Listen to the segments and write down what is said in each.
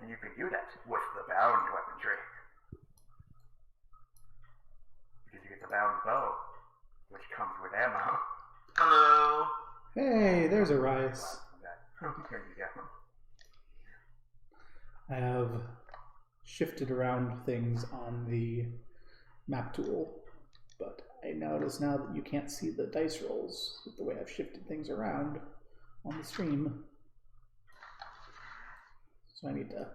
And you can do that with the bound weaponry. Because you get the bound bow, which comes with ammo. Hello. Hey, there's Arias. There you go. I have shifted around things on the map tool, but I notice now that you can't see the dice rolls with the way I've shifted things around on the stream. So I need to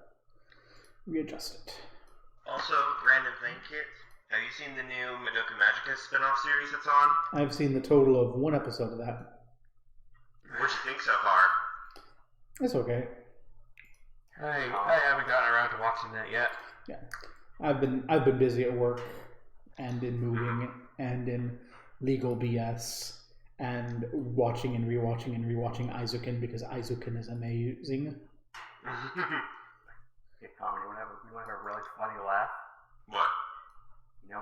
readjust it. Also, random thing, Kit. Have you seen the new Madoka Magica spin-off series that's on? I've seen the total of one episode of that. What'd you think so far? It's okay. I haven't gotten around to watching that yet. Yeah, I've been busy at work and in moving and in legal BS and watching and rewatching Aizuken because Aizuken is amazing. Hey, Tom, you want to have a really funny laugh? What? You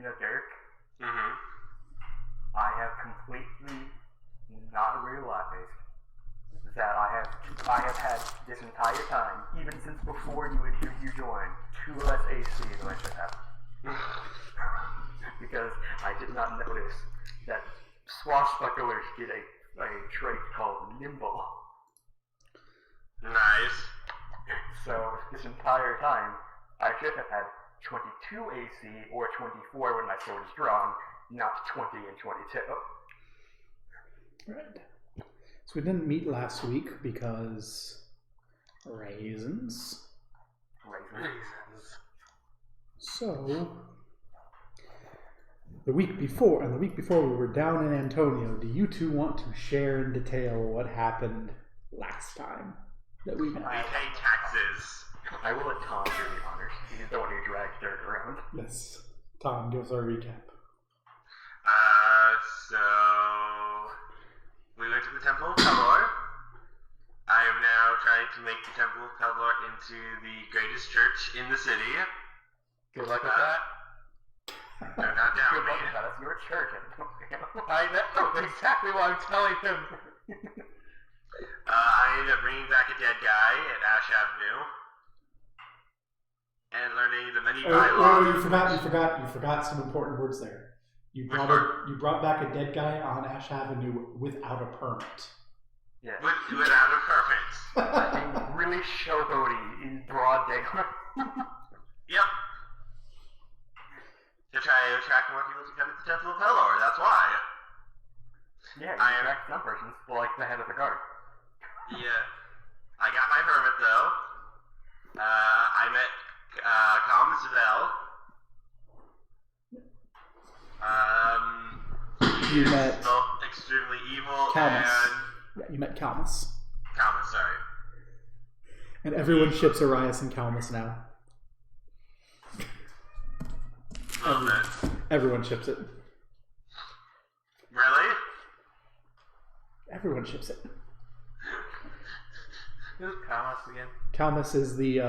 know Derek? Mm-hmm. I have completely not realized that I have had this entire time, even since before you joined, 2 less AC than I should have. Because I did not notice that swashbucklers get a trait called Nimble. Nice. So this entire time, I should have had 22 AC or 24 when my sword is drawn, not 20 and 22. Right. So we didn't meet last week because raisins. So the week before we were down in Antonio. Do you two want to share in detail what happened last time that we met? We pay taxes. I will let Tom do the honors. He's the one who drags dirt around. Yes. Tom, give us our recap. So we went to the Temple of Pelor. I am now trying to make the Temple of Pelor into the greatest church in the city. Good luck with that. No, not down Good me. luck with that. That's your church. I know exactly what I'm telling him. I ended up bringing back a dead guy at Ash Avenue and learning the many bylaws. You forgot some important words there. You brought back a dead guy on Ash Avenue without a permit. Yeah. Without a permit. Being really showboaty in broad daylight. Yep. To try to attract more people to come to the Temple of Pelor, that's why. Yeah, you attract some persons, like the head of the guard. Yeah. I got my permit though. I met Calm You met both extremely evil Calmus. and Yeah, you met Calmus. Calmus, sorry. And everyone ships Arias and Calmus now. Love it. Everyone ships it. Really? Everyone ships it. Who's Calmus again? Calmus is the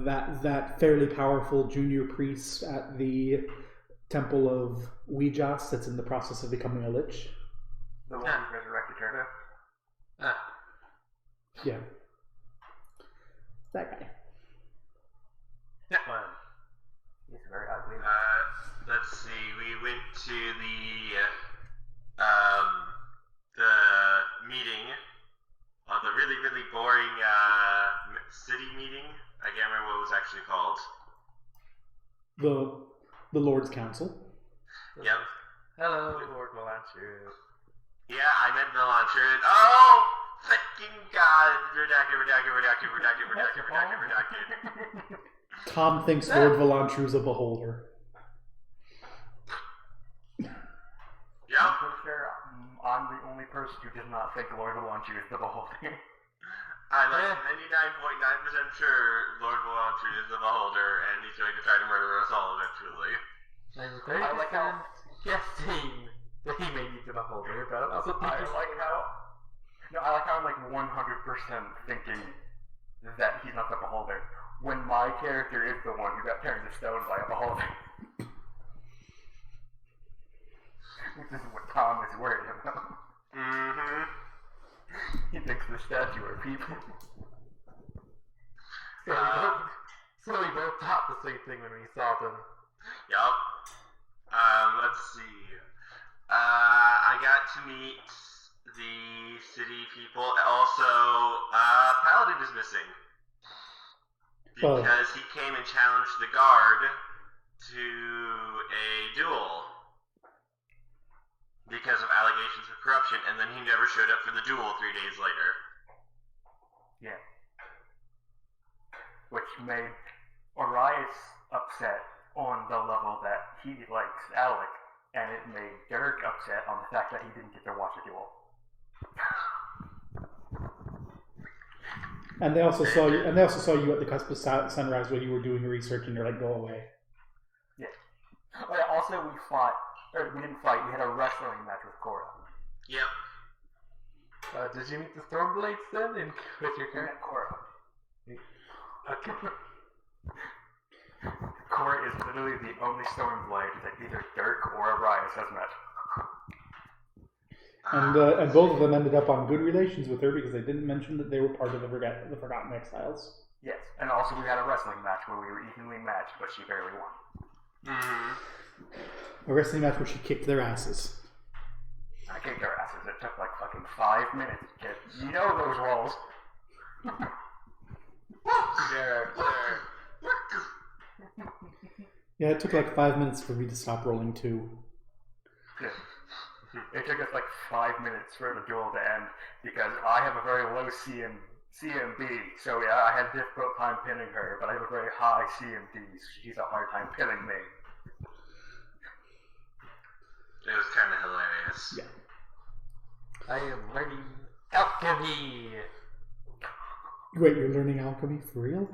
that fairly powerful junior priest at the Temple of Ouijas that's in the process of becoming a lich. The one who resurrected Turbo. Yeah. That guy. Well, He's very ugly. Let's see. We went to the meeting, the really, really boring city meeting. I can't remember what it was actually called. The Lord's Council. Yep. hello, Lord Valanchu. Yeah, I meant the launcher. Oh, fucking God! Redacted. Tom thinks Lord Valantru's a beholder. Yep. I'm pretty sure I'm the only person who does not think Lord Valanchu is the beholder. I'm like 99.9% sure Lord Valanchu is the beholder, and he's going to try to murder us all eventually. I'm 30% guessing that he may be the beholder, but I'm also I thinking like how I'm like 100% thinking that he's not the beholder, when my character is the one who got turned to stone by a beholder. Which is what Tom is worried about. Mm-hmm. He thinks the statue are people. So we both thought the same thing when we saw them. Yup. Let's see. I got to meet the city people. Also, Paladin is missing. Because he came and challenged the guard to a duel. Because of allegations of corruption, and then he never showed up for the duel 3 days later. Yeah. Which made Arias upset on the level that he likes Alek, and it made Derek upset on the fact that he didn't get to watch the duel. And they also saw you. And they also saw you at the cusp of sunrise when you were doing research, and you're like, "Go away." Yeah. But also, we didn't fight. We had a wrestling match with Cora. Yep. Did you meet the Stormblades then with your We character? met Cora. Okay. Cora is literally the only Stormblade that either Dirk or Arias has met. And both of them ended up on good relations with her because they didn't mention that they were part of the Forgotten Exiles. Yes, and also we had a wrestling match where we were evenly matched, but she barely won. A wrestling match where she kicked their asses. I kicked their asses. It took like fucking 5 minutes to get, those rolls. Sure. Yeah, it took like 5 minutes for me to stop rolling too. It took us like 5 minutes for the duel to end because I have a very low CMB, so yeah, I had a difficult time pinning her, but I have a very high CMD, so she's a hard time pinning me. It was kind of hilarious. Yeah. I am learning alchemy. Wait, you're learning alchemy for real?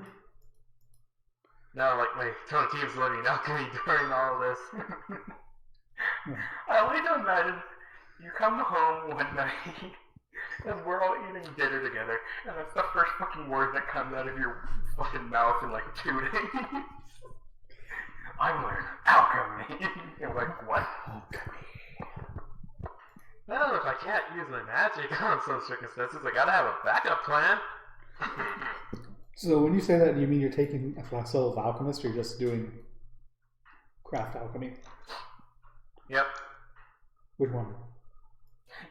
No, like my total team's learning alchemy during all of this. I like to imagine you come home one night and we're all eating dinner together, and that's the first fucking word that comes out of your fucking mouth in like 2 days. I'm learning alchemy. You're like, what? Alchemy. Well, if I can't use my magic on some circumstances, I gotta have a backup plan. So when you say that, do you mean you're taking a class level of alchemist, or you're just doing craft alchemy? Yep. Which one?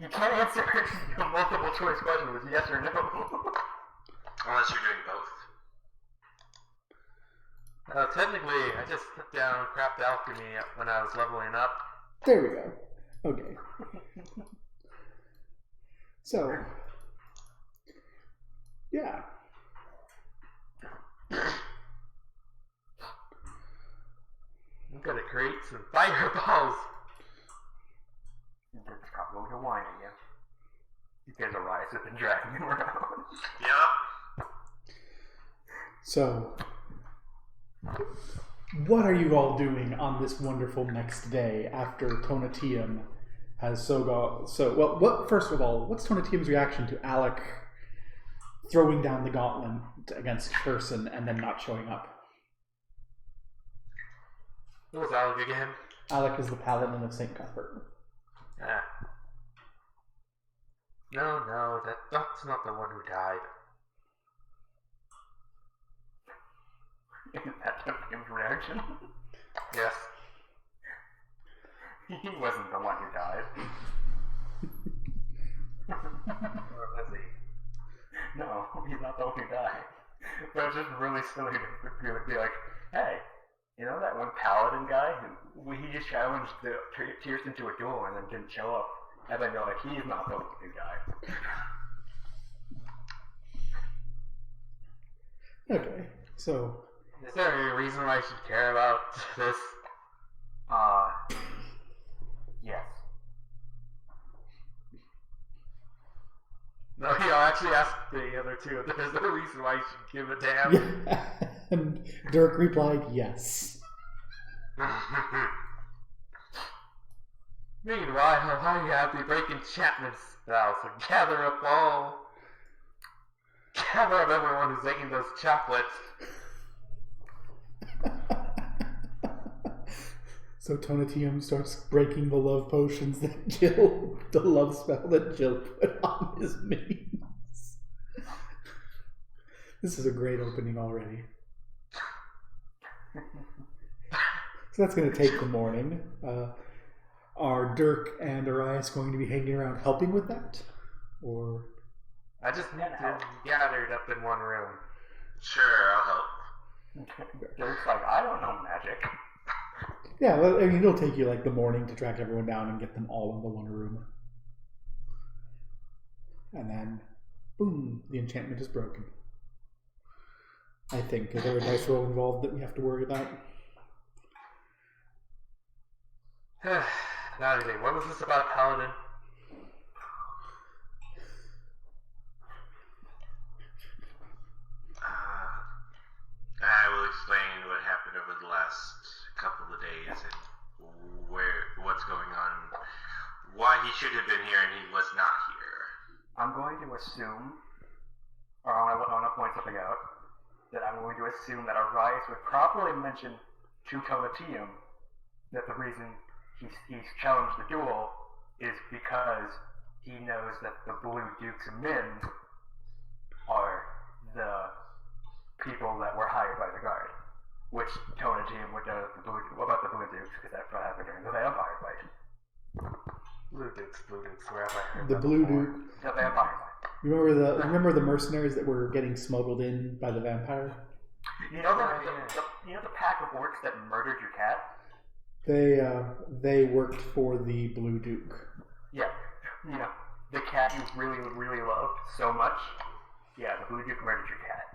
You can't answer a multiple choice question with yes or no. Unless you're doing both. Technically, I just put down craft alchemy when I was leveling up. There we go. Okay. So, yeah. I'm gonna create some fireballs. That's probably what you're whining, yeah. Because Arias has been dragging him around. Yep. So, what are you all doing on this wonderful next day after Tonatium has first of all, what's Tonatium's reaction to Alek throwing down the gauntlet against Person and then not showing up? Who was Alek again? Alek is the paladin of St. Cuthbert. No, that's not the one who died. Isn't that Tonatium's reaction? Yes. He wasn't the one who died. Or was he? No, he's not the one who died. But it's just really silly to be like, hey, you know that one paladin guy who he just challenged the Tierce into a duel and then didn't show up? And then go like, he's not the one who died. Okay, so Is there any reason why I should care about this? Yes. No, I'll actually ask the other two if there's no reason why you should give a damn. yeah. And Dirk replied, yes. Meanwhile, I have the break enchantment spell, so gather up everyone who's eating those chocolates. So Tonatium starts breaking the love potions that the love spell that Jill put on his minions. This is a great opening already. So that's going to take the morning. Are Dirk and Arias going to be hanging around helping with that? Or... I just need to gathered up in one room. Sure, I'll help. Dirk's like, I don't know magic. Yeah, well, I mean, it'll take you like the morning to track everyone down and get them all in the one room. And then, boom, the enchantment is broken. I think. Is there a dice roll involved that we have to worry about? Not really. What was this about Paladin? I will explain what happened over the last couple of days and what's going on, why he should have been here and he was not here. I'm going to assume, or I want to point something out, that I'm going to assume that Arias would probably mention to Tonatium that the reason he's challenged the duel is because he knows that the Blue Duke's men are the people that were hired by the guard, which Tonatium would know about the Blue Dukes because that's what happened during the vampire fight. Blue Dukes, where have I heard The that Blue before? Duke. The vampire fight. Remember the mercenaries that were getting smuggled in by the vampire? You know the pack of orcs that murdered your cat? They worked for the Blue Duke. Yeah. You know, the cat you really, really loved so much. Yeah, the Blue Duke murdered your cat.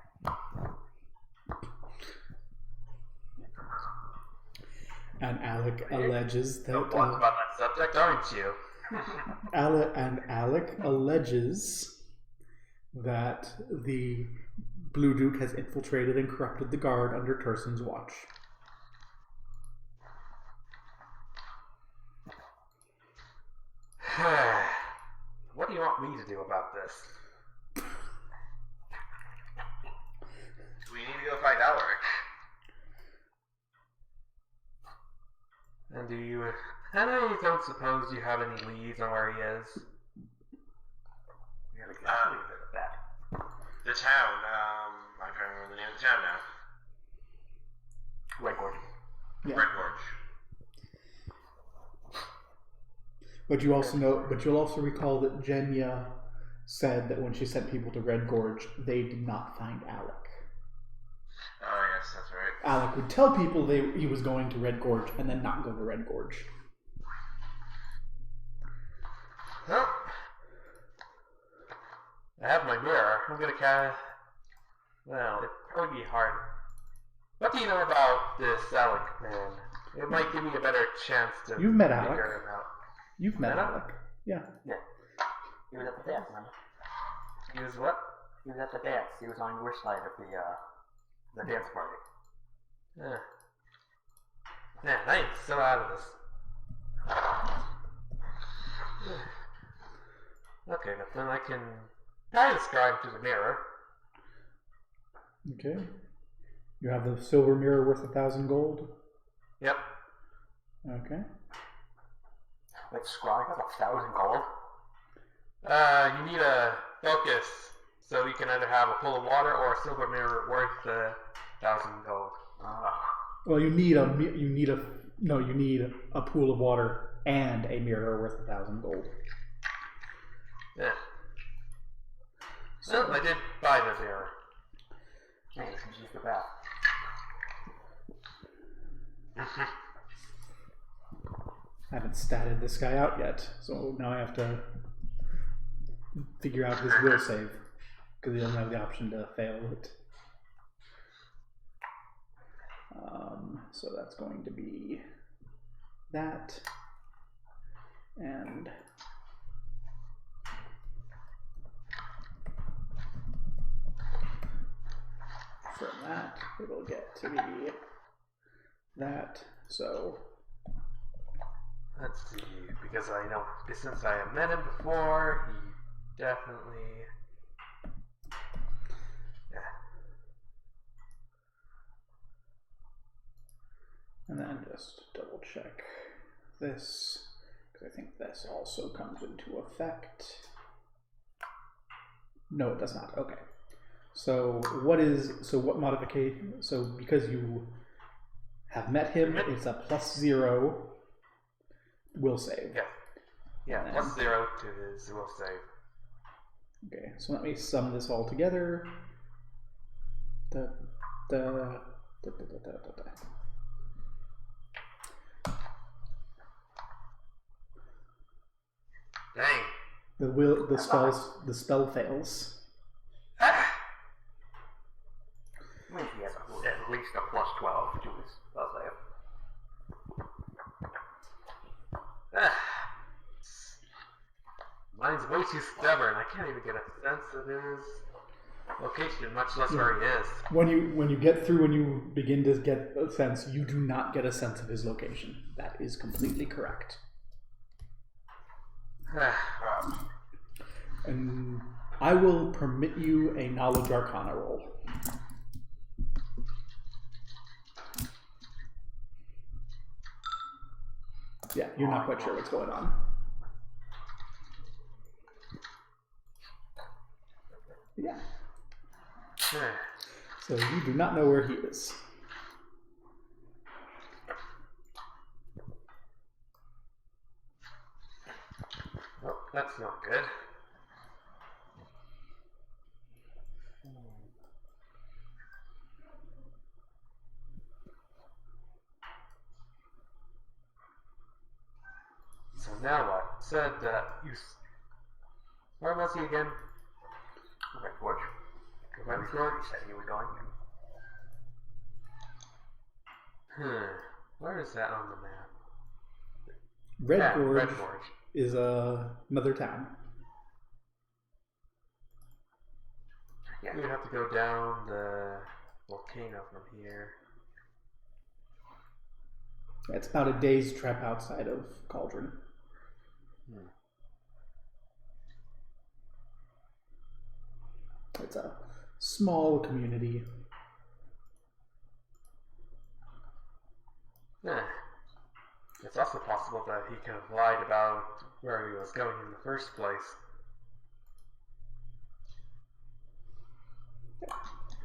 And Alek alleges that... Don't talk about that subject, aren't you? Alek alleges that the Blue Duke has infiltrated and corrupted the guard under Turson's watch. What do you want me to do about this? We need to go find Alek. And I don't suppose you have any leads on where he is? Yeah, exactly that. The town, I'm trying to remember the name of the town now. Red Gorge. Yeah. Red Gorge. But you'll also recall that Jenya said that when she sent people to Red Gorge, they did not find Alek. Oh, yes, that's right. Alek would tell people he was going to Red Gorge and then not go to Red Gorge. Well, I have my mirror. I'm gonna well, it'd probably be hard. What do you know about this Alek man? It might give me a better chance to You've met figure Alek. him out. You've met Met Alek. Yeah. Yeah. He was at the dance, remember? He was what? He was at the dance. He was on your side of the dance party. Man, I am so out of this. Okay, but then I can describe to the mirror. Okay. You have the silver mirror worth 1,000 gold. Yep. Okay. Like, Scry has 1,000 gold? You need a focus, so you can either have a pool of water or a silver mirror worth 1,000 gold. Well, you need a pool of water and a mirror worth 1,000 gold. Yeah. So I did buy the mirror. Yeah, you can use the bath. I haven't statted this guy out yet, so now I have to figure out his will save, because he doesn't have the option to fail it. So that's going to be that, and from that it'll get to be that, so Let's see, because I know since I have met him before, he definitely... Yeah. and then just double check this, because I think this also comes into effect. No, it does not. Okay. So what modification? So because you have met him, it's a +0 will save. Yeah, +0 to his will save. Okay, so let me sum this all together. Dang. The spell fails. Means he has at least a +12 to his spell save. Mine's way too stubborn. I can't even get a sense of his location, much less where he is. When you begin to get a sense, you do not get a sense of his location. That is completely correct. And I will permit you a knowledge arcana roll. Yeah, you're not quite sure what's going on. Yeah. So you do not know where he is. Oh, that's not good. So now what? Said that you... Where was he again? Red Forge. Red He Forge? said he was going. Where is that on the map? Red Gorge Red Forge is another town. Yeah. We would have to go down the volcano from here. It's about a day's trek outside of Cauldron. It's a small community. It's also possible that he could have lied about where he was going in the first place.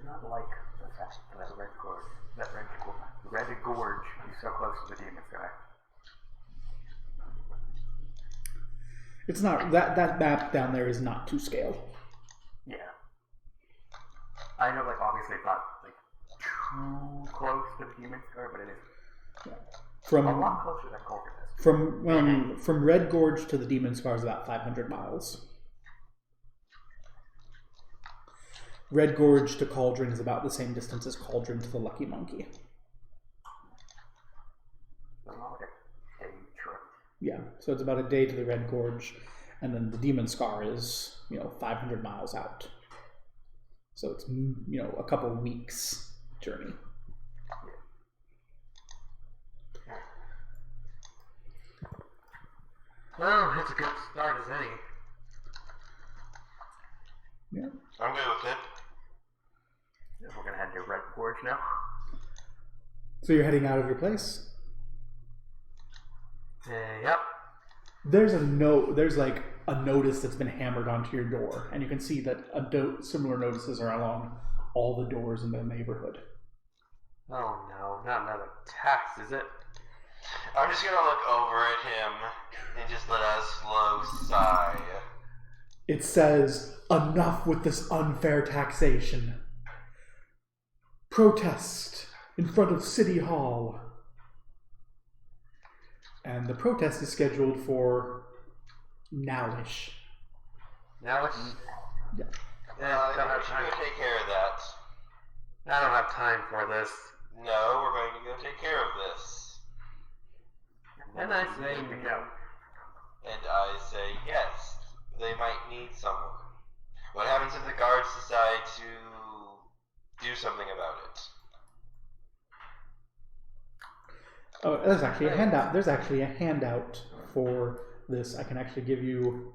Not like the fact that Red Gorge is so close to the demon sky. It's not that map down there is not to scale. Yeah. I know, like, obviously it's not like too close to the demon sky, but it is a lot closer than Cauldron is. From Red Gorge to the Demon Scar is about 500 miles. Red Gorge to Cauldron is about the same distance as Cauldron to the Lucky Monkey. Yeah, so it's about a day to the Red Gorge, and then the Demon Scar is 500 miles out. So it's a couple weeks journey. Well, it's a good start as any. Yeah. I'm good with it. We're gonna head to Red Gorge now. So you're heading out of your place? Yep. There's like a notice that's been hammered onto your door, and you can see that similar notices are along all the doors in the neighborhood. Oh no, not another tax, is it? I'm just gonna look over at him and just let a slow sigh. It says, "Enough with this unfair taxation. Protest in front of City Hall." And the protest is scheduled for nowish. Nowish? Yeah. I think we should go take care of that. I don't have time for this. No, we're going to go take care of this. And I say no. And I say yes. They might need someone. What happens if the guards decide to do something about it? Oh, there's actually a handout. There's actually a handout for this. I can actually give you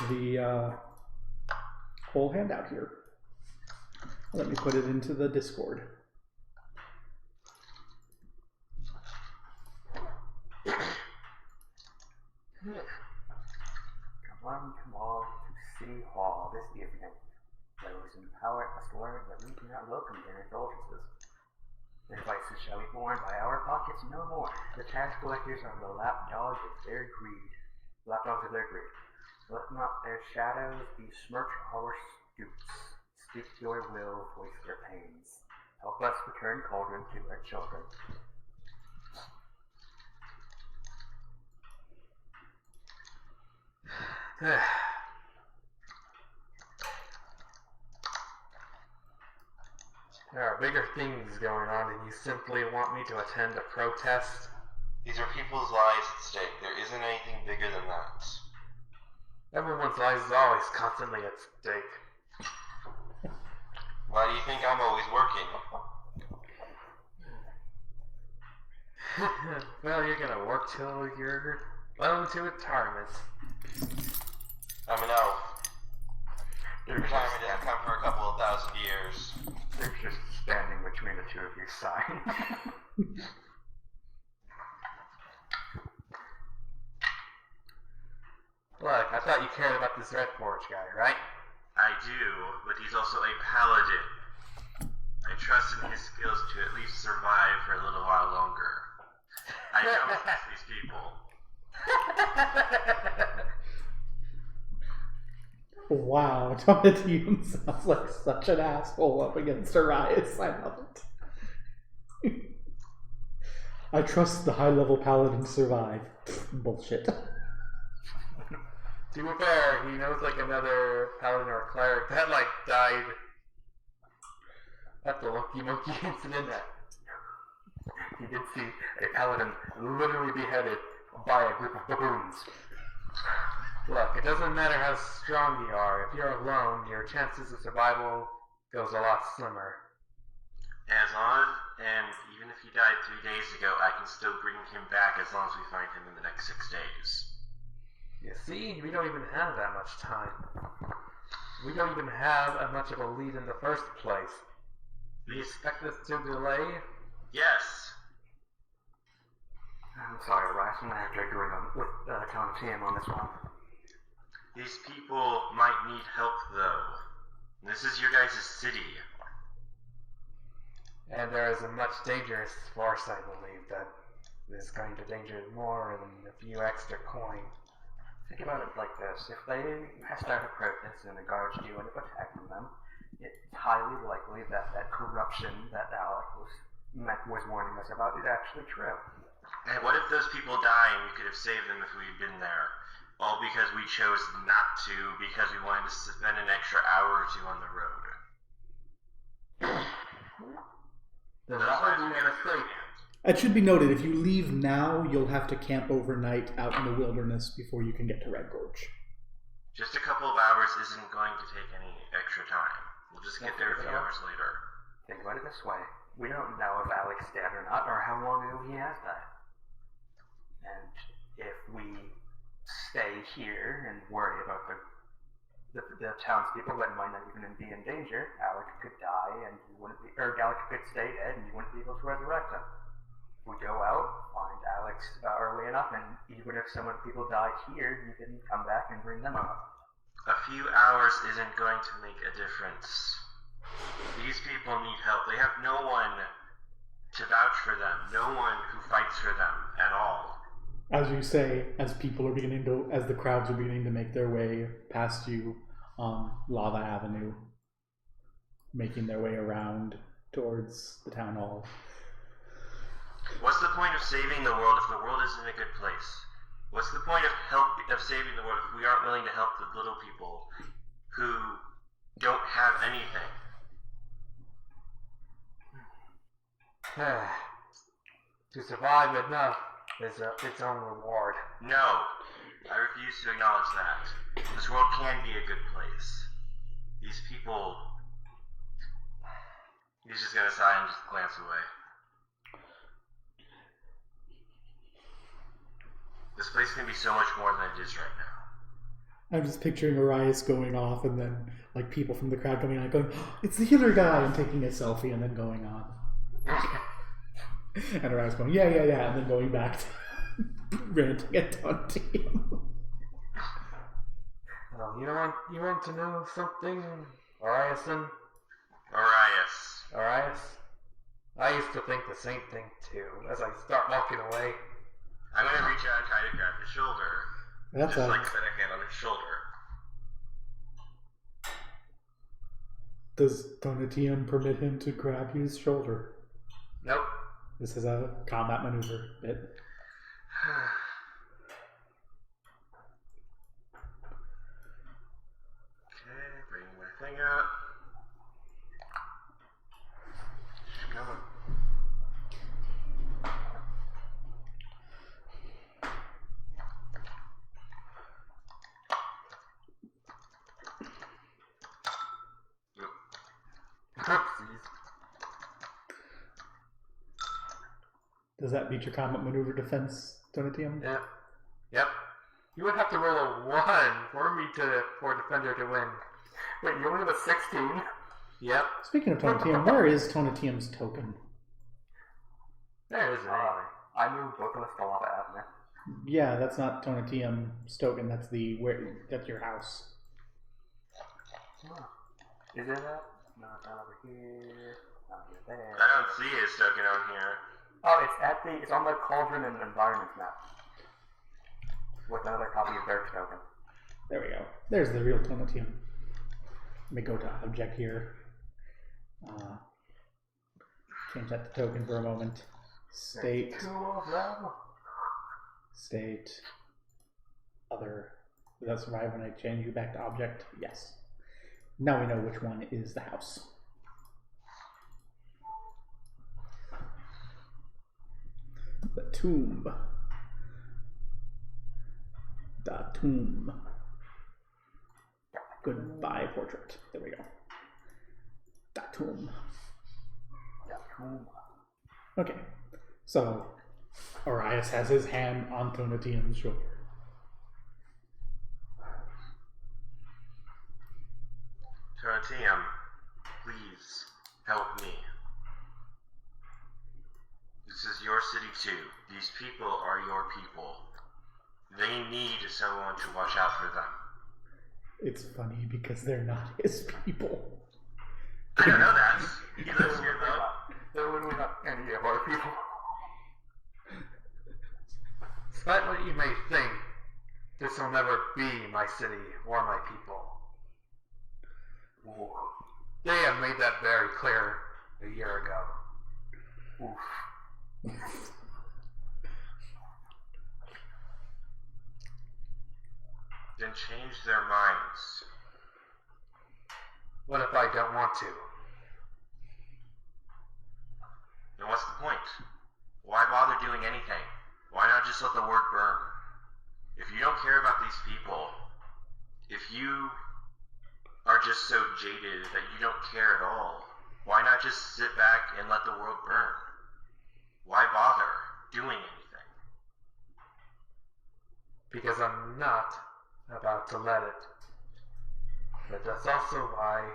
the whole handout here. Let me put it into the Discord. Come all to City Hall this evening. Those and power must learn that we do not welcome their indulgences. Their vices shall be borne by our pockets no more. The tax collectors are the lapdogs of their greed. Let not their shadows besmirch our stoops. Speak your will, voice their pains. Help us return cauldron to our children. There are bigger things going on, and you simply want me to attend a protest? These are people's lives at stake. There isn't anything bigger than that. Everyone's lives is always constantly at stake. Why do you think I'm always working? Well, you're gonna work till you're blown to retirement. I'm an elf. Retirement didn't come for a couple of thousand years. They're just standing between the two of you, sighing. Look, I thought you cared about this Red Forge guy, right? I do, but he's also a paladin. I trust in his skills to at least survive for a little while longer. I don't trust these people. Wow, Donatium sounds like such an asshole up against Arias. I love it. I trust the high-level paladin to survive. Bullshit. To be fair, he knows like another paladin or cleric that like died at the Lucky Monkey incident. He did see a paladin literally beheaded by a group of baboons. Look, it doesn't matter how strong you are. If you're alone, your chances of survival goes a lot slimmer. As long and even if he died 3 days ago, I can still bring him back as long as we find him in the next 6 days. You see, we don't even have that much time. We don't even have as much of a lead in the first place. Do you expect us to delay? Yes. I'm sorry, Rice, I'm gonna have to agree with Donatium on this one. These people might need help, though. This is your guys' city. And there is a much dangerous force, I believe, that is going to danger more than a few extra coin. Think about it like this. If they start a protest and the guards do end up attacking them, it's highly likely that that corruption that Alek was warning us about is actually true. And what if those people die and we could have saved them if we'd been there? All because we chose not to, because we wanted to spend an extra hour or two on the road. Then that would be a mistake. It should be noted, if you leave now, you'll have to camp overnight out in the wilderness before you can get to Red Gorge. Just a couple of hours isn't going to take any extra time. We'll just get there a few hours later. Think about it this way. We don't know if Alek's dead or not, or how long ago he has died. And if we stay here and worry about the townspeople that might not even be in danger, Alek could die and you wouldn't be, or Alek could stay dead and you wouldn't be able to resurrect him. If we go out, find Alex early enough, and even if some of the people die here, you can come back and bring them up. A few hours isn't going to make a difference. These people need help. They have no one to vouch for them, no one who fights for them at all. As you say, as the crowds are beginning to make their way past you on Lava Avenue, making their way around towards the town hall. What's the point of saving the world if the world isn't a good place? What's the point of saving the world if we aren't willing to help the little people who don't have anything? To survive enough is its own reward. No, I refuse to acknowledge that. This world can be a good place. These people... He's just gonna sigh and just glance away. This place can be so much more than it is right now. I'm just picturing Arias going off and then like people from the crowd coming on going, oh, it's the healer guy, and taking a selfie and then going on. And Arias going, yeah, and then going back to ranting at Donatium. Well, you want to know something? Oriason? Orias? I used to think the same thing too, as I start walking away. I'm gonna reach out and try to grab his shoulder. That's just like set a hand on his shoulder. Does Donatium permit him to grab his shoulder? Nope. This is a combat maneuver bit. Okay, bring my thing up. Come on. Does that beat your combat maneuver defense, Donatium? Yep. You would have to roll a 1 for Defender to win. Wait, you only have a 16? Yep. Speaking of Donatium, where is Donatium's token? There isn't any. I moved both of us to Lava Avenue. Yeah, that's not Donatium's token. That's that's your house. Oh. Is it that? No, it's not over here. Not over there. I don't see his token on here. Oh, it's on the Cauldron and Environments map. With another copy of Dirk's token. There we go. There's the real Donatium. Let me go to object here. Change that to token for a moment. State. Two of them. State. Other. Does that survive when I change you back to object? Yes. Now we know which one is the house. The tomb. The tomb. Goodbye portrait. There we go. The tomb. The tomb. Okay. So, Orias has his hand on Donatium's shoulder. Donatium, please help me. This is your city too. These people are your people. They need someone to watch out for them. It's funny because they're not his people. I don't know that. He lives here though. They're literally not any of our people. Despite what you may think, this will never be my city or my people. Ooh. They have made that very clear a year ago. Oof. Then change their minds. What if I don't want to? Then what's the point? Why bother doing anything? Why not just let the word burn? If you don't care about these people, if you are just so jaded that you don't care at all, why not just sit back and let the world burn? Why bother doing anything? Because I'm not about to let it. But that's also why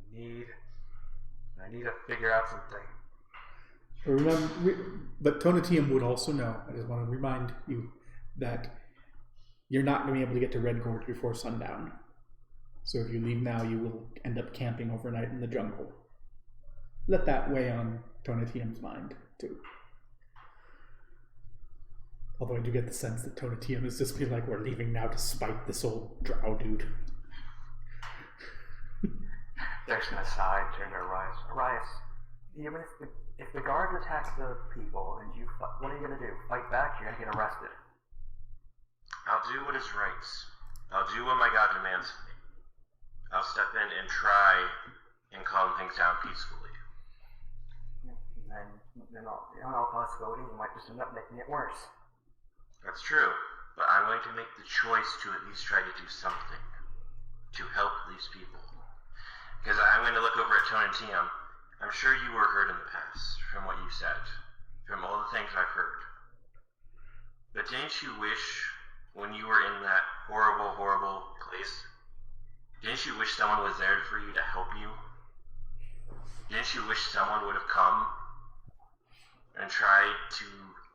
I need to figure out something. Remember, but Donatium would also know, I just want to remind you, that you're not going to be able to get to Red Gorge before sundown. So if you leave now, you will end up camping overnight in the jungle. Let that weigh on Donatium's mind, too. Although I do get the sense that Donatium is just being like, we're leaving now to spite this old drow dude. There's an aside, turn to Orias. Orias, even if the guards attack the people and you, what are you going to do? Fight back? You're going to get arrested. I'll do what is right. I'll do what my God demands of me. I'll step in and try and calm things down peacefully. And then in all possibility, you might just end up making it worse. That's true, but I'm going to make the choice to at least try to do something to help these people. Because I'm going to look over at Donatium. I'm sure you were hurt in the past from what you said, from all the things I've heard. But didn't you wish, when you were in that horrible, horrible place, didn't you wish someone was there for you to help you? Didn't you wish someone would have come and tried to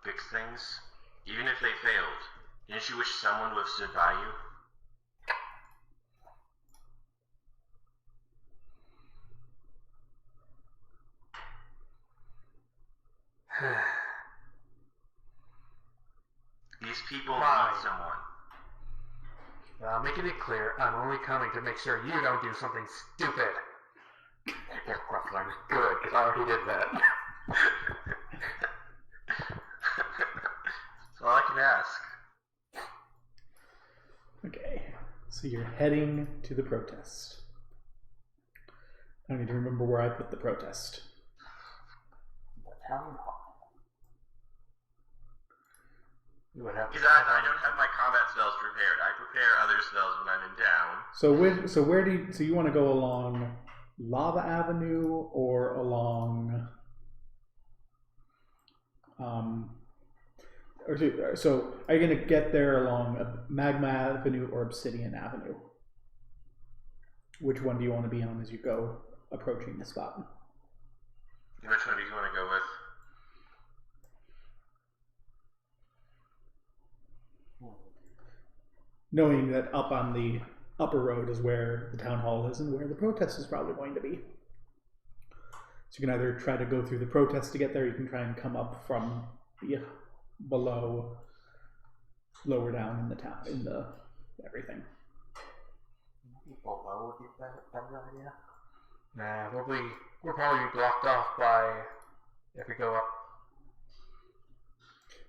fix things? Even if they failed, didn't you wish someone would have stood by you? people Fine. need someone. Making it clear, I'm only coming to make sure you don't do something stupid. They're gruffling. Good, because I already did that. That's all I can ask. Okay, so you're heading to the protest. I need to remember where I put the protest. The town hall. You would have to. Because I don't have my combat spells prepared. I prepare other spells when I'm in town. So you want to go along Lava Avenue or along so are you going to get there along Magma Avenue or Obsidian Avenue? Which one do you want to be on as you go approaching the spot? Which one do you want to go with? Knowing that up on the upper road is where the town hall is and where the protest is probably going to be. So you can either try to go through the protest to get there, or you can try and come up from the below, lower down in the town, in the everything. Below would be a better idea. Nah, we'll probably be blocked off by if we go up.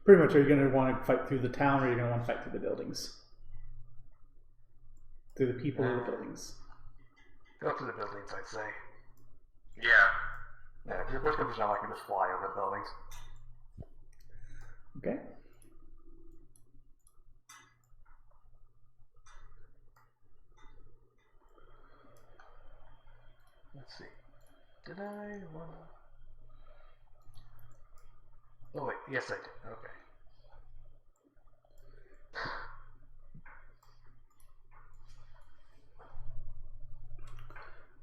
Pretty much, are you going to want to fight through the town, or are you going to want to fight through the buildings? Through the people or the buildings? Go to the buildings, I'd say. Yeah. Yeah, if you're pushing me, I can just fly over the buildings. Okay. Let's see. Did I want to... Oh wait, yes I did. Okay.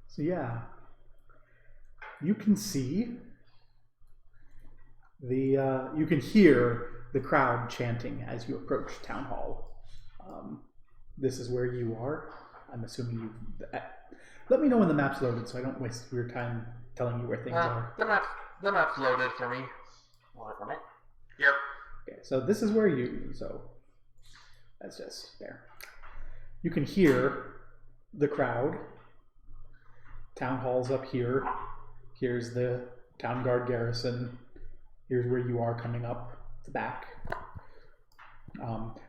So yeah, you can see the, you can hear the crowd chanting as you approach Town Hall. This is where you are. I'm assuming you. Let me know when the map's loaded, so I don't waste your time telling you where things are. The map's loaded for me. Loaded for me? Yep. Okay, so this is where you. So that's just there. You can hear the crowd. Town Hall's up here. Here's the Town Guard garrison. Here's where you are coming up the back.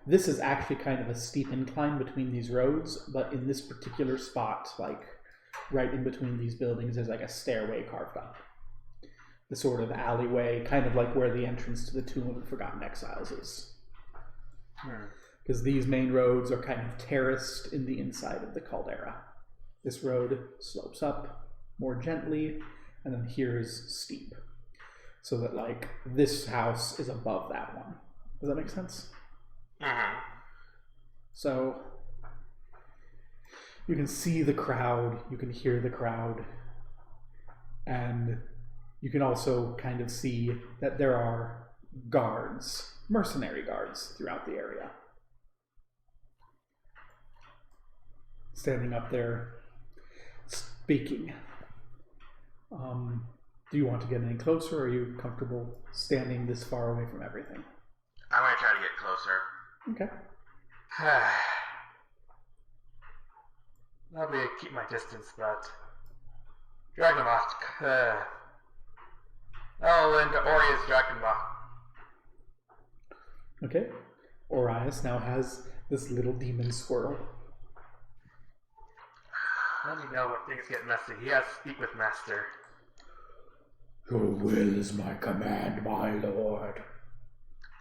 This is actually kind of a steep incline between these roads, but in this particular spot, like right in between these buildings, there's like a stairway carved up. The sort of alleyway, kind of like where the entrance to the Tomb of the Forgotten Exiles is. Because these main roads are kind of terraced in the inside of the caldera. This road slopes up more gently, and then here is steep. So that, like, this house is above that one. Does that make sense? Mm-hmm. So, you can see the crowd, you can hear the crowd, and you can also kind of see that there are guards, mercenary guards, throughout the area. Standing up there, speaking. Do you want to get any closer, or are you comfortable standing this far away from everything? I want to try to get closer. Okay. I'll be keep my distance, but Dragonbach. And Oria's Dragonbach. Okay. Orias now has this little demon squirrel. Let me know when things get messy. He has to speak with Master. Your will is my command, my lord.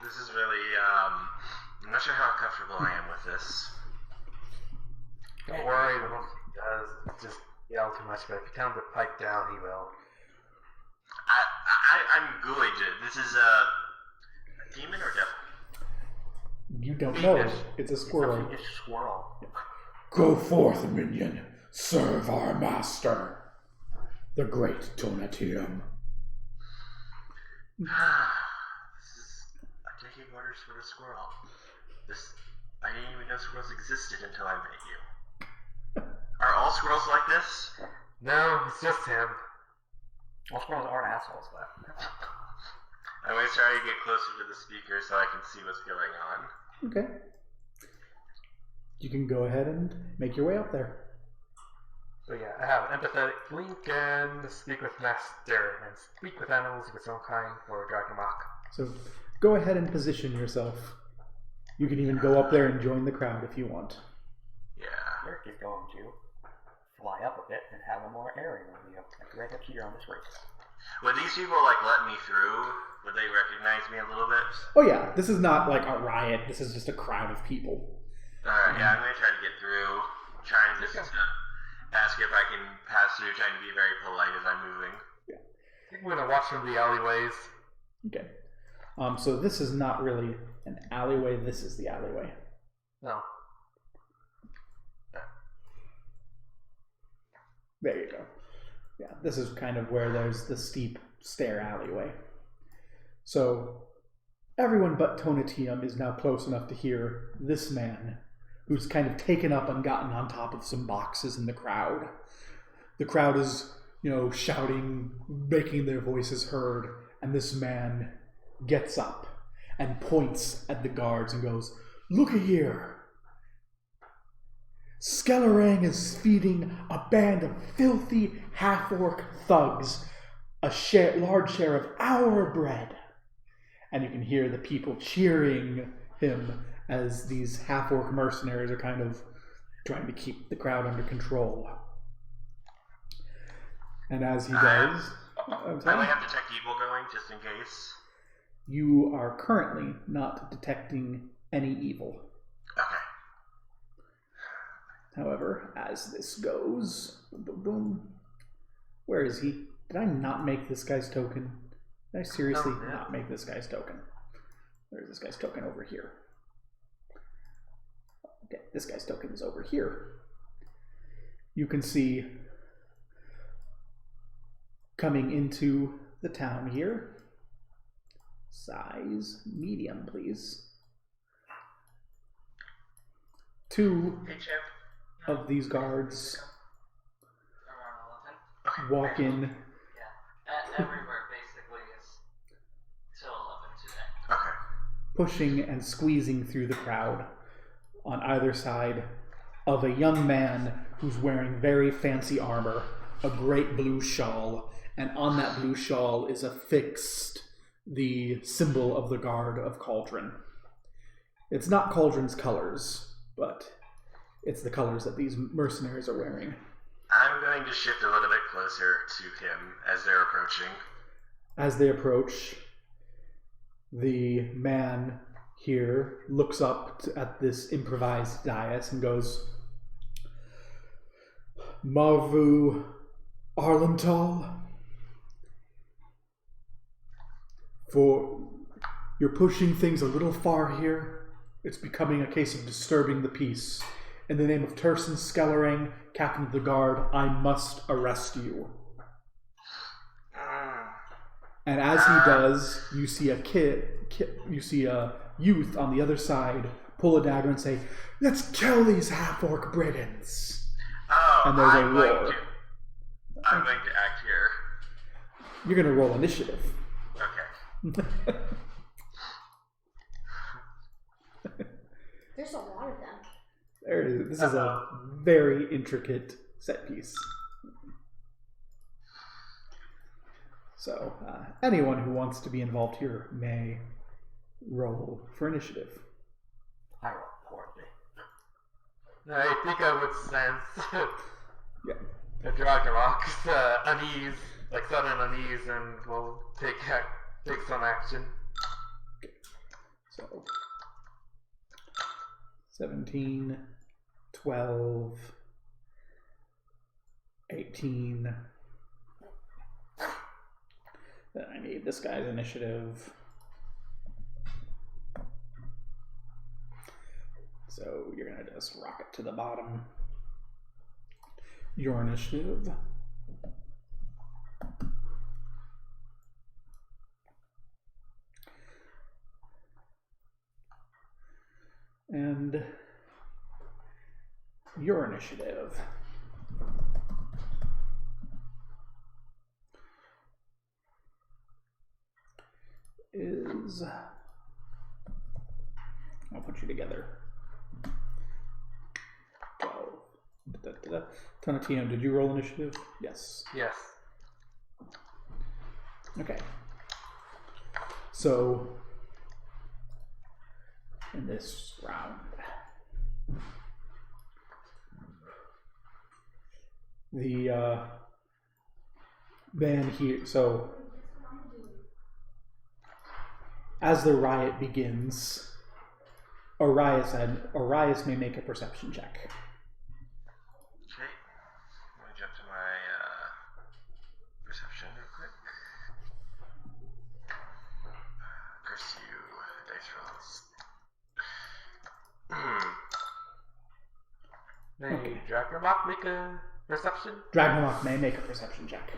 This is really, I'm not sure how comfortable I am with this. Don't worry, the most he does is just yell too much, but if you tell him to pipe down, he will. I'm good. This is a demon or devil? You don't know. It's a squirrel. It's a squirrel. Go forth, minion. Serve our master, the great Tonatium. I'm taking orders for the squirrel. I didn't even know squirrels existed until I met you. Are all squirrels like this? No, it's just him. All squirrels are assholes, though. I'm going to try to get closer to the speaker so I can see what's going on. Okay. You can go ahead and make your way up there. So yeah, I have empathetic link and speak with master and speak with animals of its own kind for Dragon Rock. So go ahead and position yourself. You can even go up there and join the crowd if you want. Yeah. Eric is going to fly up a bit and have a more aerial view, like right up here on this ridge. Would these people let me through? Would they recognize me a little bit? Oh yeah, this is not like a riot. This is just a crowd of people. Alright, yeah, I'm gonna try to get through. Trying to ask if I can pass through, trying to be very polite as I'm moving. Yeah. I think we're gonna watch from the alleyways. Okay. So this is not really an alleyway. This is the alleyway. No. There you go. Yeah, this is kind of where there's the steep stair alleyway. So everyone but Tonatium is now close enough to hear this man, who's kind of taken up and gotten on top of some boxes in the crowd. The crowd is, shouting, making their voices heard, and this man gets up and points at the guards and goes, "Looky here. Skellerang is feeding a band of filthy half-orc thugs a large share of our bread." And you can hear the people cheering him as these half-orc mercenaries are kind of trying to keep the crowd under control. And as he does... I might have detect evil going, just in case. You are currently not detecting any evil. Okay. However, as this goes... Boom, boom. Where is he? Did I not make this guy's token? Did I seriously not make this guy's token? Where's this guy's token? Over here. Okay, this guy's token is over here. You can see coming into the town here. Size medium, please. 2 of these guards walk in. Yeah, everywhere basically is till 11 today. Okay. Pushing and squeezing through the crowd on either side of a young man who's wearing very fancy armor, a great blue shawl, and on that blue shawl is affixed the symbol of the Guard of Cauldron. It's not Cauldron's colors, but it's the colors that these mercenaries are wearing. I'm going to shift a little bit closer to him as they're approaching. As they approach, the man here looks up at this improvised dais and goes, "Marvu Arlental, you're pushing things a little far here. It's becoming a case of disturbing the peace. In the name of Tersen Skellerang, Captain of the Guard, I must arrest you." And as he does, you see a youth on the other side pull a dagger and say, "Let's kill these half-orc brigands." Oh, And there's a I'm roar. going to act here. You're going to roll initiative. Okay. There's a lot of them. There it is. This is a very intricate set piece. So, anyone who wants to be involved here may roll for initiative. I roll poorly. I think I would sense Yeah. the Dragon Rock's unease, like sudden unease, and we'll take some action. So, 17, 12, 18. Then I need this guy's initiative. So you're going to just rock it to the bottom. Your initiative. And your initiative. Is I'll put you together. 12. Tonatino, did you roll initiative? Yes. Yes. Okay. So, in this round, the band here. So, as the riot begins, Arias may make a perception check. Okay. Let me jump to my perception real quick. Curse you, dice rolls. May Okay. Dragonlock make a perception? Dragonlock may make a perception check.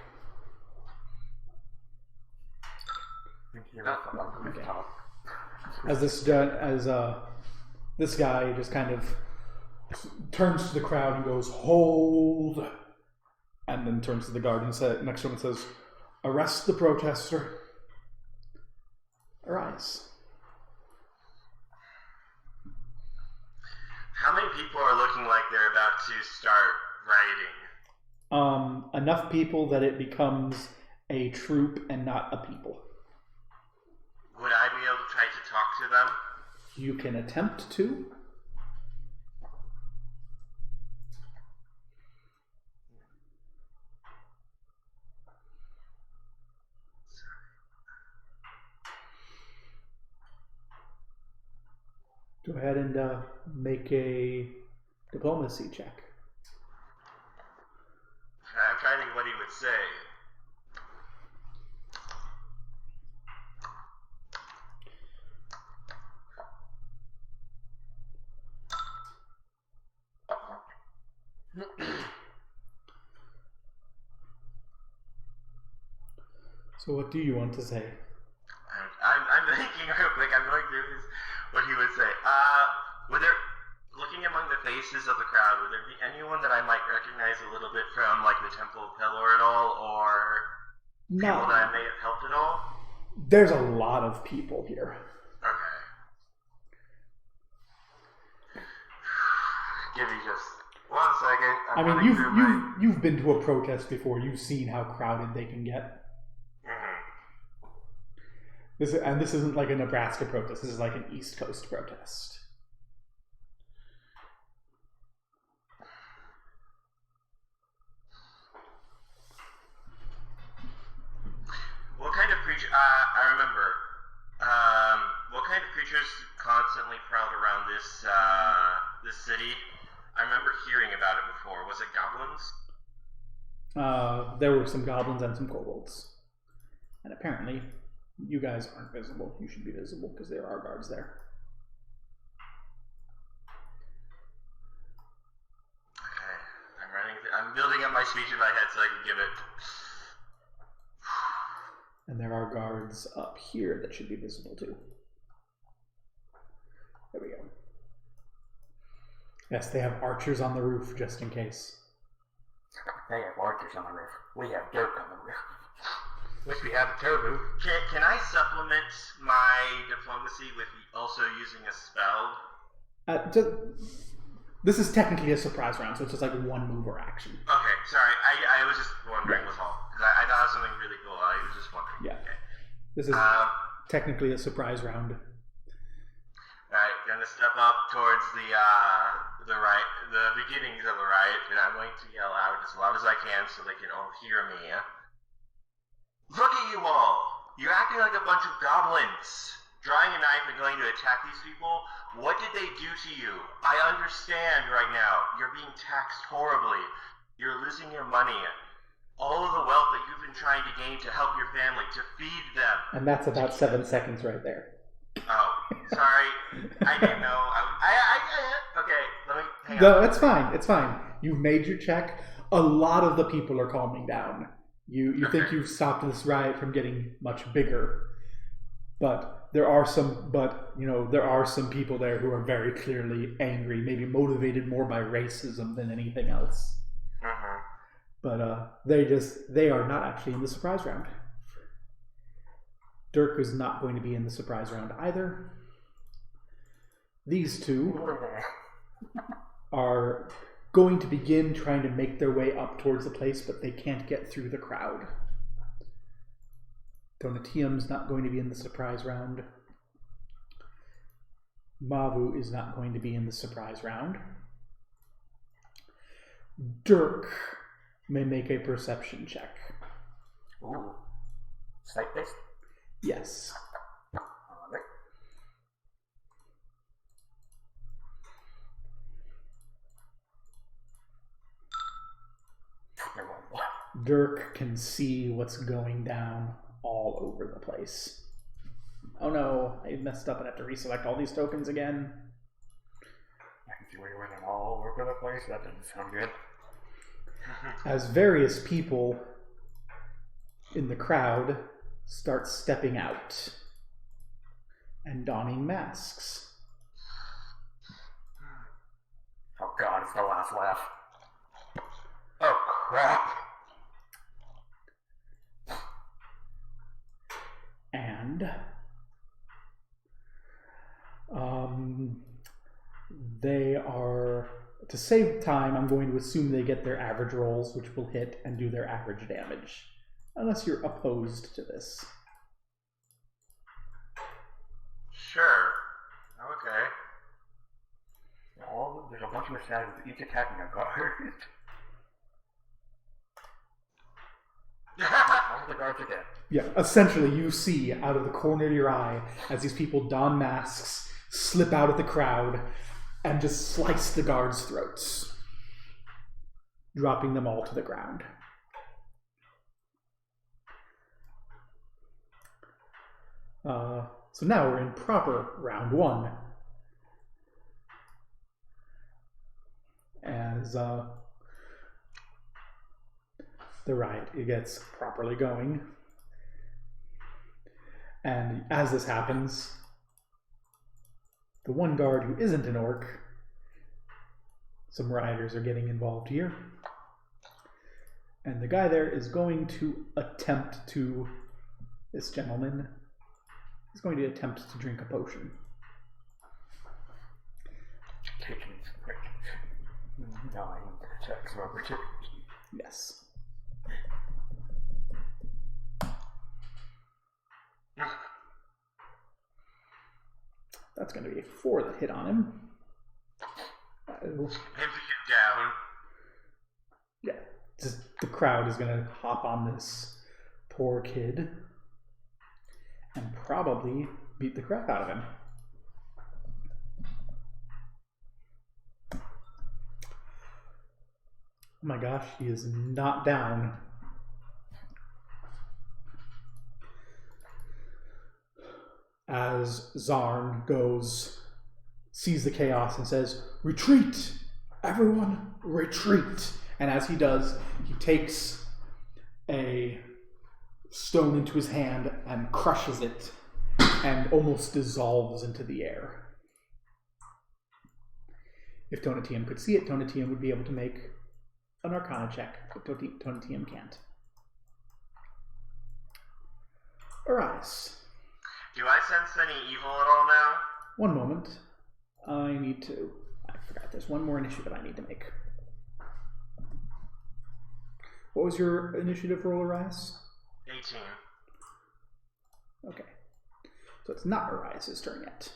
Okay. As this guy just kind of turns to the crowd and goes, "Hold," and then turns to the guard and next to him and says, "Arrest the protester." Arise. How many people are looking like they're about to start rioting? Enough people that it becomes a troop and not a people. Would I be able to try to talk to them? You can attempt to. Go ahead and make a diplomacy check. I'm trying to think what he would say. So what do you want to say? I'm thinking real quick. I'm going through this. What he would say. Would there, looking among the faces of the crowd, would there be anyone that I might recognize a little bit from, like the Temple of Pelor at all, or people that I may have helped at all? There's a lot of people here. Okay. Give me just 1 second. I mean, you've been to a protest before. You've seen how crowded they can get. This isn't like a Nebraska protest. This is like an East Coast protest. What kind of creature? I remember. What kind of creatures constantly prowled around this city? I remember hearing about it before. Was it goblins? There were some goblins and some kobolds, and apparently, you guys aren't visible. You should be visible because there are guards there. Okay, I'm building up my speech in my head so I can give it. And there are guards up here that should be visible too. There we go. Yes, they have archers on the roof just in case. They have archers on the roof. We have dirt on the roof. Wish we had a caribou. Can I supplement my diplomacy with also using a spell? This is technically a surprise round, so it's just like one move or action. Okay, sorry. I was just wondering was all. Because I thought it was something really cool. I was just wondering. Yeah. Okay. This is technically a surprise round. Alright, gonna step up towards the beginnings of the riot, and I'm going to yell out as loud as I can so they can all hear me. Look at you all! You're acting like a bunch of goblins! Drawing a knife and going to attack these people? What did they do to you? I understand right now. You're being taxed horribly. You're losing your money. All of the wealth that you've been trying to gain to help your family, to feed them. And that's about 7 seconds right there. Oh, sorry. I didn't know. Okay, let me hang on. No, it's fine. It's fine. You've made your check. A lot of the people are calming down. You think you've stopped this riot from getting much bigger, but there are some people there who are very clearly angry, maybe motivated more by racism than anything else. Uh-huh. But they are not actually in the surprise round. Dirk is not going to be in the surprise round either. These two are going to begin trying to make their way up towards the place, but they can't get through the crowd. Donatium's not going to be in the surprise round. Mavu is not going to be in the surprise round. Dirk may make a perception check. Ooh. Sight-based? Yes. Alright. Dirk can see what's going down all over the place. Oh no, I messed up and have to reselect all these tokens again. I can see where you're winning all over the place. That doesn't sound good. As various people in the crowd start stepping out and donning masks. Oh god, it's the last laugh. Oh crap! And they are, to save time, I'm going to assume they get their average rolls, which will hit and do their average damage. Unless you're opposed to this. Sure. Okay. There's a bunch of mistakes, each attacking a guard. All of the guards are dead. Yeah, essentially you see out of the corner of your eye as these people don masks, slip out of the crowd, and just slice the guards' throats, dropping them all to the ground. So now we're in proper round one. As the riot gets properly going. And as this happens, the one guard who isn't an orc, some rioters are getting involved here. And the guy there is going to attempt to, this gentleman is going to attempt to drink a potion. No, I need to check some opportunity. Yes. That's going to be a 4 that hit on him. Maybe get down. Yeah, just the crowd is going to hop on this poor kid and probably beat the crap out of him. Oh my gosh, he is not down. As Zarn sees the chaos and says, "Retreat! Everyone, retreat!" And as he does, he takes a stone into his hand and crushes it and almost dissolves into the air. If Tonatium could see it, Tonatium would be able to make an Arcana check, but Tonatium can't. Arise. Do I sense any evil at all now? One moment. I forgot there's one more initiative I need to make. What was your initiative roll, Arise? 18. Okay. So it's not Arise's turn yet.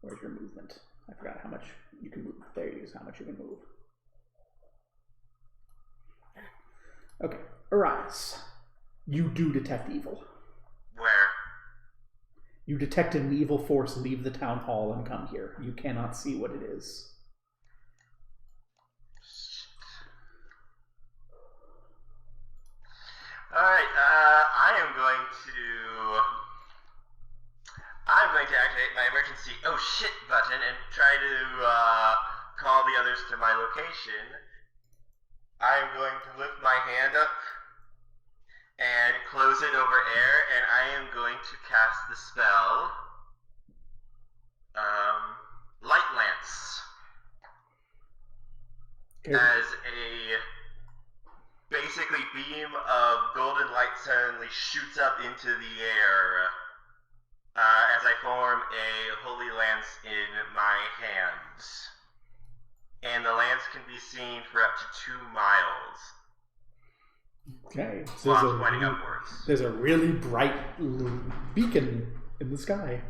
Where's your movement? I forgot how much you can move. There it is, how much you can move. Okay, Arise. You do detect evil. Where? You detect an evil force leave the town hall and come here. You cannot see what it is. Alright, I'm going to activate my emergency oh shit button and try to call the others to my location. I'm going to lift my hand up and close it over air, and I am going to cast the spell Light Lance. Okay. As a base basically beam of golden light suddenly shoots up into the air as I form a holy lance in my hands. And the lance can be seen for up to 2 miles. Okay. So While pointing upwards. there's a really bright beacon in the sky.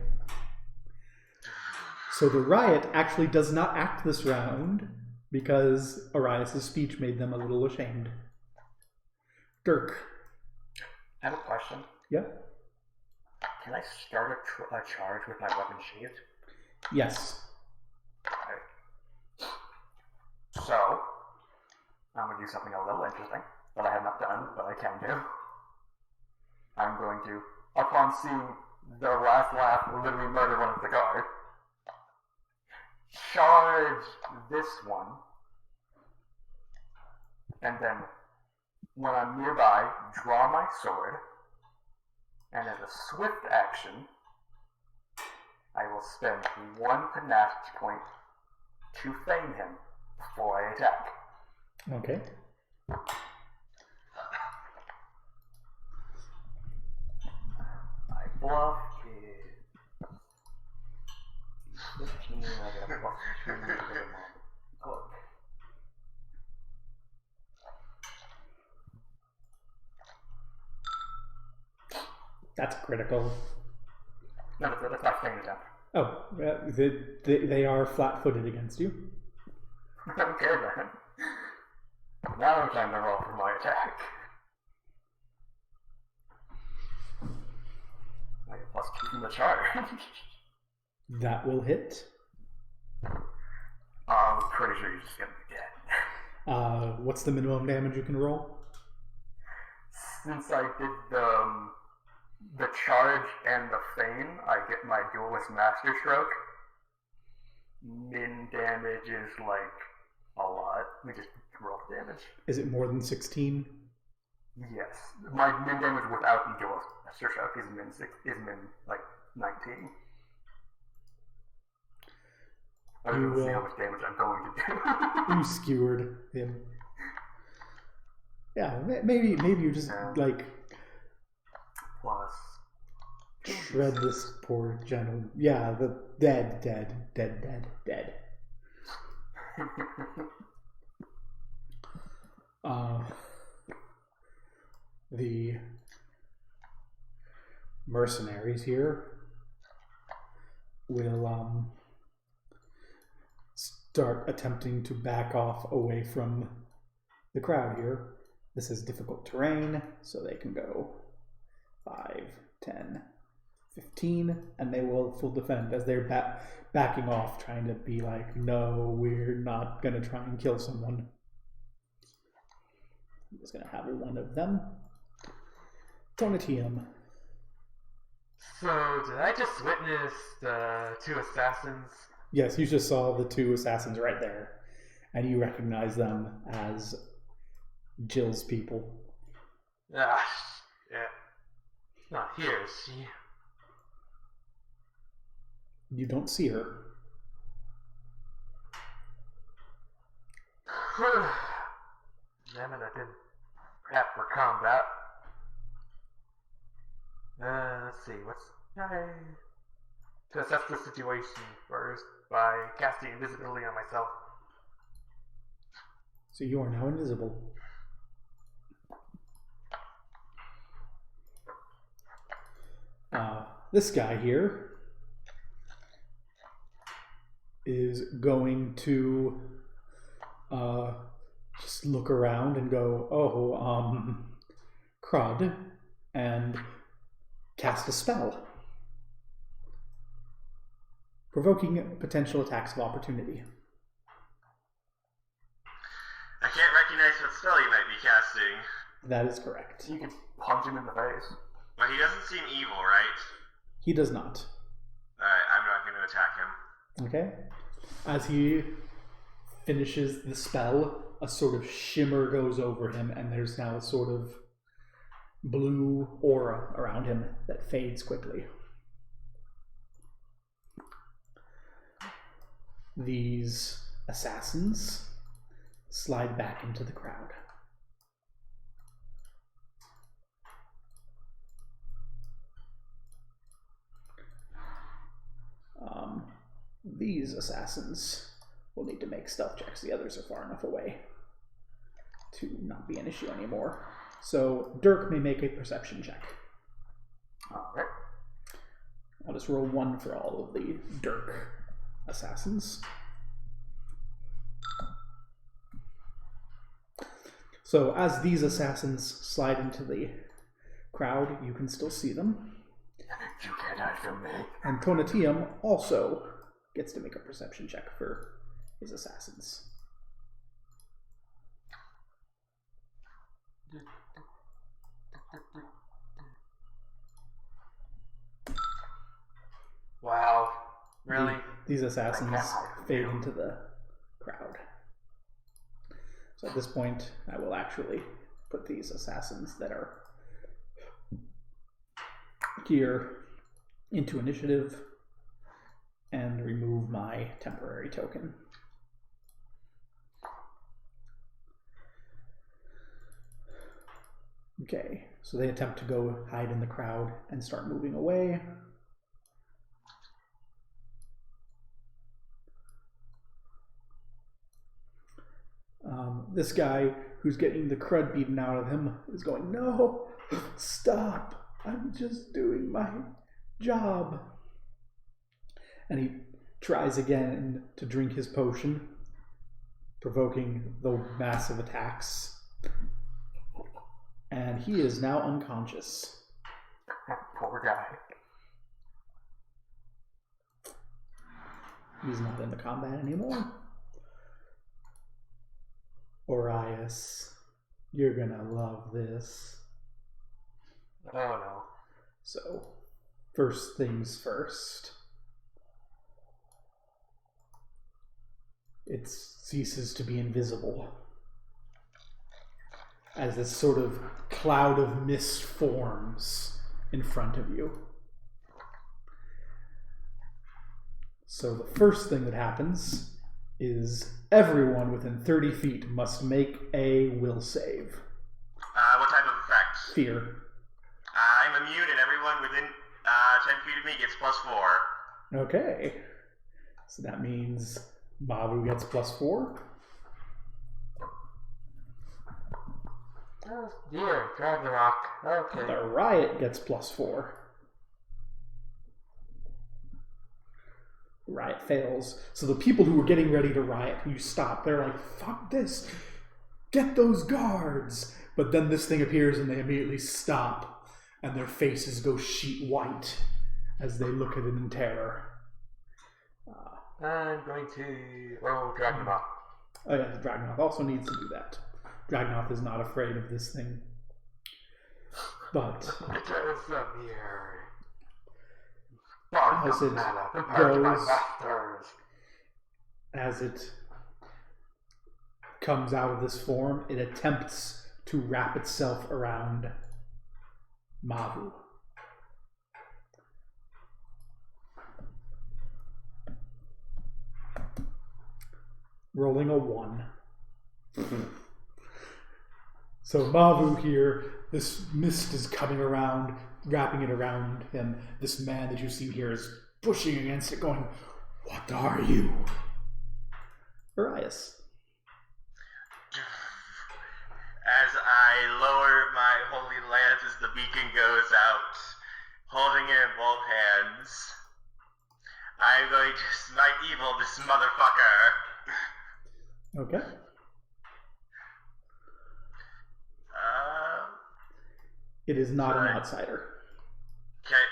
So the riot actually does not act this round because Arias' speech made them a little ashamed. Dirk. I have a question. Yeah? Can I start a charge with my weapon sheathed? Yes. Okay. So, I'm going to do something a little interesting that I have not done, but I can do. I'm going to, upon seeing the last laugh literally murder one of the guard, charge this one, and then when I'm nearby, draw my sword, and as a swift action, I will spend 1 panache point to feign him before I attack. Okay. My bluff is 15, I get a plus 2 to the cloak. That's critical. No, that's my feign attempt. Oh, they are flat-footed against you. Okay then. Now I'm trying to roll for my attack. I get plus 2 from the charge. That will hit. I'm pretty sure you're just gonna be dead. What's the minimum damage you can roll? Since I did the charge and the feign, I get my duelist master stroke. Min damage is like a lot. We just roll the damage. Is it more than 16? Yes. My min damage without the duelist master stroke is min like 19. I was going to see how much damage I'm going to do. You skewered him. Yeah, maybe you just like Plus. shred this poor gentle. Yeah, the dead. The mercenaries here will start attempting to back off away from the crowd here. This is difficult terrain, so they can go 5, 10, 15, and they will full defend as they're backing off, trying to be like, no, we're not going to try and kill someone. I'm just going to have one of them. Tonatium. So, did I just witness the 2 assassins? Yes, you just saw the 2 assassins right there, and you recognize them as Jill's people. Ah, yeah. Not here, is she? You don't see her. Damn it, I did prep for combat. Let's see, to assess the situation first by casting invisibility on myself. So you are now invisible. This guy here is going to just look around and go, oh, crud, and cast a spell, provoking potential attacks of opportunity. I can't recognize what spell he might be casting. That is correct. You can punch him in the face. But he doesn't seem evil, right? He does not. Alright, I'm not going to attack him. Okay. As he finishes the spell, a sort of shimmer goes over him, and there's now a sort of blue aura around him that fades quickly. These assassins slide back into the crowd. these assassins will need to make stealth checks. The others are far enough away to not be an issue anymore. So Dirk may make a perception check. Alright. I'll just roll 1 for all of the Dirk assassins. So as these assassins slide into the crowd, you can still see them. You can't hide from me. And Tonatium also gets to make a perception check for his assassins. Wow. Really? These assassins fade into the crowd. So at this point, I will actually put these assassins that are here into initiative and remove my temporary token. Okay, so they attempt to go hide in the crowd and start moving away. This guy who's getting the crud beaten out of him is going, "No, stop, I'm just doing my job." And he tries again to drink his potion, provoking the massive attacks. And he is now unconscious. Poor guy. He's not in the combat anymore. Orias, you're gonna love this. Oh no. So, first things first. It ceases to be invisible as this sort of cloud of mist forms in front of you. So the first thing that happens is everyone within 30 feet must make a will save. What type of effect? Fear. I'm immune, and everyone within 10 feet of me gets +4. Okay. So that means Babu gets +4. Oh dear, Dragonrock. Okay. The riot gets +4. Riot fails. So the people who were getting ready to riot, who stop, they're like, "Fuck this. Get those guards." But then this thing appears and they immediately stop. And their faces go sheet white as they look at it in terror. I'm going to roll Dragonrock. Oh yeah, the Dragonoth also needs to do that. Dragonoth is not afraid of this thing. But Because of here. as it goes, as it comes out of this form, it attempts to wrap itself around Mavu. Rolling a 1. So Mavu here, this mist is coming around, wrapping it around him. This man that you see here is pushing against it, going, "What are you?" Arias. As I lower my holy lance as the beacon goes out, holding it in both hands, I'm going to smite evil this motherfucker. Okay. It is not an outsider. Okay.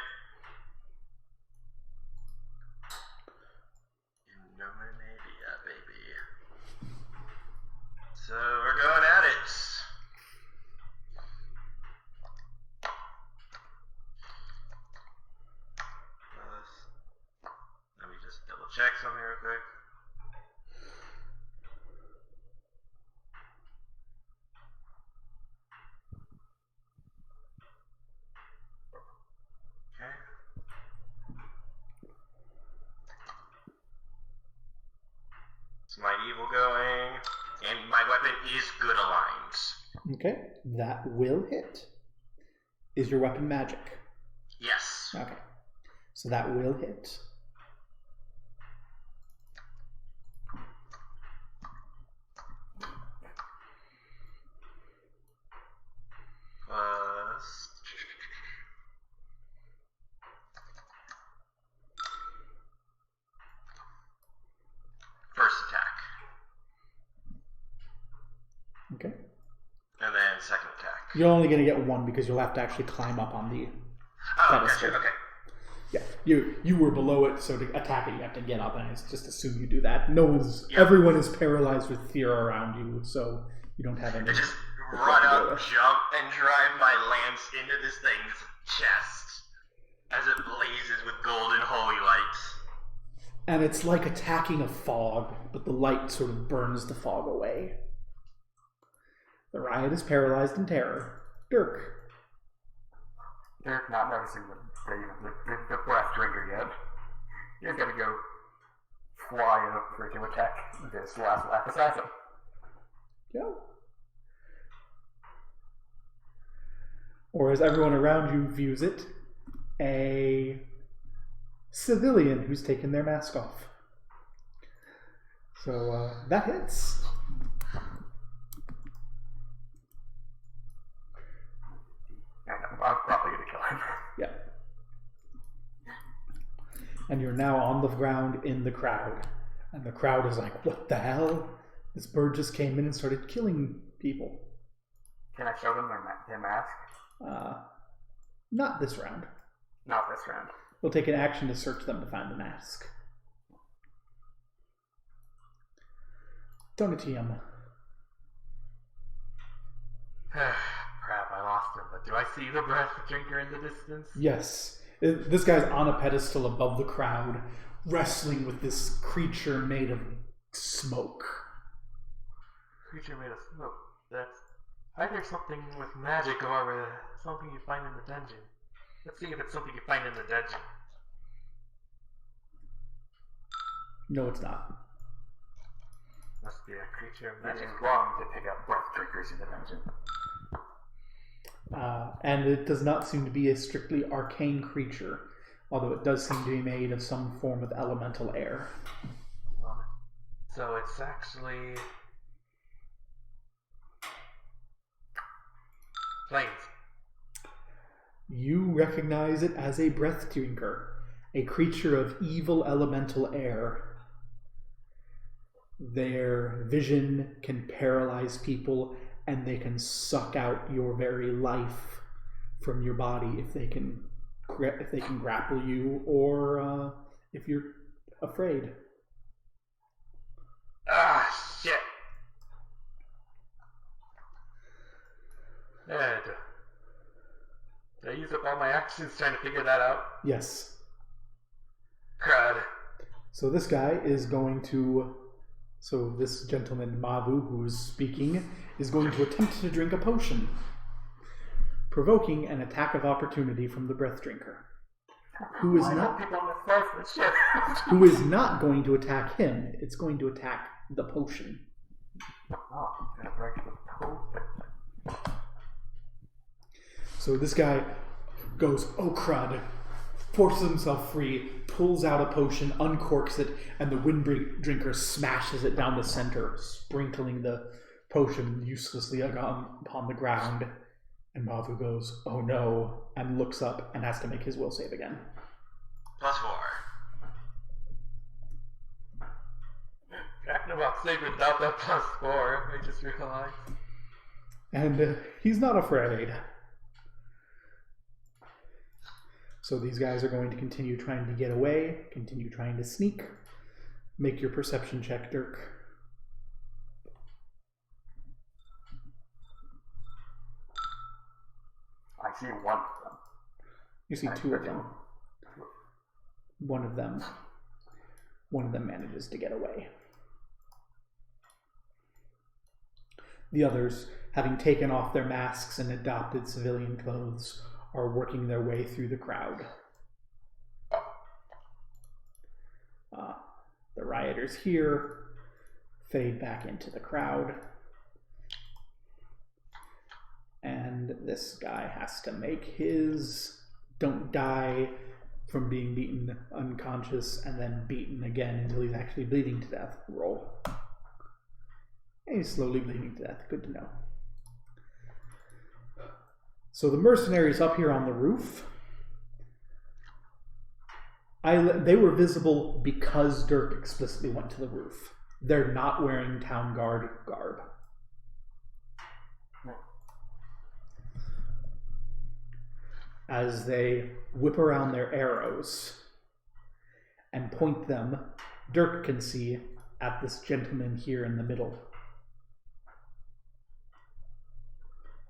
Indominadia, baby. So we're going at it. Let me just double check something real quick. My evil going, and my weapon is good aligned. Okay. That will hit. Is your weapon magic? Yes. Okay. So that will hit. Okay. And then second attack. You're only going to get one because you'll have to actually climb up on the Oh, pedestal. gotcha. Okay. Yeah, you were below it, so to attack it, you have to get up, and I just assume you do that. Yeah. Everyone is paralyzed with fear around you, so you don't have any. I just run up, jump, and drive my lance into this thing's chest as it blazes with golden holy lights. And it's like attacking a fog, but the light sort of burns the fog away. The riot is paralyzed in terror. Dirk. Dirk, not noticing the breath drinker yet, he's gonna go fly over to attack this last black assassin. Go. Or as everyone around you views it, a civilian who's taken their mask off. So that hits. And I'm probably gonna kill him. Yeah. And you're now on the ground in the crowd. And the crowd is like, what the hell? This bird just came in and started killing people. Can I show them their mask? Not this round. Not this round. We'll take an action to search them to find the mask. Donatium. Crap, I lost him, but do I see the breath drinker in the distance? Yes. This guy's on a pedestal above the crowd, wrestling with this creature made of smoke. Creature made of smoke. That's either something with magic or something you find in the dungeon. Let's see if it's something you find in the dungeon. No, it's not. Must be a creature of It magic. is wrong to pick up breath drinkers in the dungeon. And it does not seem to be a strictly arcane creature, although it does seem to be made of some form of elemental air. So it's actually flames. You recognize it as a breath drinker, a creature of evil elemental air. Their vision can paralyze people, and they can suck out your very life from your body if they can grapple you, or if you're afraid. Ah, shit. Did I use up all my actions trying to figure that out? Yes. Crud. So this guy is going to... So this gentleman, Mavu, who is speaking, is going to attempt to drink a potion, provoking an attack of opportunity from the breath drinker, who is not going to attack him. It's going to attack the potion. Oh, I'm gonna break the potion. So this guy goes, oh crud, forces himself free, pulls out a potion, uncorks it, and the wind drinker smashes it down the center, sprinkling the potion uselessly upon the ground. And Mavu goes, oh no, and looks up and has to make his will save again. +4. Talking about saving without that +4, I just realized. And he's not afraid. So these guys are going to continue trying to get away, continue trying to sneak. Make your perception check, Dirk. I see one of them. You see two of them. One of them manages to get away. The others, having taken off their masks and adopted civilian clothes, are working their way through the crowd. The rioters here fade back into the crowd. And this guy has to make his don't die from being beaten unconscious and then beaten again until he's actually bleeding to death roll. And he's slowly bleeding to death. Good to know. So the mercenaries up here on the roof, they were visible because Dirk explicitly went to the roof. They're not wearing town guard garb. As they whip around their arrows and point them, Dirk can see at this gentleman here in the middle.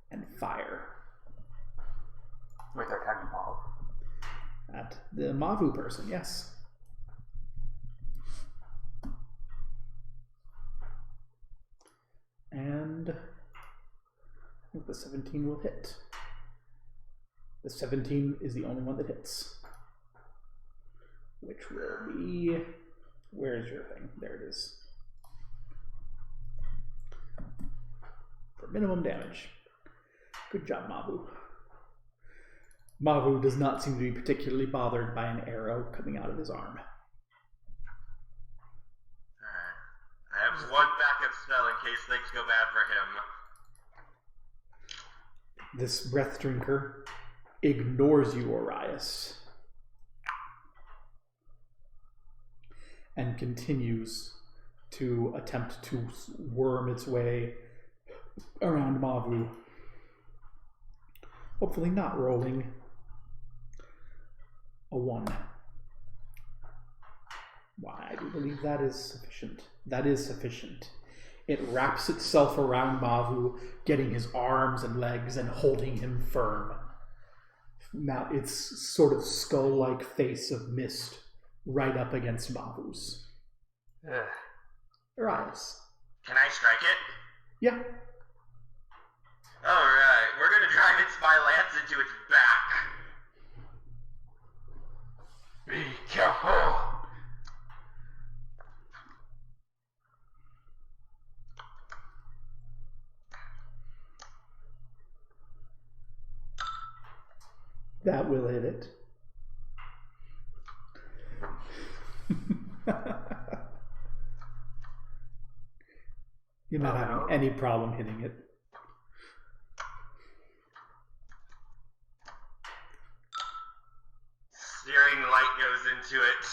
And fire. Wait, they're attacking Mav. At the Mavu person, yes. And I think the 17 will hit. The 17 is the only one that hits. Which will be... Where's your thing? There it is. For minimum damage. Good job, Mavu. Mavu does not seem to be particularly bothered by an arrow coming out of his arm. Alright. I have one backup spell in case things go bad for him. This breath drinker ignores you, Orias, and continues to attempt to worm its way around Mavu. Hopefully not rolling a 1. Why, I do believe that is sufficient. That is sufficient. It wraps itself around Mavu, getting his arms and legs and holding him firm. Now its sort of skull-like face of mist right up against Mavu's. Arias. Can I strike it? Yeah. Alright, we're gonna drive my lance into its back. Be careful. That will hit it. You're not having any problem hitting it. Searing light goes into it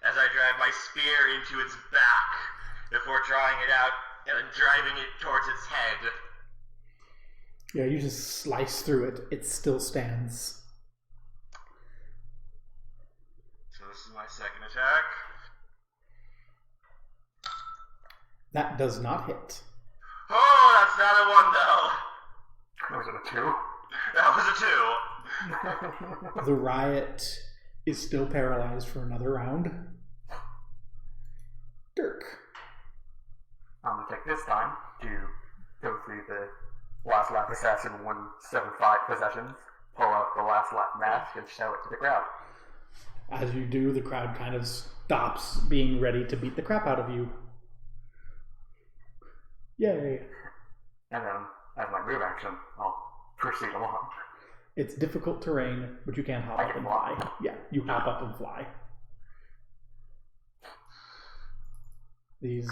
as I drive my spear into its back before drawing it out and driving it towards its head. Yeah, you just slice through it. It still stands. So this is my second attack. That does not hit. Oh, that's not a 1 though. Was it a 2? That was a 2. The riot is still paralyzed for another round. Dirk. I'm gonna take this time to go through the last lap assassin 175 possessions, pull out the last lap mask, and show it to the crowd. As you do, the crowd kind of stops being ready to beat the crap out of you. Yay. And then, as my move action, I'll proceed along. It's difficult terrain, but you can hop I up can and fly. fly. Yeah, you hop up and fly. These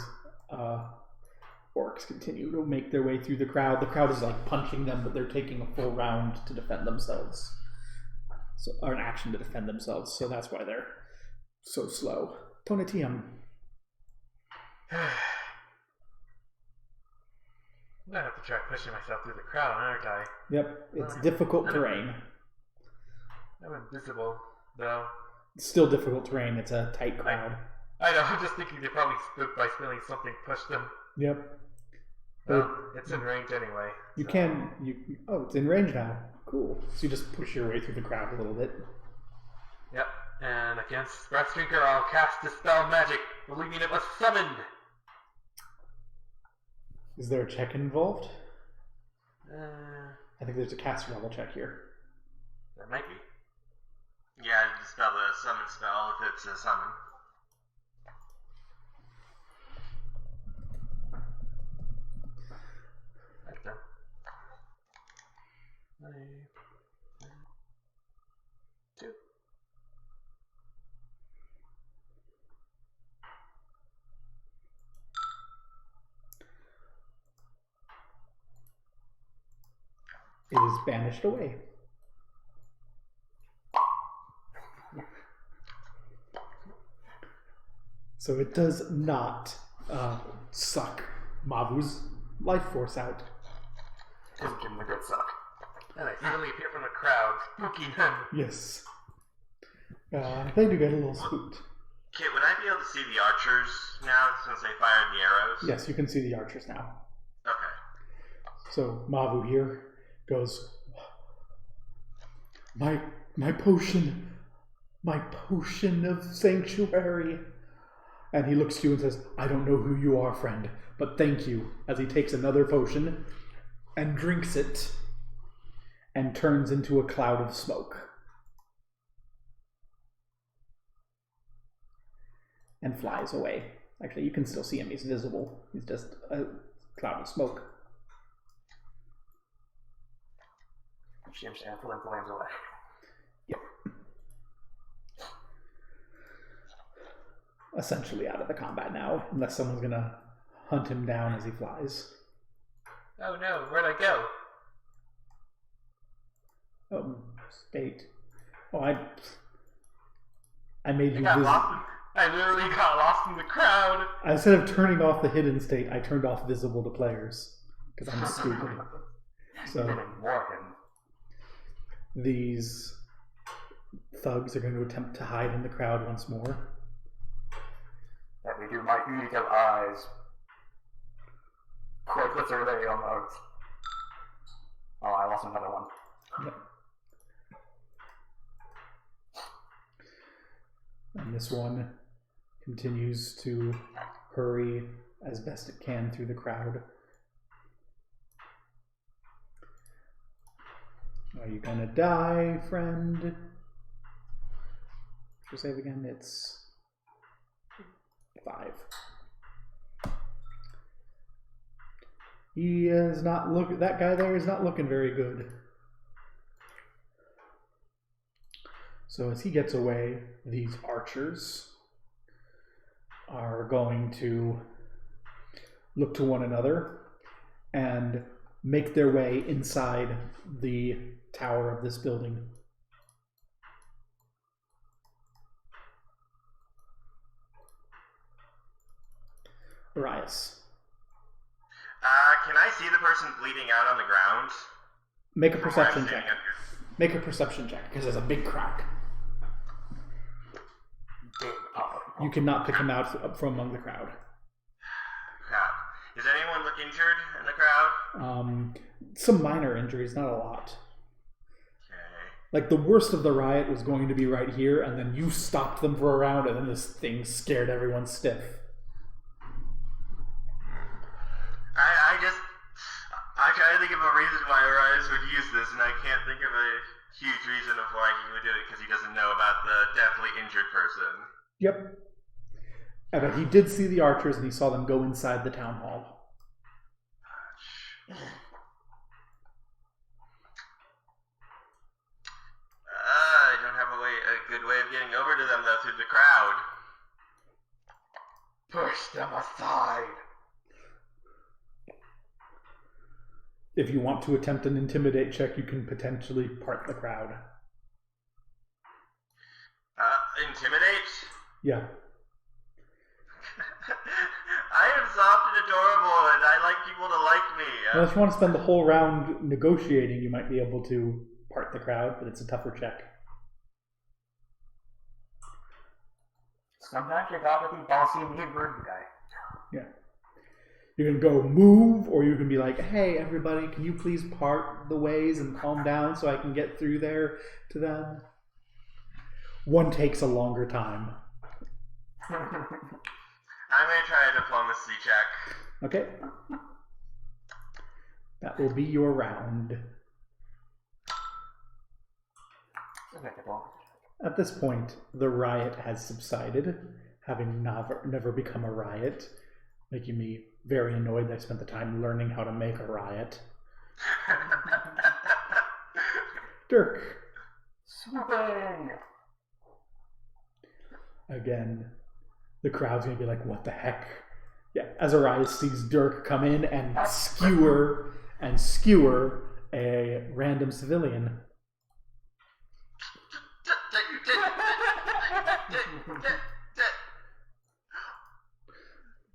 orcs continue to make their way through the crowd. The crowd is like punching them, but they're taking a full round to defend themselves. So, or an action to defend themselves, so that's why they're so slow. Tonatium. I'm gonna have to try pushing myself through the crowd, aren't I? Yep, it's difficult terrain. I'm invisible, though. It's still difficult terrain. It's a tight crowd. I know, I'm just thinking they probably spooked by feeling something push them. Yep. Well, it's in range anyway. You so. can. Oh, it's in range now. Cool. So you just push your way through the crowd a little bit. Yep, and against Breath Drinker, I'll cast Dispel Magic, believing it was summoned. Is there a check involved? There I think there's a caster level check here. might be. Yeah, dispel the summon spell if it's a summon. Right there. 2. It is banished away. So it does not suck Mavu's life force out. Doesn't give him a good suck. And they suddenly appear from the crowd, spooking them. Yes. They do get a little spooked. Okay, would I be able to see the archers now since they fired the arrows? Yes, you can see the archers now. Okay. So Mavu here goes, my potion of sanctuary. And he looks to you and says, I don't know who you are, friend, but thank you. As he takes another potion and drinks it and turns into a cloud of smoke. And flies away. Actually, you can still see him. He's visible. He's just a cloud of smoke. Shim's and flames away. Yep. Essentially out of the combat now, unless someone's gonna hunt him down as he flies. Oh no, where'd I go? State. Oh, I made you got visible. lost. I literally got lost in the crowd. Instead of turning off the hidden state, I turned off visible to players because I'm stupid. So these thugs are going to attempt to hide in the crowd once more. That we do my eagle eyes. Quick, let's survey on those. Oh, I lost another one. Yep. And this one continues to hurry as best it can through the crowd. Are you gonna die, friend? What's your save again? It's 5. He is not look. That guy there is not looking very good. So as he gets away, these archers are going to look to one another and make their way inside the tower of this building. Arias. Can I see the person bleeding out on the ground? Make a From where I'm perception check. standing up here? Make a perception check, because there's a big crack. You cannot pick him out from among the crowd. Crap. Does anyone look injured in the crowd? Some minor injuries, not a lot. Okay. Like, the worst of the riot was going to be right here, and then you stopped them for a round, and then this thing scared everyone stiff. I try to think of a reason why Arias would use this, and I can't think of a huge reason of why he would do it, because he doesn't know about the deathly injured person. Yep. But he did see the archers, and he saw them go inside the town hall. I don't have a good way of getting over to them, though, through the crowd. Push them aside. If you want to attempt an intimidate check, you can potentially part the crowd. Intimidate? Yeah. I am soft and adorable, and I like people to like me. Well, if you want to spend the whole round negotiating, you might be able to part the crowd, but it's a tougher check. Sometimes you gotta be bossy and be a rude guy. Yeah. You can go move, or you can be like, hey, everybody, can you please part the ways and calm down so I can get through there to them? One takes a longer time. I'm going to try a diplomacy check. Okay. That will be your round. At this point, the riot has subsided, having never become a riot, making me very annoyed that I spent the time learning how to make a riot. Dirk. Swooping! Again, the crowd's gonna be like, what the heck? Yeah, Azarias sees Dirk come in and skewer a random civilian.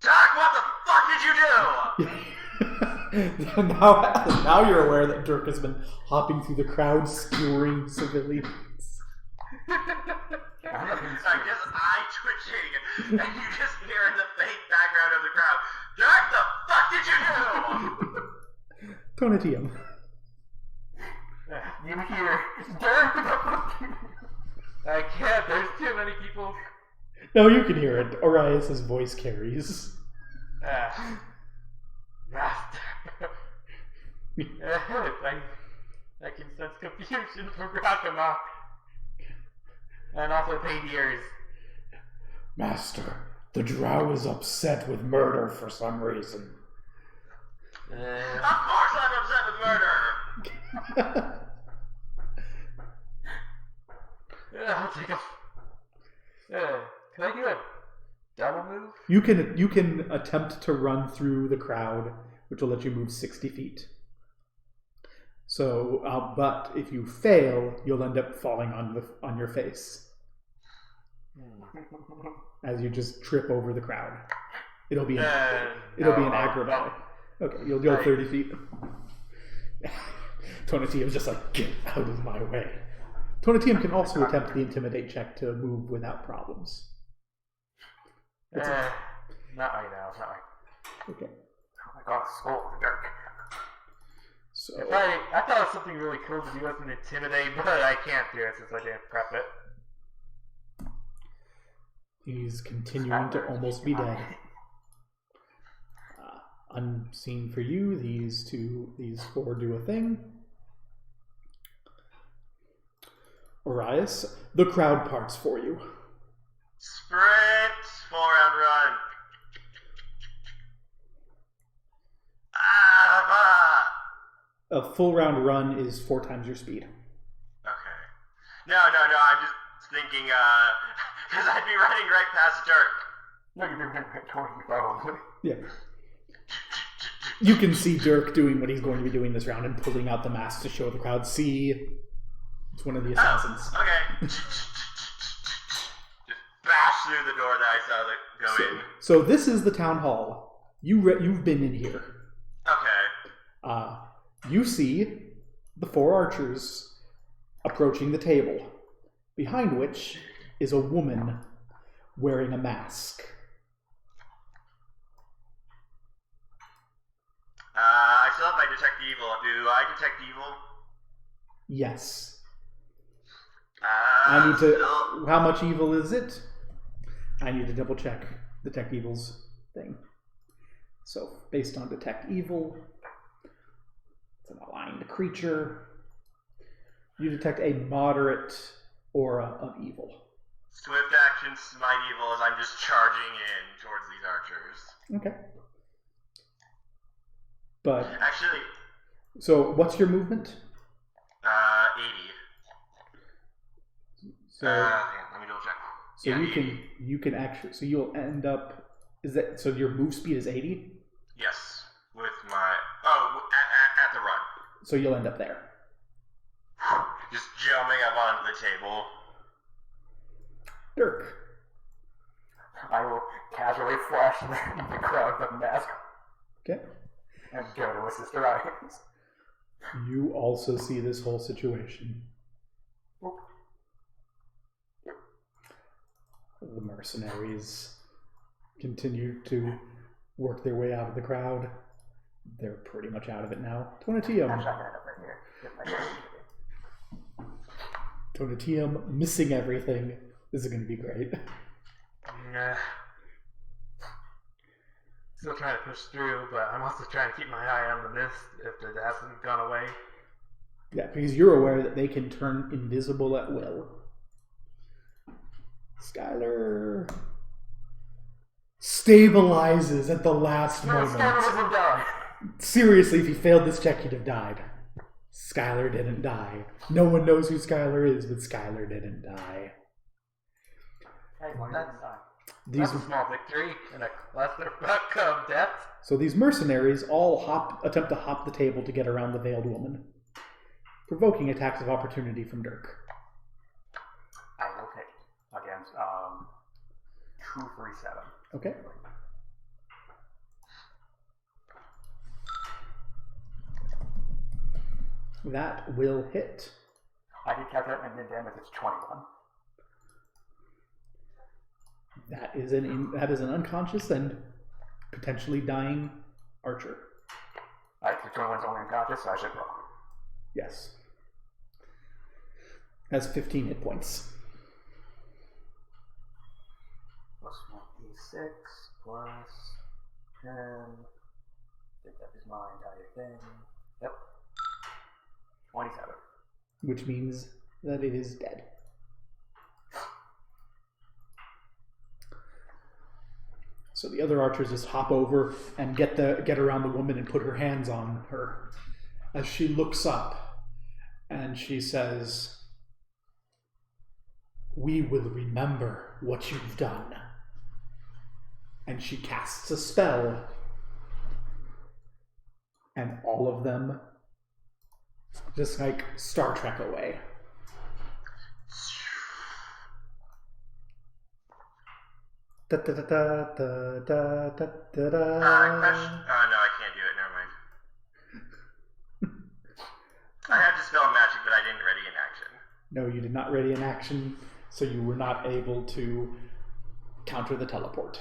Doc, what the fuck did you do? now you're aware that Dirk has been hopping through the crowd, skewering civilians. Just eye twitching, and you just hear in the faint background of the crowd, Dirk, the fuck did you do? Tonatium. You hear, Dirk, the fuck did you do? I can't. There's too many people. No, you can hear it. Orias's voice carries. Master. I can sense confusion from Rakama. And also pain ears. Master, the drow is upset with murder for some reason. Of course I'm upset with murder! I'll take a... can I do a double move? You can attempt to run through the crowd, which will let you move 60 feet. So, but if you fail, you'll end up falling on your face as you just trip over the crowd. It'll be an acrobat. Okay, you'll go 30 feet. Tonatium's just like, get out of my way. Tonatium can also attempt the intimidate check to move without problems. Not right now. Not right. Okay. Oh my god, skull, Dirk. So I thought it was something really cool to do as an intimidate, but I can't do it since I didn't prep it. he's continuing to almost be dead. Unseen for you, these four do a thing. Orias, the crowd parts for you. Sprint! 4-round run. A full round run is 4 times your speed. Okay. No, I'm just thinking, because I'd be running right past Dirk. No, you're doing it toward me, probably. Yeah. You can see Dirk doing what he's going to be doing this round and pulling out the mask to show the crowd, see, it's one of the assassins. Oh, okay. Just bash through the door that I saw go in. So this is the town hall. You've been in here. Okay. You see the 4 archers approaching the table, behind which is a woman wearing a mask. I still have my detect evil. Do I detect evil? Yes. I need to... How much evil is it? I need to double check detect evil's thing. So, based on detect evil, it's an aligned creature. You detect a moderate aura of evil. Swift action, smite evil, as I'm just charging in towards these archers. Okay. But... Actually... So, what's your movement? 80. So, let me double check. so yeah, you can actually... So you'll end up... Is that... So your move speed is 80? Yes. With my... Oh, at the run. So you'll end up there. Just jumping up onto the table. Dirk. I will casually flash the crowd with a mask Okay. and go to assist Orias. You also see this whole situation. The mercenaries continue to work their way out of the crowd. They're pretty much out of it now. Tonatium. Tonatium missing everything. This is going to be great. Still trying to push through, but I'm also trying to keep my eye on the mist if it hasn't gone away. Yeah, because you're aware that they can turn invisible at will. Skylar stabilizes at the last moment. Skylar doesn't die. Seriously, if he failed this check, he'd have died. Skylar didn't die. No one knows who Skylar is, but Skylar didn't die. That's a small victory in a cluster of death. So these mercenaries all attempt to hop the table to get around the veiled woman, provoking attacks of opportunity from Dirk. I will take against 237. Okay. That will hit. I did calculate my mid damage. It's 21. That is an unconscious and potentially dying archer. Alright, so 21's only unconscious, so I should roll. Yes. Has 15 hit points. Plus 1d6, plus 10. I think that is my entire thing. Yep. 27. Which means that it is dead. So the other archers just hop over and get around the woman and put her hands on her. As she looks up and she says, "We will remember what you've done." And she casts a spell. And all of them just like Star Trek away. Question. Oh, no, I can't do it. Never mind. I had to spell magic, but I didn't ready in action. No, you did not ready an action, so you were not able to counter the teleport.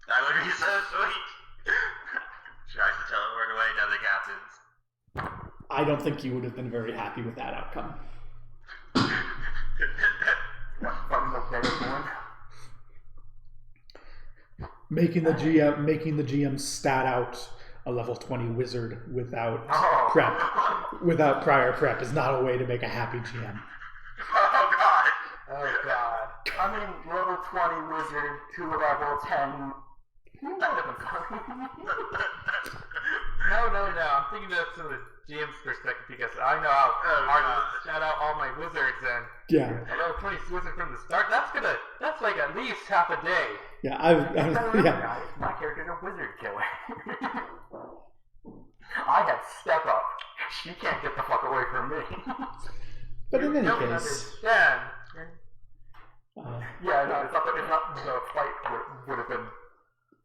That would be so sweet. Tries to teleport away, nothing happens. I don't think you would have been very happy with that outcome. What fun the player one? Making the GM stat out a level 20 wizard without without prior prep is not a way to make a happy GM. Oh god. Oh god. I mean, level 20 wizard to level 10. That would have been fun. No. I'm thinking this from the GM's perspective because I know how hard it is to shout out all my wizards and Yeah. a level 20 wizard from the start. That's like at least half a day. Yeah, Guys, my character's a wizard killer. I had step up. She can't get the fuck away from me. But in any Don't case, understand. Yeah, no, it's not the fight would have been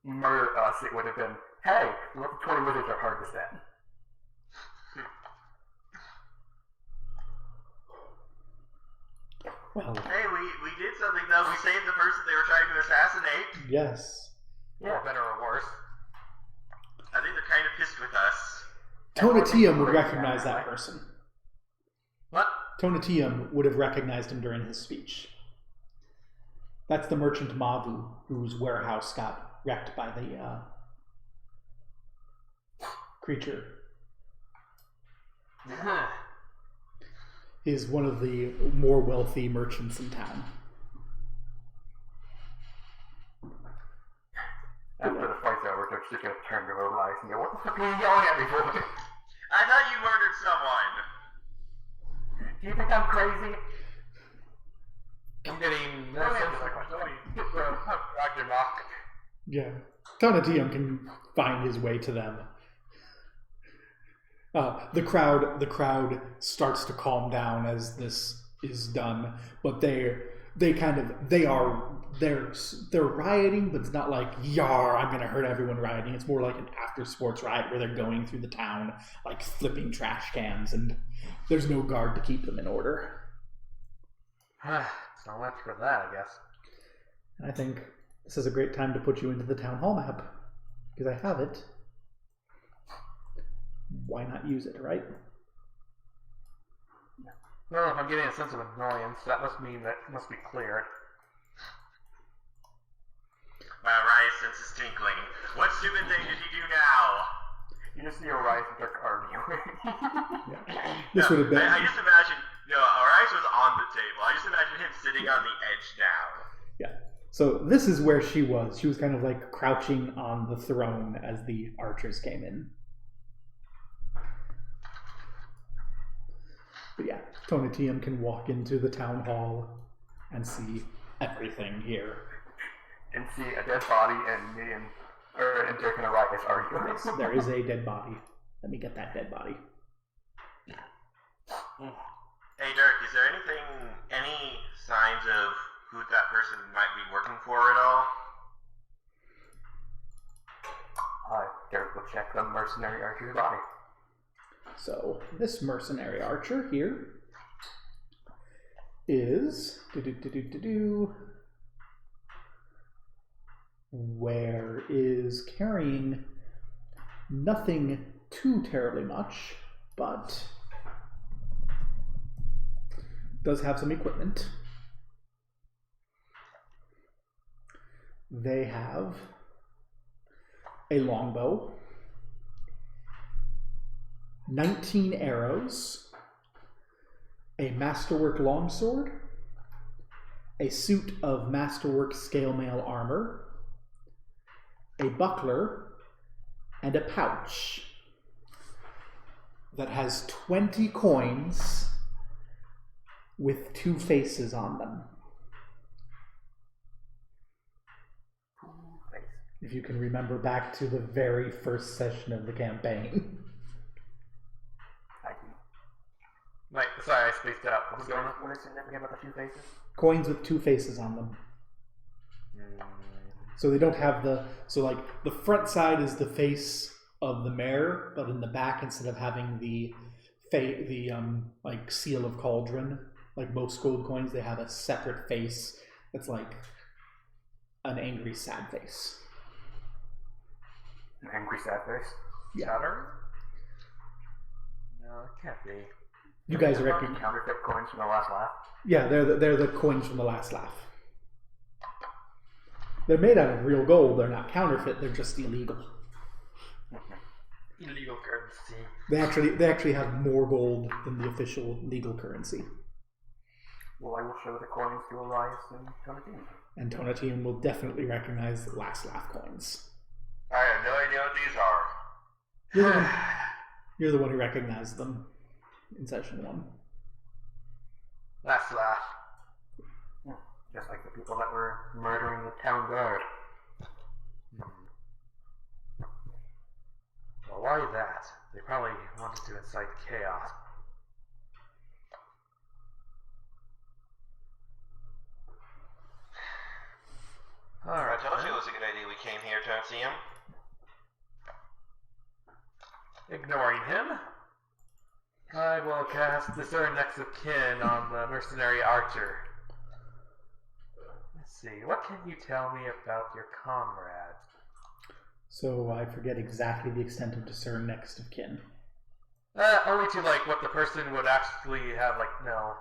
murder us. It would have been, hey, level 20 wizards are hard to stand. well, Hey, we did something though. We saved the person they were trying to assassinate. yes. Yeah, better or worse. I think they're kind of pissed with us. Tonatium would recognize that person. What? Tonatium would have recognized him during his speech. That's the merchant Mavu, whose warehouse got wrecked by the creature. Is one of the more wealthy merchants in town. After the fight's over, they're just gonna turn to her eyes and go, what the fuck are you yelling at me for? I thought you murdered someone. Do you think I'm crazy? I'm getting no Don't sense answer of that question. Roger Mock. Yeah. Tonatium can find his way to them. The crowd starts to calm down as this is done, but they're rioting, but it's not like yar, I'm gonna hurt everyone rioting. It's more like an after sports riot where they're going through the town, like flipping trash cans, and there's no guard to keep them in order. So much for that, I guess. And I think this is a great time to put you into the town hall map, because I have it. Why not use it, right? Well, if I'm getting a sense of annoyance, that must mean that it must be cleared. Riot senses tinkling. What stupid thing did you do now? You just see Orion and they're arguing. This would have been. I just imagine, Orion was on the table. I just imagine him sitting on the edge now. Yeah. So this is where she was. She was kind of like crouching on the throne as the archers came in. But yeah, Tonatium can walk into the town hall and see everything here. And see a dead body and me and Dirk and Orion arguing. Yes, there is a dead body. Let me get that dead body. Hey Dirk, is there any signs of who that person might be working for at all? Dirk will check the mercenary archer's body. So this mercenary archer here is where is carrying nothing too terribly much, but does have some equipment. They have a longbow, 19 arrows, a masterwork longsword, a suit of masterwork scale mail armor, a buckler, and a pouch that has 20 coins with 2 faces on them. If you can remember back to the very first session of the campaign. Like, sorry, I spaced out. What's going on? What is significant about the 2 faces? Coins with 2 faces on them. So they don't have the... So, like, the front side is the face of the mare, but in the back, instead of having the like, seal of cauldron, like most gold coins, they have a separate face that's like an angry, sad face. An angry, sad face? Yeah. Saturn? No, it can't be. You guys reckon... Counterfeit coins from the last laugh? Yeah, they're the coins from the last laugh. They're made out of real gold. They're not counterfeit. They're just illegal. Illegal currency. They actually have more gold than the official legal currency. Well, I will show the coins to Elias and Tonatine. And Tonatine will definitely recognize the last laugh coins. I have no idea what these are. You're the one who recognized them in session 1. Last laugh. Just like the people that were murdering the town guard. Well, why that? They probably wanted to incite chaos. Alright. I told you it was a good idea we came here to see him. Ignoring him, I will cast Discern Next of Kin on the mercenary archer. Let's see, what can you tell me about your comrade? So I forget exactly the extent of Discern Next of Kin. Only to, like, what the person would actually have, like, know.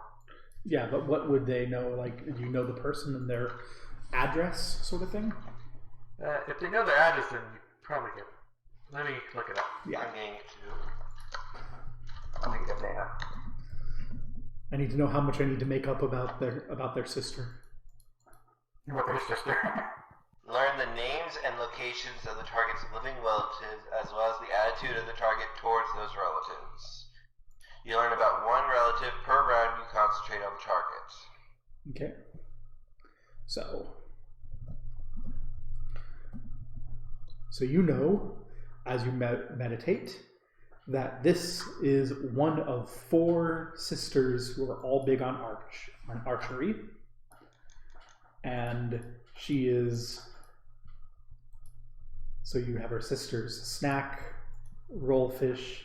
Yeah, but what would they know? Like, do you know the person and their address, sort of thing? If they know their address, then you probably get. Let me look it up. Yeah. I'm going to. I'll make it a data. I need to know how much I need to make up about their sister. What their sister? Learn the names and locations of the target's living relatives, as well as the attitude of the target towards those relatives. You learn about 1 relative per round you concentrate on the target. Okay. So you know, as you meditate, that this is one of 4 sisters who are all big on archery. And she is... So you have her sisters, Snack, Rollfish,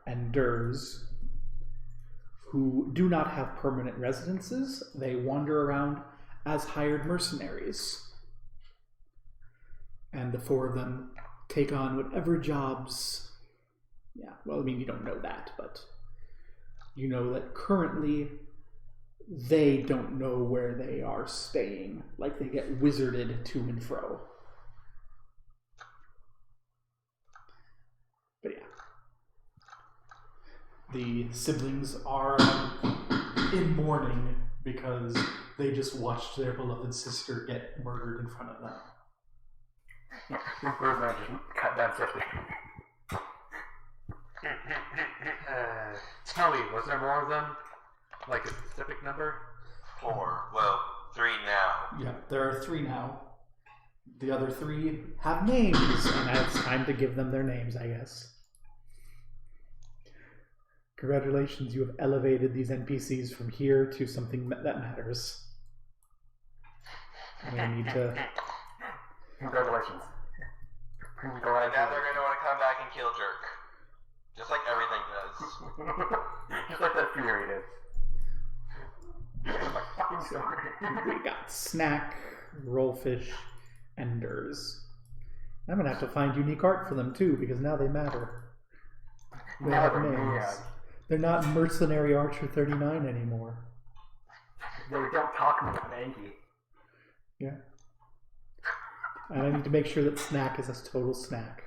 and Durs, who do not have permanent residences. They wander around as hired mercenaries. And the 4 of them take on whatever jobs... Yeah, well, I mean, you don't know that, but you know that currently they don't know where they are staying. Like, they get wizarded to and fro. But yeah. The siblings are in mourning because they just watched their beloved sister get murdered in front of them. Rosemary just cut down 50. Tell me, was there more of them? Like a specific number? 4. Well, 3 now. Yeah, there are 3 now. The other 3 have names, and now it's time to give them their names, I guess. Congratulations, you have elevated these NPCs from here to something that matters. And I need to... Congratulations. And now they're going to want to come back and kill Jerk. Just like everything does. Just like that Fury did. My fucking story. We got Snack, Rollfish, Enders. I'm gonna have to find unique art for them too, because now they matter. They have names. Yeah. They're not Mercenary Archer 39 anymore. They don't talk about Angie. Yeah. And I need to make sure that Snack is a total snack.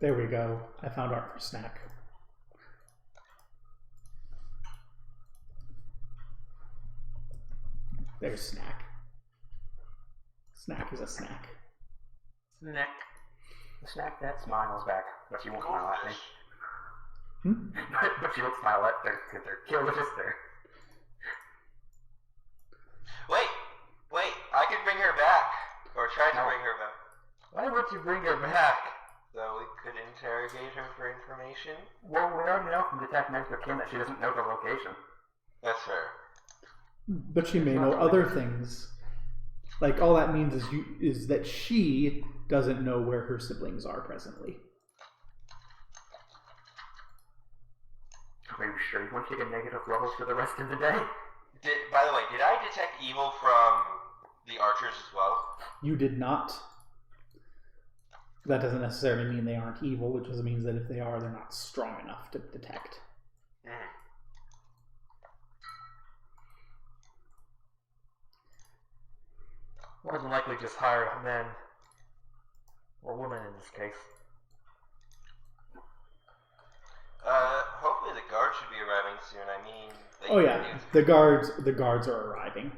There we go. I found art for Snack. There's Snack. Snack is a snack. Snack. Snack that smiles back, but she won't smile at me. Hmm? But she won't smile at their killer sister. Wait, I could bring her back. Or try to bring her back. Why would you bring her back? So we could interrogate her for information? Well, we already know from Detective Kim that she doesn't know the location. That's fair. But she may know other things. Like, all that means is that she doesn't know where her siblings are presently. Are you sure you want to take a negative levels for the rest of the day? By the way, did I detect evil from the archers as well? You did not. That doesn't necessarily mean they aren't evil. It just means that if they are, they're not strong enough to detect. More than likely just hire men. Or women in this case. Hopefully the guards should be arriving soon. I mean... Oh yeah, the guards are arriving.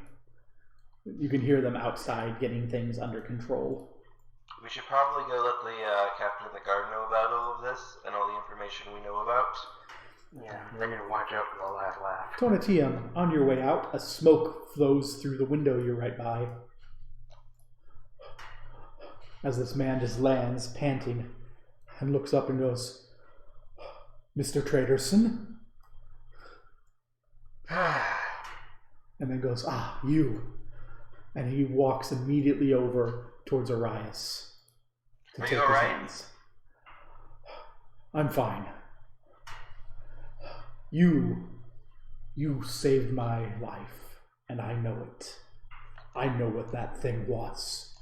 You can hear them outside getting things under control. We should probably go let the captain of the guard know about all of this and all the information we know about. Yeah, and then you watch out for the last laugh. Tonatium, on your way out, a smoke flows through the window you're right by. As this man just lands, panting, and looks up and goes, "Mr. Traderson?" And then goes, "Ah, you." And he walks immediately over towards Arias to Are take you his alright? hands. "I'm fine. You saved my life, and I know it. I know what that thing was.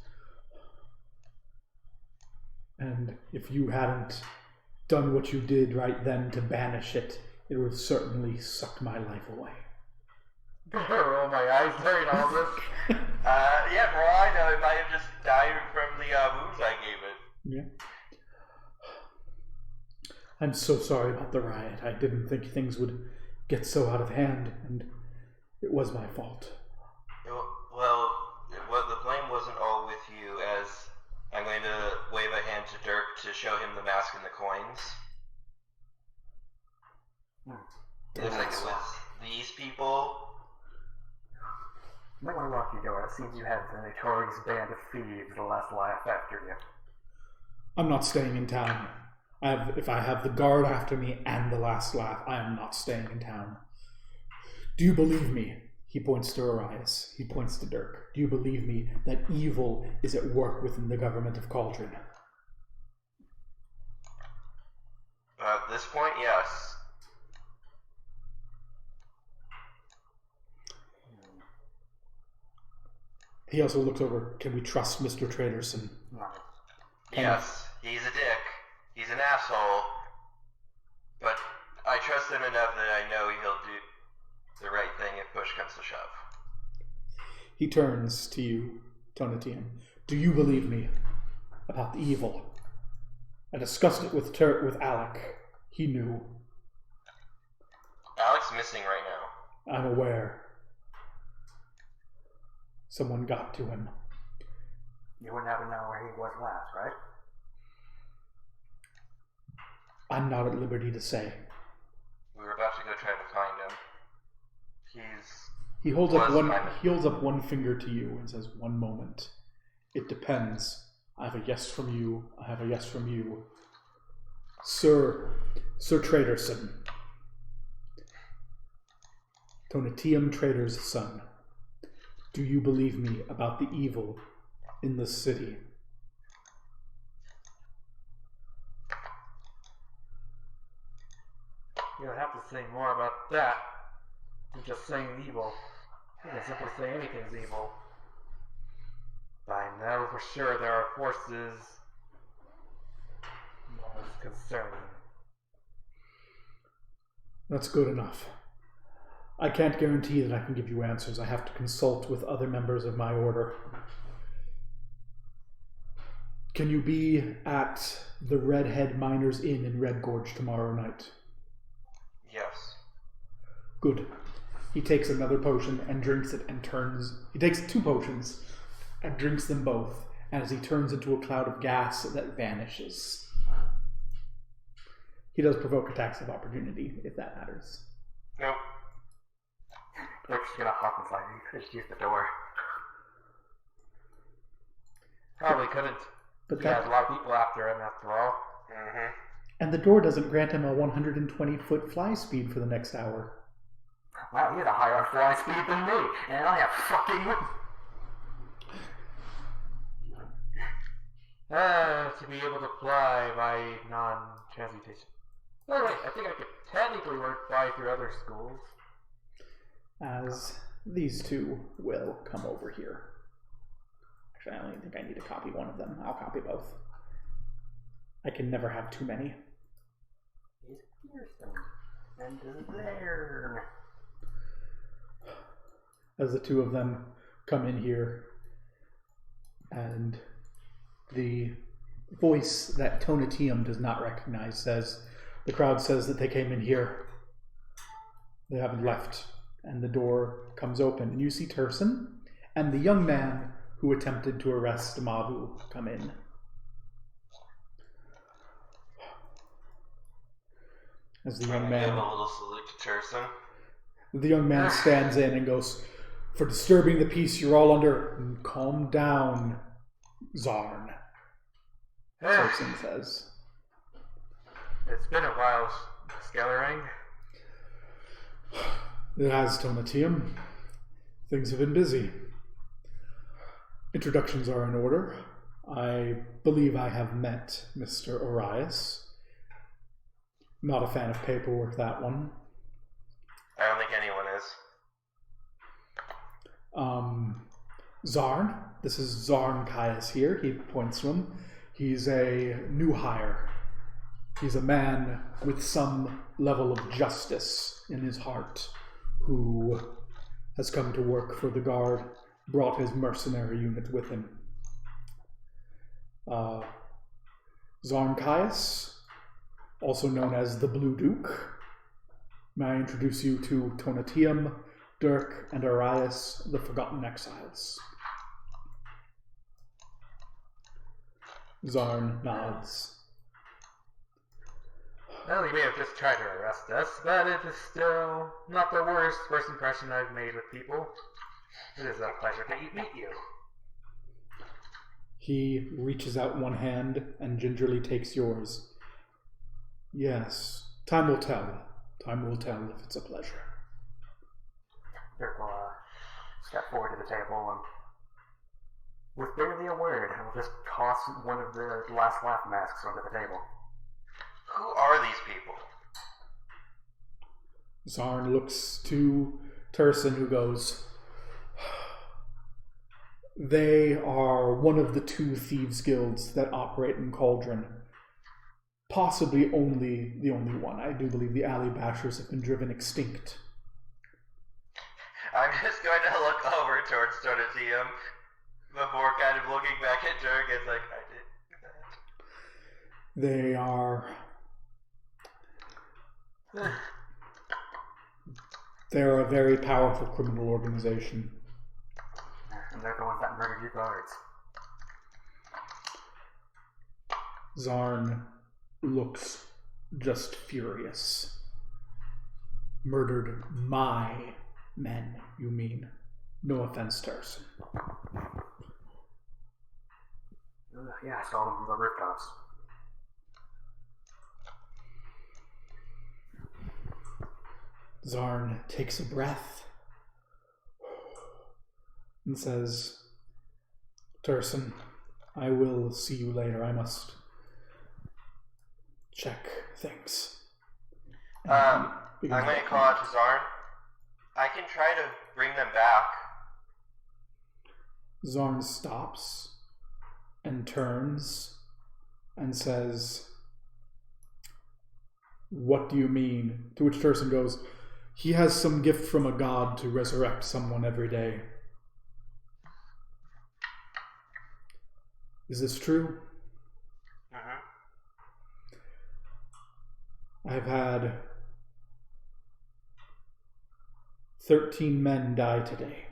And if you hadn't done what you did right then to banish it, it would certainly suck my life away." Roll my eyes during all this. Yeah, for all I know, it might have just died from the wounds I gave it. Yeah. "I'm so sorry about the riot. I didn't think things would get so out of hand, and it was my fault." Well, the blame wasn't all with you, as I'm going to wave a hand to Dirk to show him the mask and the coins. It looks like it was these people. You might want to lock your door. It seems you had the notorious band of thieves the last laugh after you. "I'm not staying in town. If I have the guard after me and the last laugh, I am not staying in town. Do you believe me?" He points to Arias. He points to Dirk. "Do you believe me that evil is at work within the government of Cauldron?" At this point, yes. He also looks over. "Can we trust Mr. Traderson?" No. Yes, he's a dick. He's an asshole. But I trust him enough that I know he'll do the right thing if push comes to shove. He turns to you, Tonatian. "Do you believe me about the evil? I discussed it with Alek. He knew. Alek's missing right now. I'm aware. Someone got to him." You would never know where he was last, right? "I'm not at liberty to say." We were about to go try to find him. He holds up one finger to you and says, "One moment. It depends. I have a yes from you. I have a yes from you. Sir Traderson. Tonatium Trader's son, do you believe me about the evil in the city? You don't have to say more about that than just saying evil. You can simply say anything's evil. But I know for sure there are forces most concerning. That's good enough. I can't guarantee that I can give you answers. I have to consult with other members of my order. Can you be at the Redhead Miners Inn in Red Gorge tomorrow night? Yes. Good. He takes another potion and drinks it and turns... He takes 2 potions and drinks them both, as he turns into a cloud of gas that vanishes. He does provoke attacks of opportunity, if that matters. Nope. They're just gonna hop inside. You could just use the door. Probably couldn't. But He has a lot of people after him, after all. Mm-hmm. And the door doesn't grant him a 120-foot fly speed for the next hour. Wow, you had a higher fly speed than me, and I have fucking... To be able to fly by non-transmutation. Oh wait, I think I could technically fly through other schools. As these 2 will come over here. Actually, I don't even think I need to copy one of them. I'll copy both. I can never have too many. He's Pearson. And there. As the 2 of them come in here, and the voice that Tonatium does not recognize says, the crowd says that they came in here. They haven't left. And the door comes open, and you see Turson and the young man who attempted to arrest Mavu come in. As the young man... Give a little salute to Turson. The young man stands in and goes, "For disturbing the peace you're all under, calm down, Zarn," Turson says. It's been a while, Skellerang. It has, Tonatium. Things have been busy. Introductions are in order. I believe I have met Mr. Arias. Not a fan of paperwork, that one. I don't think anyone is. Zarn. This is Zarn Caius here. He points to him. He's a new hire. He's a man with some level of justice in his heart who has come to work for the guard, brought his mercenary unit with him. Zarn Caius, also known as the Blue Duke. May I introduce you to Tonatium, Dirk, and Arias, the Forgotten Exiles. Zarn nods. Well, you may have just tried to arrest us, but it is still not the worst first impression I've made with people. It is a pleasure to meet you. He reaches out one hand and gingerly takes yours. Yes, time will tell. Time will tell if it's a pleasure. Dirk will step forward to the table and, with barely a word, he'll just toss one of the last laugh masks onto the table. Who are these people? Zarn looks to Turson, who goes, "They are one of the 2 thieves' guilds that operate in Cauldron. Possibly the only one. I do believe the Alley Bashers have been driven extinct." I'm just going to look over towards Tonatium before kind of looking back at Dirk. It's like, I did that. They are... They're a very powerful criminal organization. And they're the ones that murdered your guards. Zarn looks just furious. Murdered my men, you mean? No offense, Turson. Yeah, I saw them from the rooftops. Zarn takes a breath and says, Turson, I will see you later. I must check things. I'm going to call out to Zarn. I can try to bring them back. Zarn stops and turns and says, what do you mean? To which Turson goes, he has some gift from a god to resurrect someone every day. Is this true? I've had 13 men die today.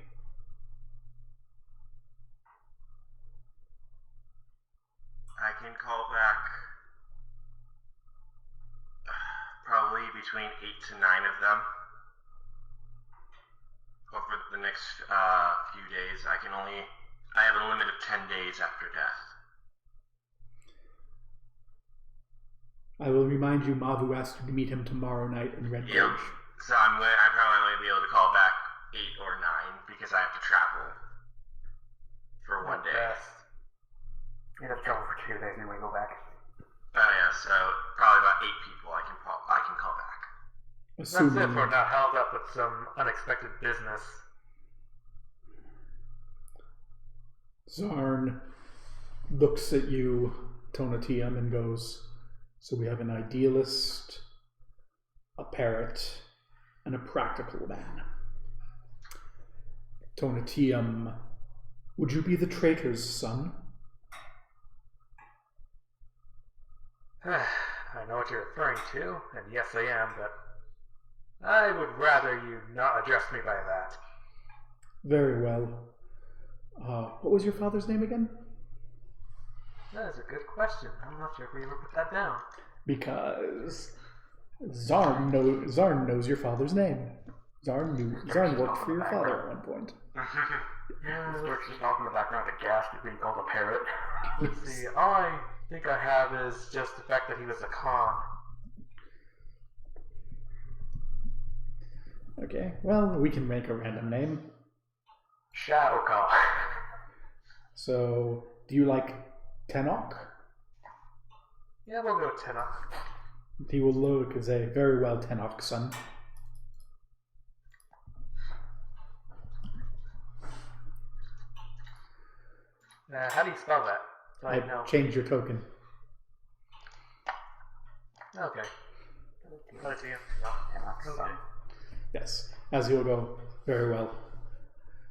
I can call back probably between 8 to 9 of them over the next few days. I have a limit of 10 days after death. I will remind you, Mavu asked you to meet him tomorrow night in Red Gorge. So I probably only be able to call back 8 or 9 because I have to travel for one day. You have to travel for 2 days and we go back. Oh yeah, so probably about 8 people I can call back. That's if we're not held up with some unexpected business. Zarn looks at you, Tonatium, and goes, so we have an idealist, a parrot, and a practical man. Tonatium, would you be the traitor's son? I know what you're referring to, and yes I am, but I would rather you not address me by that. Very well. What was your father's name again? That is a good question. I'm not sure if we ever put that down. Because Zarn knows your father's name. Zarn worked for your father at one point. Yeah, there's just off in the background a gas being called a parrot. Let's see, all I think I have is just the fact that he was a con. Okay, well, we can make a random name. Shadowcall. So, do you like Tenok? Yeah, we'll go with Tenok. He will look as a very well Tenok son. How do you spell that? So I know. Change your token. Okay. Okay. Yes, as he will go, very well.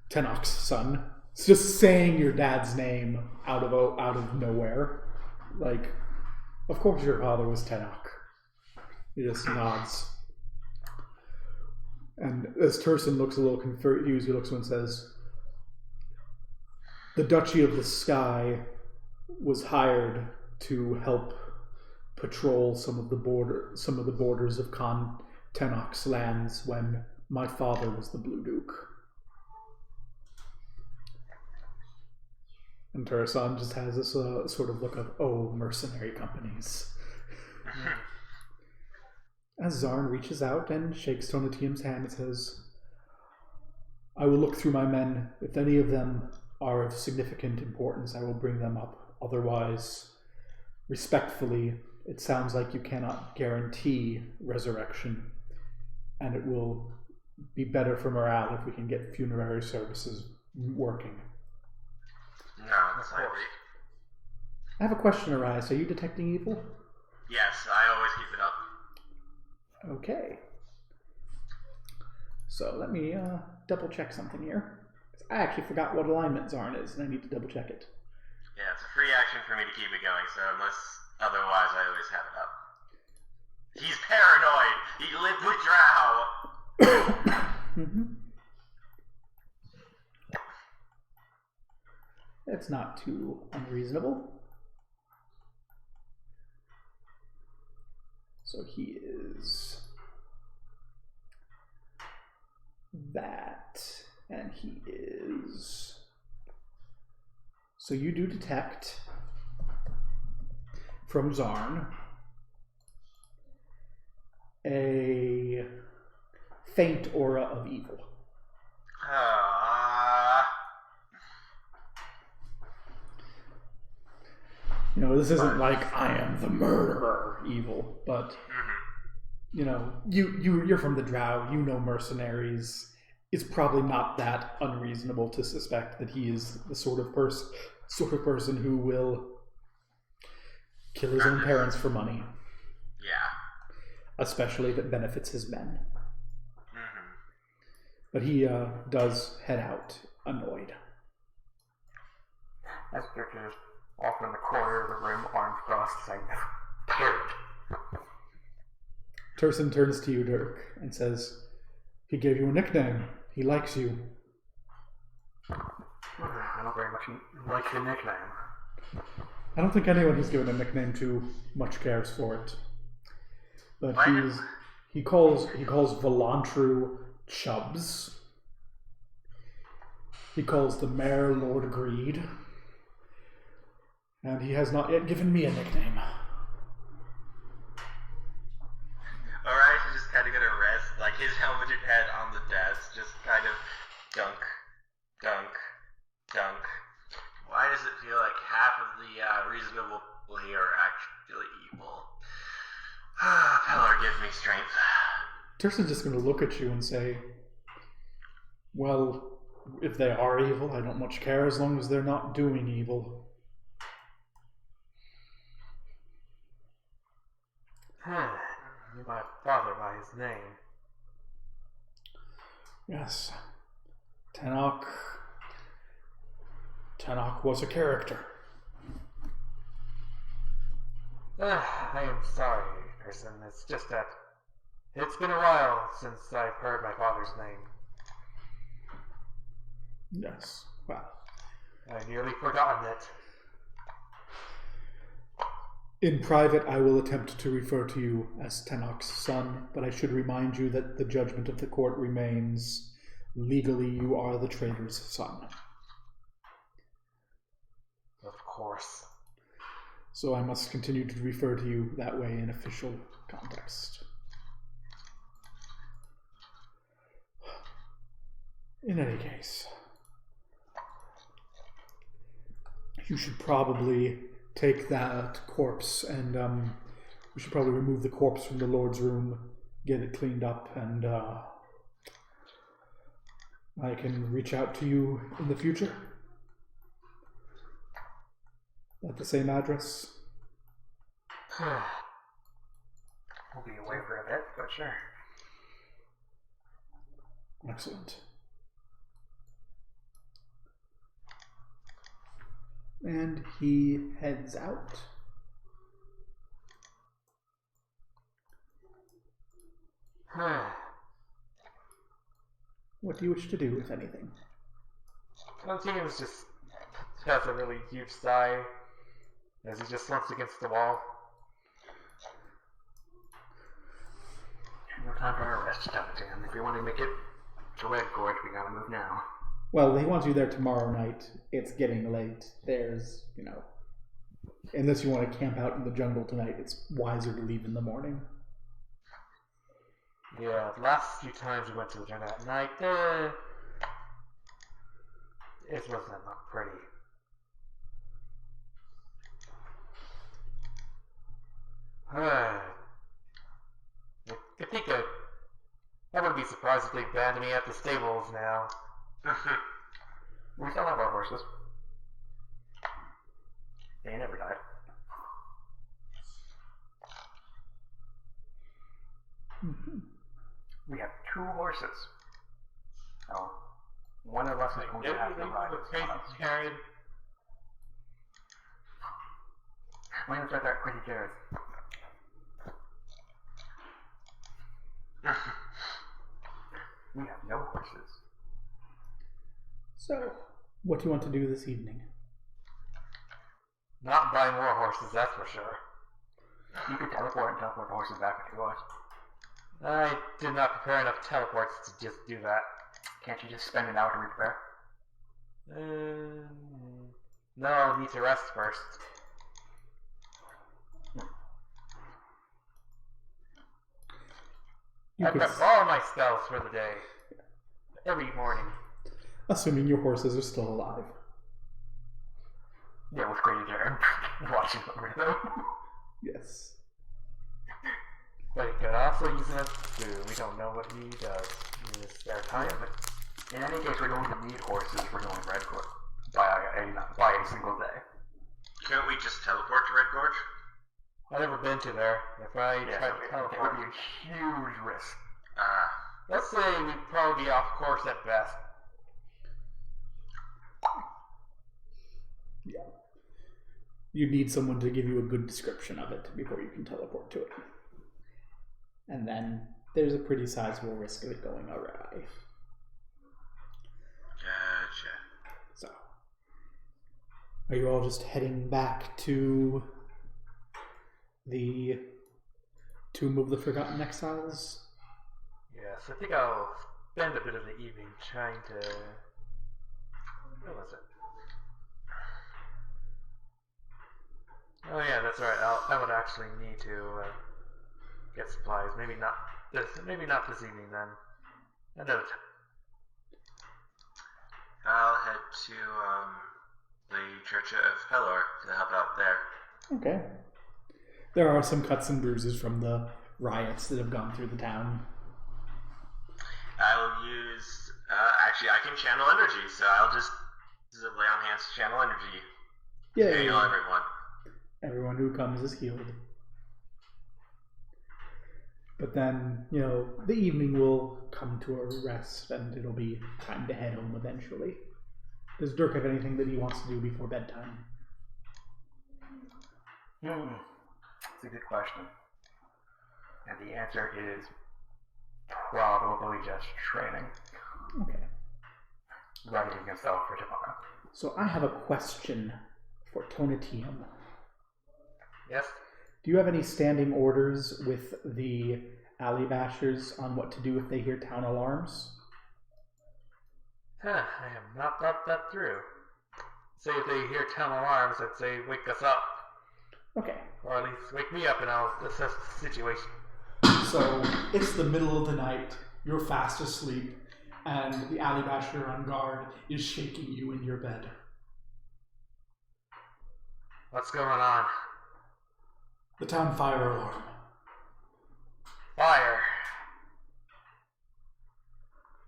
Tenok's son. It's just saying your dad's name out of nowhere. Like, of course your father was Tenok. He just nods. And as Turson looks a little confused, he looks and says, the Duchy of the Sky was hired to help patrol some of the borders of Tenok's lands when my father was the Blue Duke. And Turson just has this sort of look of, mercenary companies. As Zarn reaches out and shakes Tonatium's hand and says, I will look through my men. If any of them are of significant importance, I will bring them up. Otherwise, respectfully, it sounds like you cannot guarantee resurrection, and it will be better for morale if we can get funerary services working. No, that's not right. I have a question, Arias. Are you detecting evil? Yes, I always keep it up. Okay. So let me double check something here. I actually forgot what alignment Zarn is, and I need to double check it. Yeah, it's a free action for me to keep it going, so unless otherwise I always have it up. He's paranoid! He lived with Drow! Mm-hmm. That's not too unreasonable. So he is that, and he is... So you do detect from Zarn a faint aura of evil. You know, this isn't like I am the murderer evil, but you know, you're from the Drow, you know mercenaries. It's probably not that unreasonable to suspect that he is the sort of person who will kill his own parents for money. Yeah. Especially if it benefits his men. But he does head out annoyed. As Dirk is off in the corner of the room, arms crossed, saying, "Parrot." Turson turns to you, Dirk, and says, "He gave you a nickname. He likes you." I don't very much like the nickname. I don't think anyone he's given a nickname to much cares for it. But he calls Volantru Chubbs. He calls the mayor Lord Greed. And he has not yet given me a nickname. Alright, he's just kind of gonna rest, like his helmeted head on the desk, just kind of dunk, dunk, dunk. Why does it feel like half of the reasonable people here are actually evil? Pelor, give me strength. Turson's just going to look at you and say, "Well, if they are evil, I don't much care as long as they're not doing evil." Knew my father by his name. Yes. Tenok was a character. I am sorry, Person. It's just that it's been a while since I've heard my father's name. Yes. Well, I've nearly forgotten it. in private, I will attempt to refer to you as Tenok's son, but I should remind you that the judgment of the court remains. Legally, you are the traitor's son. Of course. So I must continue to refer to you that way in official context. In any case, you should probably take that corpse and we should probably remove the corpse from the Lord's room, get it cleaned up, and I can reach out to you in the future. At the same address? We'll be away for a bit, but sure. Excellent. And he heads out. What do you wish to do, if anything? James just has a really huge sigh as he just slumps against the wall. No time for our rest, Captain. If we want to make it to Red Gorge, we gotta move now. Well, he wants you there tomorrow night. It's getting late. There's, unless you want to camp out in the jungle tonight, it's wiser to leave in the morning. Yeah, the last few times we went to the jungle at night, it wasn't pretty. I think I wouldn't be surprised if they abandoned me at the stables now. We still have our horses. They never died. Mm-hmm. We have 2 horses. So, one of us is going to have to ride with one of us. Jared. My name's right there, Crazy Jared. We have no horses. So, what do you want to do this evening? Not buy more horses, that's for sure. You could teleport the horses back to us. I did not prepare enough teleports to just do that. Can't you just spend an hour to repair? No, I'll need to rest first. You I could, prep all my spells for the day. Every morning. assuming your horses are still alive. Yeah, with Grady there, watching over them. Yes. But he could also use it as food. We don't know what he does in his spare time. Yeah, but in any case, we're going to need horses. We're going Red Gorge by a single day. Can't we just teleport to Red Gorge? I've never been to there. If I Yeah, try it to would teleport, be a huge risk. let's say we'd probably be off course at best. Yeah. You need someone to give you a good description of it before you can teleport to it. And then there's a pretty sizable risk of it going awry. Gotcha. So, are you all just heading back to the Tomb of the Forgotten Exiles? Yes, I think I'll spend a bit of the evening trying to... What was it? Oh yeah, that's right. I would actually need to get supplies. Maybe not this evening then. Another time. I'll head to the Church of Pelor to help out there. Okay. There are some cuts and bruises from the riots that have gone through the town. I'll use... actually, I can channel energy, so I'll just lay on hands to channel energy. Yay! Heal everyone. Everyone who comes is healed. But then, the evening will come to a rest and it'll be time to head home eventually. Does Dirk have anything that he wants to do before bedtime? It's a good question. And the answer is probably just training. Okay. Readying himself for tomorrow. So I have a question for Tonatium. Yes? Do you have any standing orders with the alley bashers on what to do if they hear town alarms? I have not thought that through. Say if they hear town alarms, I'd say wake us up. Okay. Or at least wake me up and I'll assess the situation. So it's the middle of the night, you're fast asleep, and the alley basher on guard is shaking you in your bed. What's going on? The town fire alarm. Fire.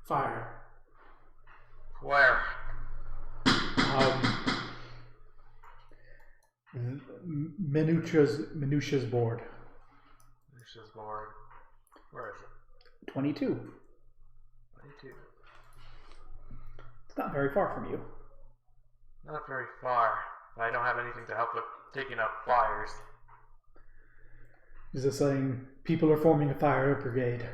Fire. Where? Minutia's board. Lucia's board. Where is it? 22. 22. It's not very far from you. Not very far. I don't have anything to help with taking up fires. Is this saying people are forming a fire brigade?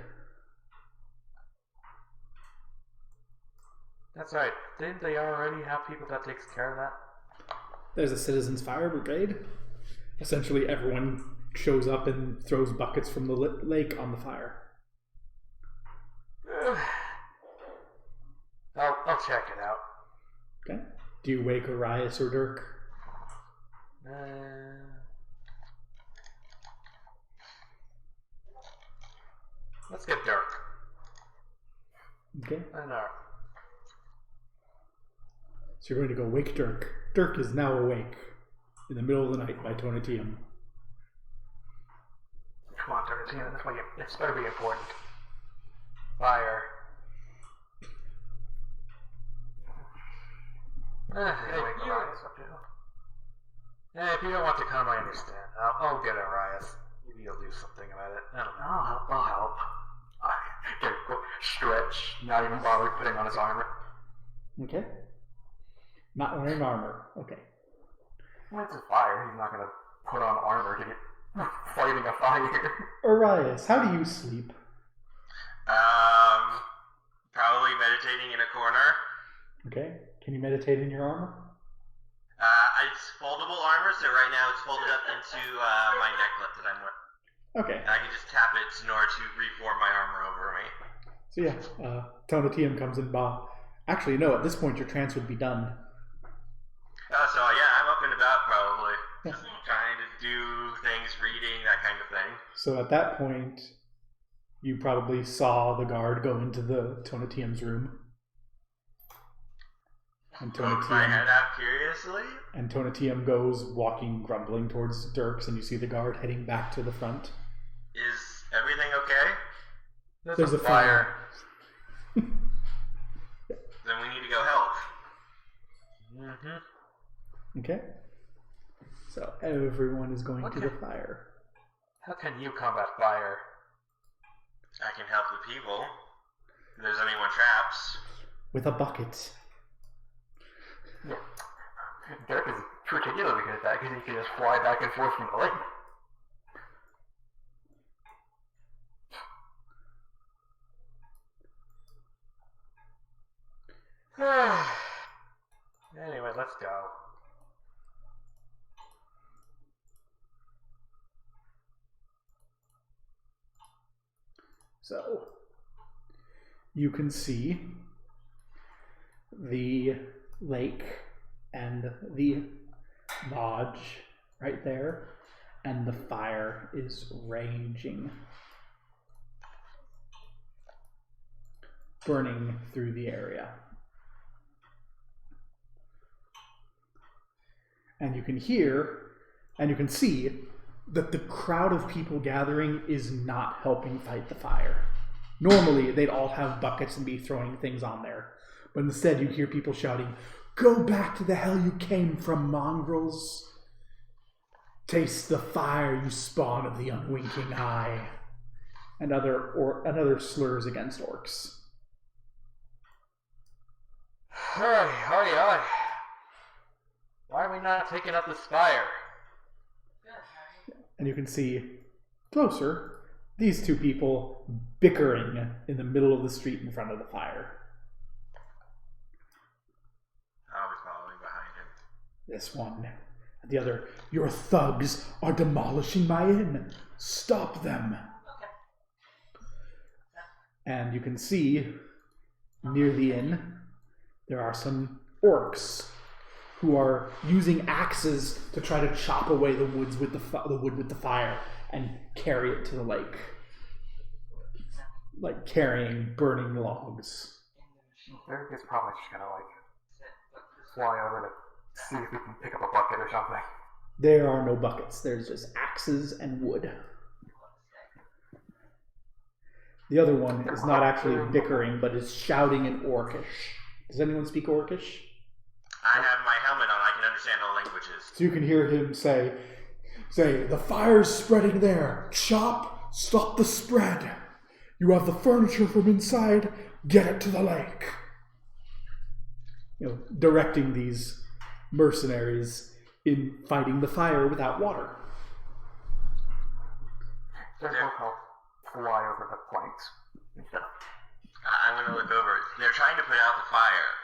That's right. Didn't they already have people that takes care of that? There's a citizens' fire brigade. Essentially, everyone shows up and throws buckets from the lake on the fire. I'll check it out. Okay. Do you wake Arias or Dirk? Let's get Dirk. Okay. And So you're going to go wake Dirk. Dirk is now awake in the middle of the night by Tonatium. Come on, 13, this better be important. fire. If you don't want to come, I understand. I'll get Arias. Maybe you'll do something about it. I don't know. I'll help. Stretch, not even bother putting on his armor. Okay. Not wearing armor. Okay. Well, it's a fire. He's not going to put on armor to get fighting a fire. Arias, how do you sleep? Probably meditating in a corner. Okay. Can you meditate in your armor? It's foldable armor, so right now it's folded up into my necklet that I'm wearing. Okay. And I can just tap it in order to reform my armor over me. So yeah, Tonatium comes in. Actually, no, at this point your trance would be done. So yeah, I'm up and about probably. Yeah. Just trying to do things, reading, that kind of thing. So at that point, You probably saw the guard go into the Tonatium's room. And Poke my head out curiously. And Tonatium goes walking, grumbling towards Dirks, and you see the guard heading back to the front. Is everything okay? There's a fire. Then we need to go help. Mm-hmm. Okay. So everyone is going to the fire. How can you combat fire? I can help the people. If there's any more traps. With a bucket. Dirk is particularly good at that because he can just fly back and forth from the lake. Anyway, let's go. So, you can see the lake and the lodge right there, and the fire is raging, burning through the area. And you can hear and you can see that the crowd of people gathering is not helping fight the fire. Normally, they'd all have buckets and be throwing things on there. But instead, you hear people shouting, "Go back to the hell you came from, mongrels! Taste the fire, you spawn of the unwinking eye!" And other slurs against orcs. Hurry. Why are we not taking up this fire? And you can see closer these two people bickering in the middle of the street in front of the fire. I'll be following behind him. This one. And the other, "Your thugs are demolishing my inn. Stop them." Okay. And you can see near the inn, there are some orcs who are using axes to try to chop away the wood with the fire and carry it to the lake, like carrying burning logs. Dirk is probably just gonna fly over to see if we can pick up a bucket or something. There are no buckets. There's just axes and wood. The other one is not actually bickering, but is shouting in Orcish. Does anyone speak Orcish? I have my helmet on. I can understand all languages. So you can hear him say, "The fire's spreading there. Chop, stop the spread. You have the furniture from inside. Get it to the lake." Directing these mercenaries in fighting the fire without water. Dirk will help fly over the planks and stuff. I'm going to look over. They're trying to put out the fire.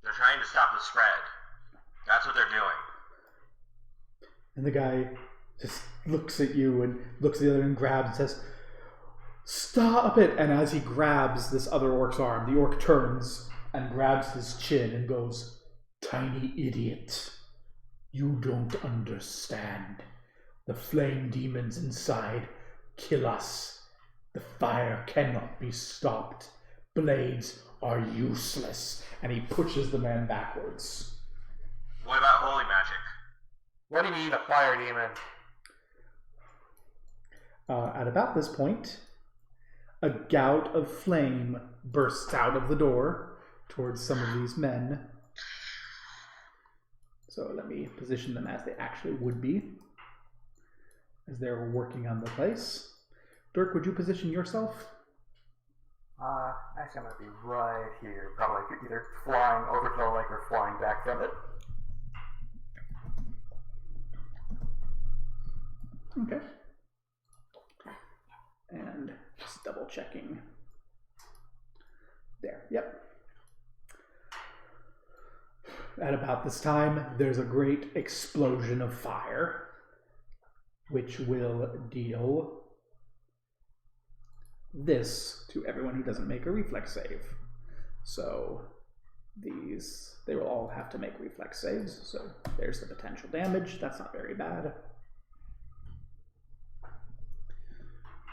They're trying to stop the spread. That's what they're doing. And the guy just looks at you and looks at the other and grabs and says, "Stop it!" And as he grabs this other orc's arm, the orc turns and grabs his chin and goes, "Tiny idiot. You don't understand. The flame demons inside kill us. The fire cannot be stopped. Blades are useless." And he pushes the man backwards. What about holy magic? What do you mean, a fire demon? At about this point, a gout of flame bursts out of the door towards some of these men. So let me position them as they actually would be, as they're working on the place. Dirk, would you position yourself? Actually I'm gonna be right here, probably either flying over to the lake or flying back from it. Okay. And just double checking. There, yep. At about this time, there's a great explosion of fire, which will deal this to everyone who doesn't make a reflex save. So they will all have to make reflex saves. So there's the potential damage. That's not very bad.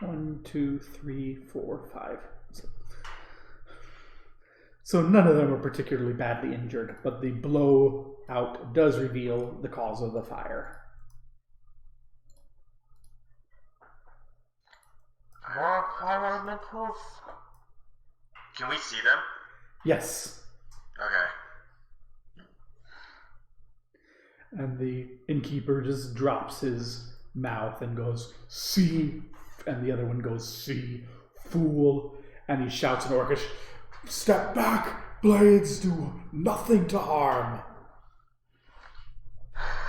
1, 2, 3, 4, 5. So none of them are particularly badly injured, but the blowout does reveal the cause of the fire. More fire elementals? Can we see them? Yes. Okay. And the innkeeper just drops his mouth and goes, "See," and the other one goes, "See, fool," and he shouts in Orcish, "Step back! Blades do nothing to harm."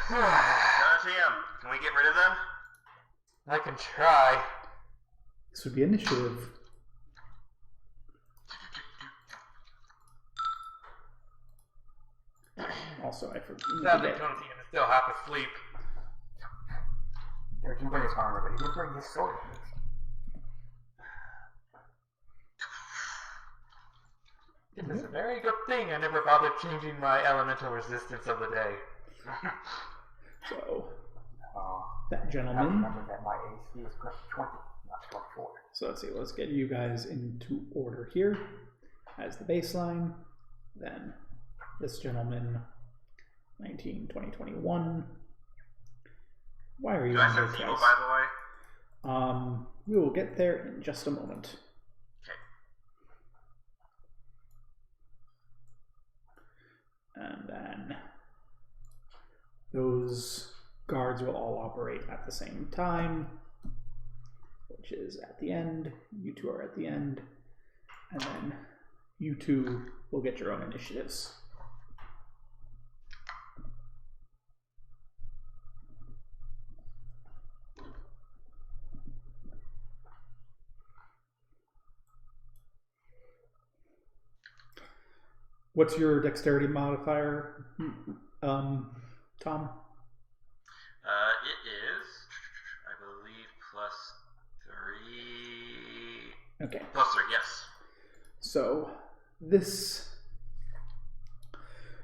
Gotta see them. Can we get rid of them? I can try. This would be initiative. Also, I Sadly, forget. Jonathan is still half asleep. There can bring his armor, but he didn't bring his sword. It is a very good thing I never bothered changing my elemental resistance of the day. So, I that have to gentleman. remember that my AC is 20, not 24. So let's see, let's get you guys into order here as the baseline. Then this gentleman, 19, 20, 21. Why are you Do I on have those people, guys? by the way? We will get there in just a moment. Okay. And then those guards will all operate at the same time, which is at the end. You two are at the end. And then you two will get your own initiatives. What's your dexterity modifier, Tom? It is, I believe, +3. Okay. +3, yes. So, this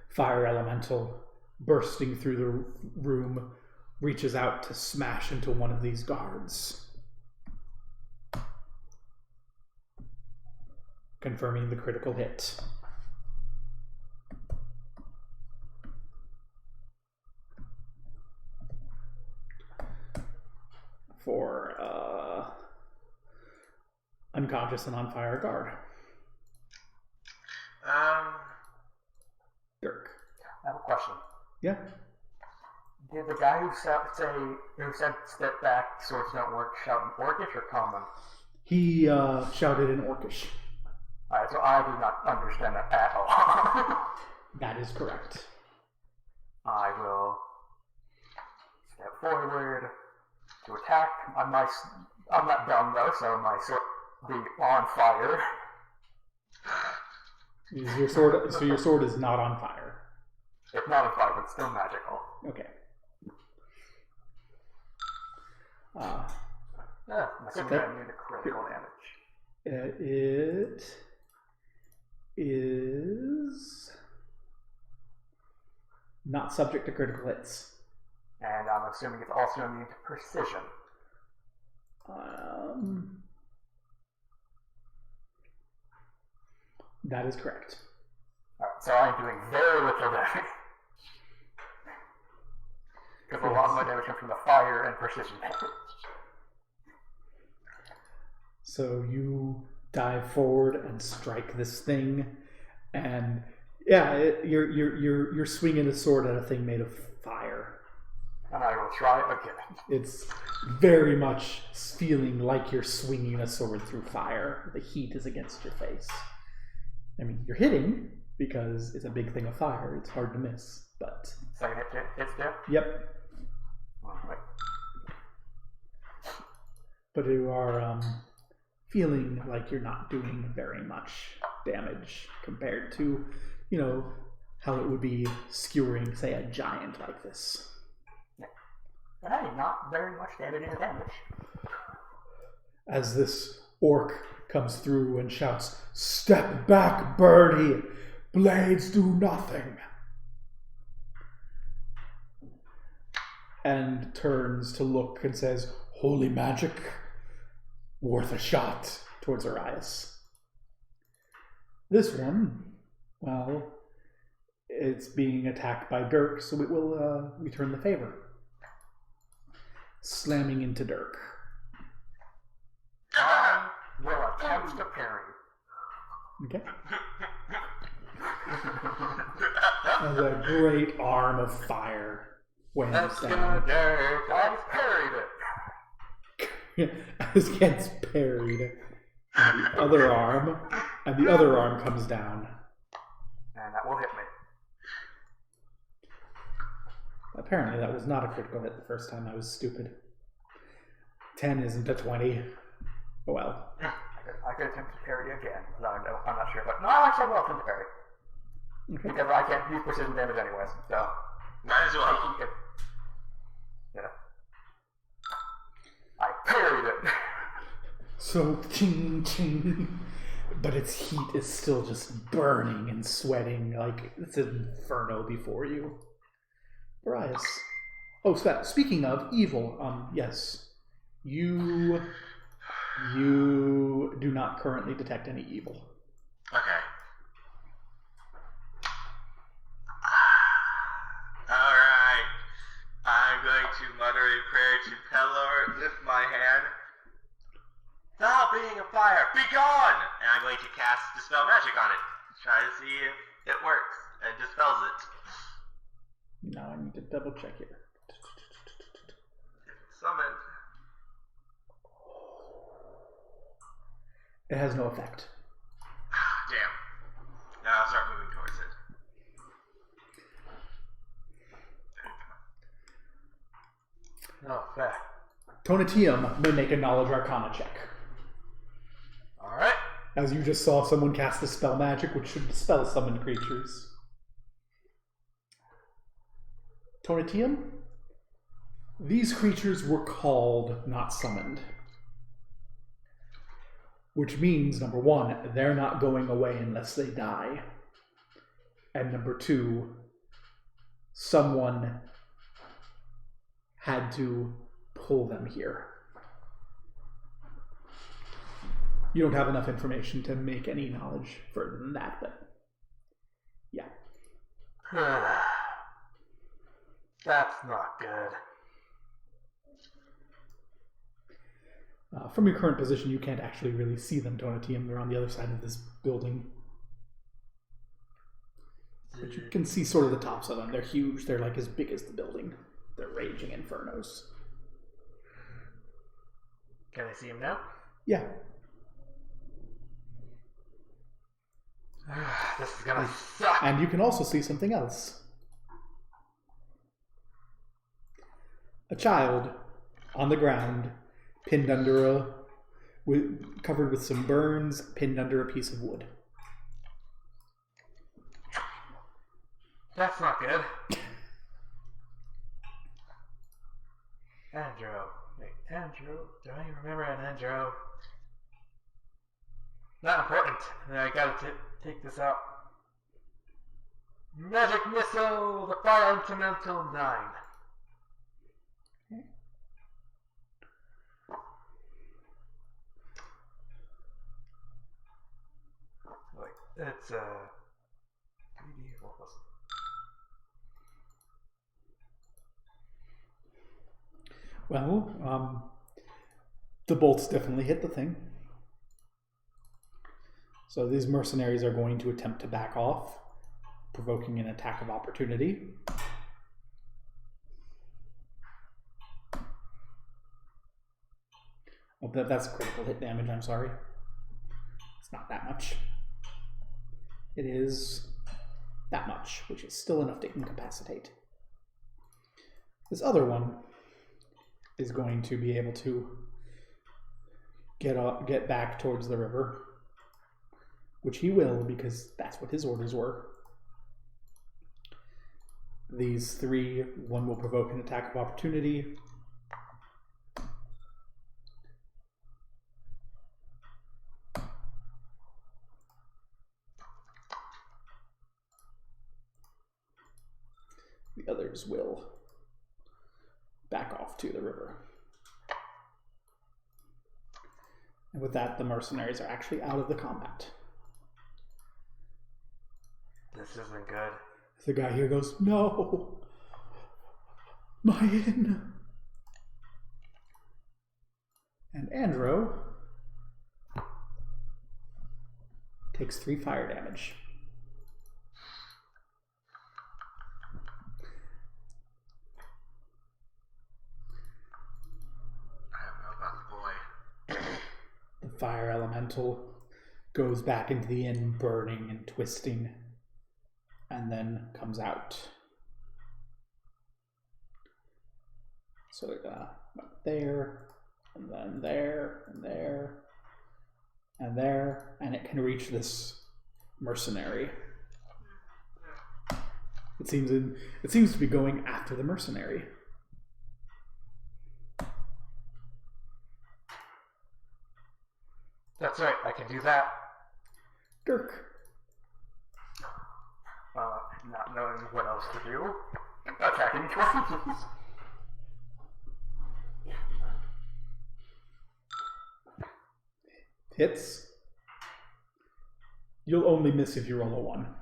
fire elemental bursting through the room reaches out to smash into one of these guards, confirming the critical hit. For unconscious and on fire guard. Dirk. I have a question. Yeah. Did the guy who said step back, swords don't work, shout in Orcish or common? He shouted in Orcish. Alright, so I do not understand that at all. That is correct. I will step forward to attack. I'm not dumb though, so my sword will be on fire. Is your sword? So your sword is not on fire. It's not on fire, but it's still magical. Okay. I'm assuming I need a critical damage. It is not subject to critical hits. And I'm assuming it's also immune to precision. That is correct. Alright, so I'm doing very little damage. Because a lot of my damage comes from the fire and precision damage. So you dive forward and strike this thing, and yeah, you're swinging a sword at a thing made of fire. And I will try again. It's very much feeling like you're swinging a sword through fire. The heat is against your face. I mean, you're hitting because it's a big thing of fire. It's hard to miss, but Second hit still? yep. Alright. But you are feeling like you're not doing very much damage compared to, how it would be skewering, say, a giant like this. Hey, not very much damage. As this orc comes through and shouts, "Step back, birdie! Blades do nothing!" And turns to look and says, "Holy magic!" worth a shot towards Arias. This one, well, it's being attacked by Dirk, so it will return the favor. Slamming into Dirk. I will attempt to parry. Okay. As a great arm of fire whams That's down. good, Dirk. I've parried it. As gets parried. And the other arm comes down. And that will hit me. Apparently that was not a critical hit the first time. I was stupid. 10 isn't a 20. Oh well. I could attempt to parry again. No, I'm not sure, but no, actually I will attempt to parry. Okay. Because I can't use precision damage anyways, so. Might as well. Yeah. I parried it. So, ching, ching. But its heat is still just burning and sweating like it's an inferno before you. Arias. Oh, speaking of evil, yes. You do not currently detect any evil. Okay. Alright. I'm going to mutter a prayer to Pelor, lift my hand. Thou being a fire, be gone! And I'm going to cast Dispel Magic on it. Try to see if it works and dispels it. Now I need to double check here. Summoned. It has no effect. Damn. Now I'll start moving towards it. No effect. Tonatium may make a Knowledge Arcana check. Alright. As you just saw someone cast Dispel Magic, which should dispel summoned creatures. Tonatium? These creatures were called, not summoned. Which means, number one, they're not going away unless they die. And number two, someone had to pull them here. You don't have enough information to make any knowledge further than that, but yeah. That's not good. From your current position, you can't actually really see them, Tonatium. They're on the other side of this building. But you can see sort of the tops of them. They're huge. They're like as big as the building. They're raging infernos. Can I see him now? Yeah. This is gonna suck. And you can also see something else. A child on the ground, pinned under covered with some burns, pinned under a piece of wood. That's not good. Andrew. Wait, Andrew? Do I remember an Andrew? Not important. I gotta take this out. Magic Missile! The Fire Elemental 9. Wait, it's 3D. What was it? Well, the bolts definitely hit the thing. So these mercenaries are going to attempt to back off, provoking an attack of opportunity. Oh, that's critical hit damage, I'm sorry. It's not that much. It is that much, which is still enough to incapacitate. This other one is going to be able to get back towards the river, which he will because that's what his orders were. These three, one will provoke an attack of opportunity. The others will back off to the river. And with that, the mercenaries are actually out of the combat. This isn't good. The guy here goes, "No! My inn!" And Andro takes 3 fire damage. I don't know about the boy. The fire elemental goes back into the inn, burning and twisting, and then comes out. So they're gonna go there, and then there, and there, and there, and it can reach this mercenary. It seems to be going after the mercenary. That's right, I can do that. Dirk. Not knowing what else to do, attacking twice. Hits. You'll only miss if you roll a 1.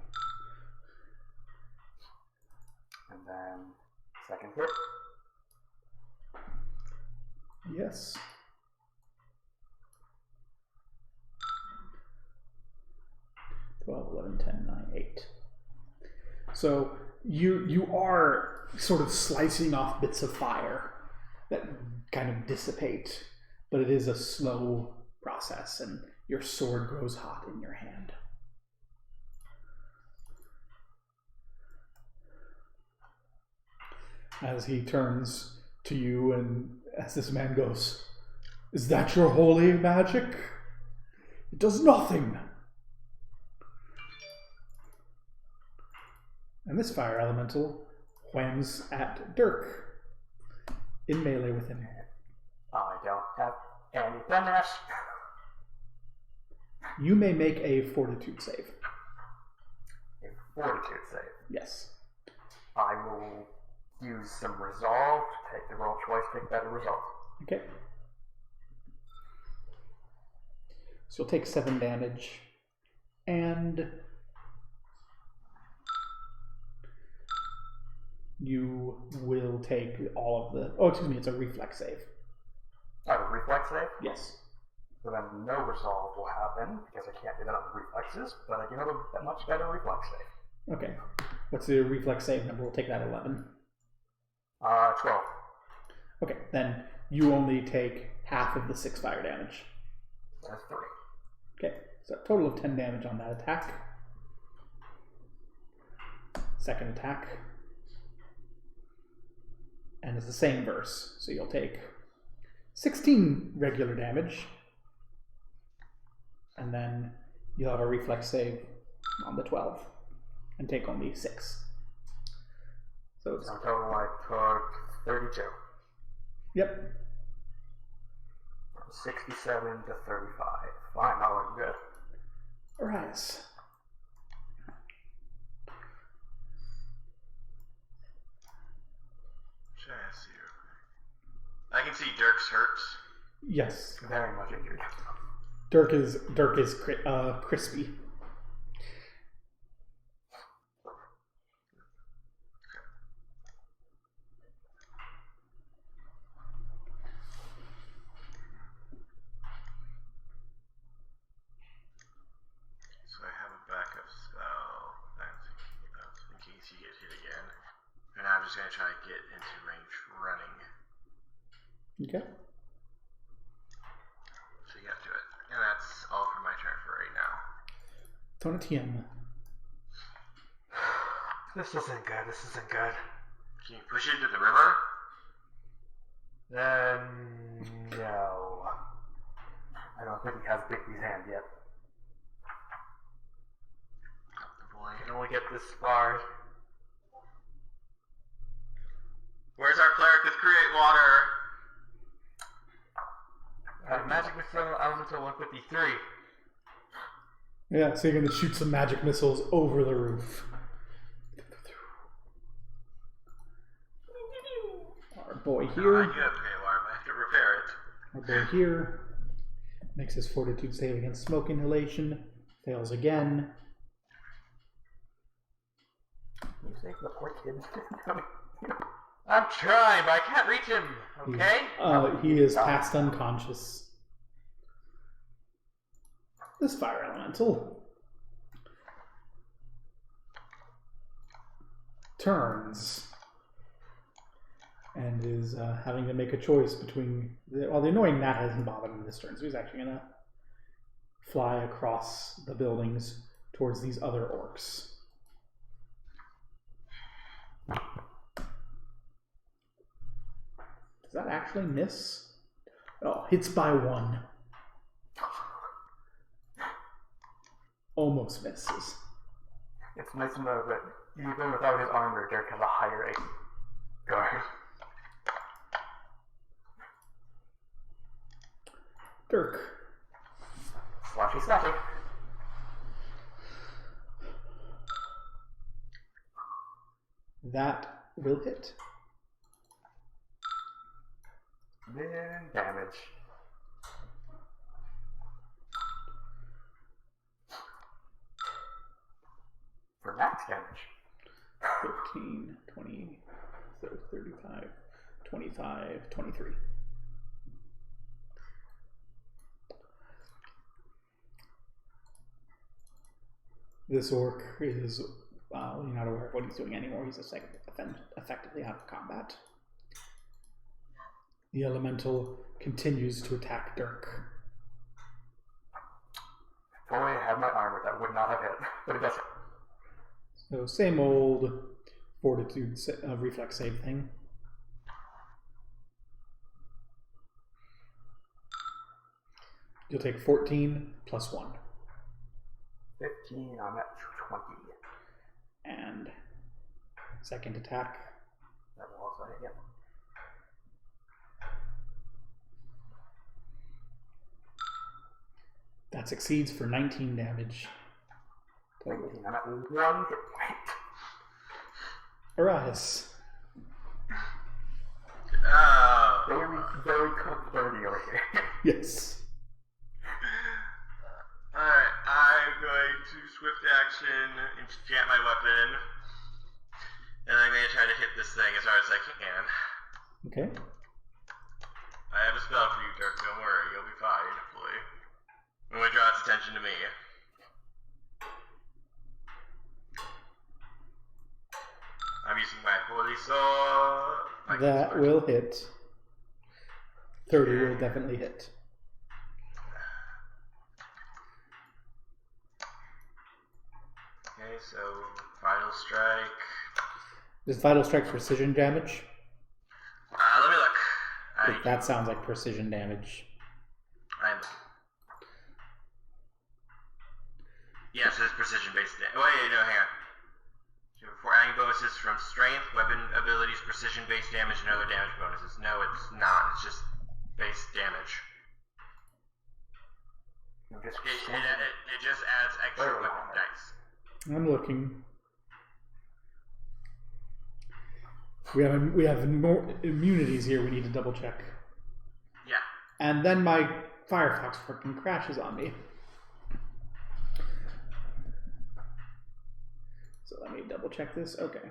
And then second hit. Yes. $12, $11, $10, $9, $8. So you are sort of slicing off bits of fire that kind of dissipate, but it is a slow process, and your sword grows hot in your hand. As he turns to you, and as this man goes, "Is that your holy magic? It does nothing." And this fire elemental whams at Dirk in melee with him. I don't have any finish. You may make a fortitude save. A fortitude save. Yes. I will use some resolve to take the roll twice, take better result. Okay. So you'll take 7 damage, and you will take all of the... Oh, excuse me, it's a reflex save. Oh, reflex save? Yes. So then no resolve will happen, because I can't do that on the reflexes, but I do have a much better reflex save. Okay. What's the reflex save number? We'll take that 11. 12. Okay, then you only take half of the 6 fire damage. That's 3. Okay, so a total of 10 damage on that attack. Second attack. And it's the same verse, so you'll take 16 regular damage. And then you'll have a reflex save on the 12 and take only 6. So it's... So total I took 32. Yep. From 67 to 35. Fine, that looks good. Arise. I can see Dirk's hurts. Yes. Very much injured. Dirk is crispy. So I have a backup spell in case you get hit again. And I'm just going to try to get into range running. Okay. So you got to it. And that's all for my turn for right now. Tonatium. This isn't good, this isn't good. Can you push it into the river? No. I don't think he has Bigby's hand yet. Oh boy. I can only get this far. Where's our cleric with create water? Magic Missile Elemental 153. Yeah, so you're going to shoot some magic missiles over the roof. Our boy I do here. have create water, but I have to repair it. Our boy here. Makes his fortitude save against smoke inhalation. Fails again. You say the poor kid. I'm trying, but I can't reach him. Okay? He is past unconscious. This fire elemental turns and is having to make a choice between... Well, the annoying gnat hasn't bothered him this turn, so he's actually going to fly across the buildings towards these other orcs. Does that actually miss? Oh, hits by 1. Almost misses. It's nice to know that even without his armor, Dirk has a higher guard. Dirk. Slashy, slashy. That will hit. Then damage. For max damage. 15, 20, 35, 25, 23. This orc is, you're not aware of what he's doing anymore. He's effectively out of combat. The elemental continues to attack Dirk. If only I had my armor, that would not have hit. But it doesn't. So same old fortitude reflex save thing. You'll take 14 plus 1. 15, I'm at 20. And second attack. That will also hit, yep. That succeeds for 19 damage. 19, I'm at 1 hit point. Arise. Very cook dirty over here. Yes. Alright, I'm going to swift action, enchant my weapon, and I'm going to try to hit this thing as hard as I can. Okay. I have a spell for you, Dirk, don't worry, you'll be fine, hopefully. I'm going to draw its attention to me. I'm using my holy sword. That will hit. 30 will definitely hit. Okay, so Vital Strike. Is Vital Strike precision damage? Let me look. That sounds like precision damage. Yes, it's precision-based damage. Wait, no, hang on. For adding bonuses from strength, weapon abilities, precision-based damage, and other damage bonuses. No, it's not. It's just base damage. It just adds extra weapon dice. I'm looking. We have more immunities here we need to double check. Yeah. And then my Firefox freaking crashes on me. So let me double check this. Okay.